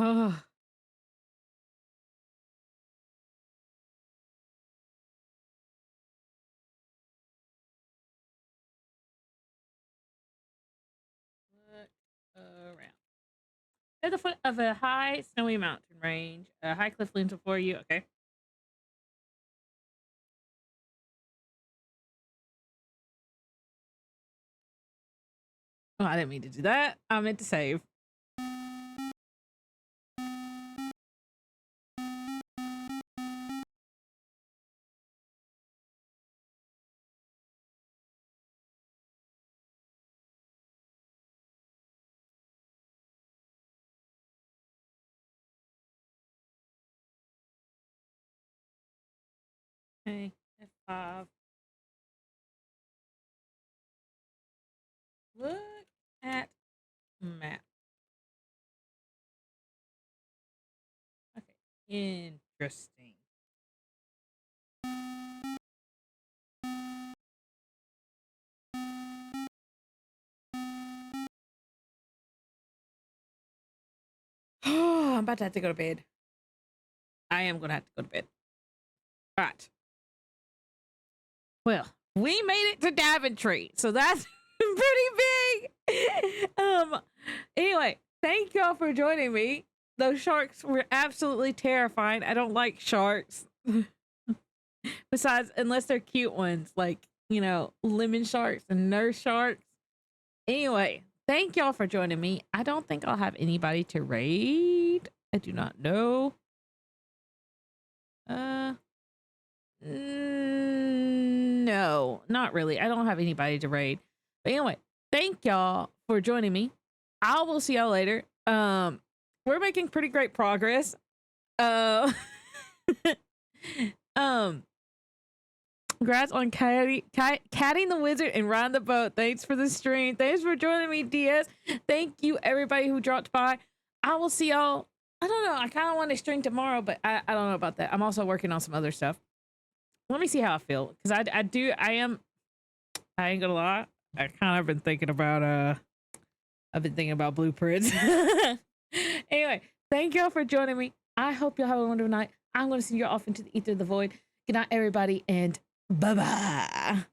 Oh. Look around. At the foot of a high, snowy mountain range, a high cliff looms before you. Okay. Oh, I didn't mean to do that. I meant to save. Okay. F5. Look at map. Okay. Interesting. I'm about to have to go to bed. I am gonna have to go to bed. All right. Well, we made it to Daventry, so that's pretty big. Anyway, thank y'all for joining me. Those sharks were absolutely terrifying. I don't like sharks. Besides, unless they're cute ones, like, you know, lemon sharks and nurse sharks. Anyway, thank y'all for joining me. I don't think I'll have anybody to raid. I do not know. No, not really. I don't have anybody to raid. But anyway, thank y'all for joining me. I will see y'all later. We're making pretty great progress. Congrats on catting the wizard and riding the boat. Thanks for the stream. Thanks for joining me, DS. Thank you, everybody who dropped by. I will see y'all. I don't know. I kind of want to stream tomorrow, but I don't know about that. I'm also working on some other stuff. Let me see how I feel, because I ain't gonna lie. I kind of been thinking about I've been thinking about blueprints. Anyway, thank y'all for joining me. I hope y'all have a wonderful night. I'm gonna send you off into the ether of the void. Good night, everybody, and bye-bye.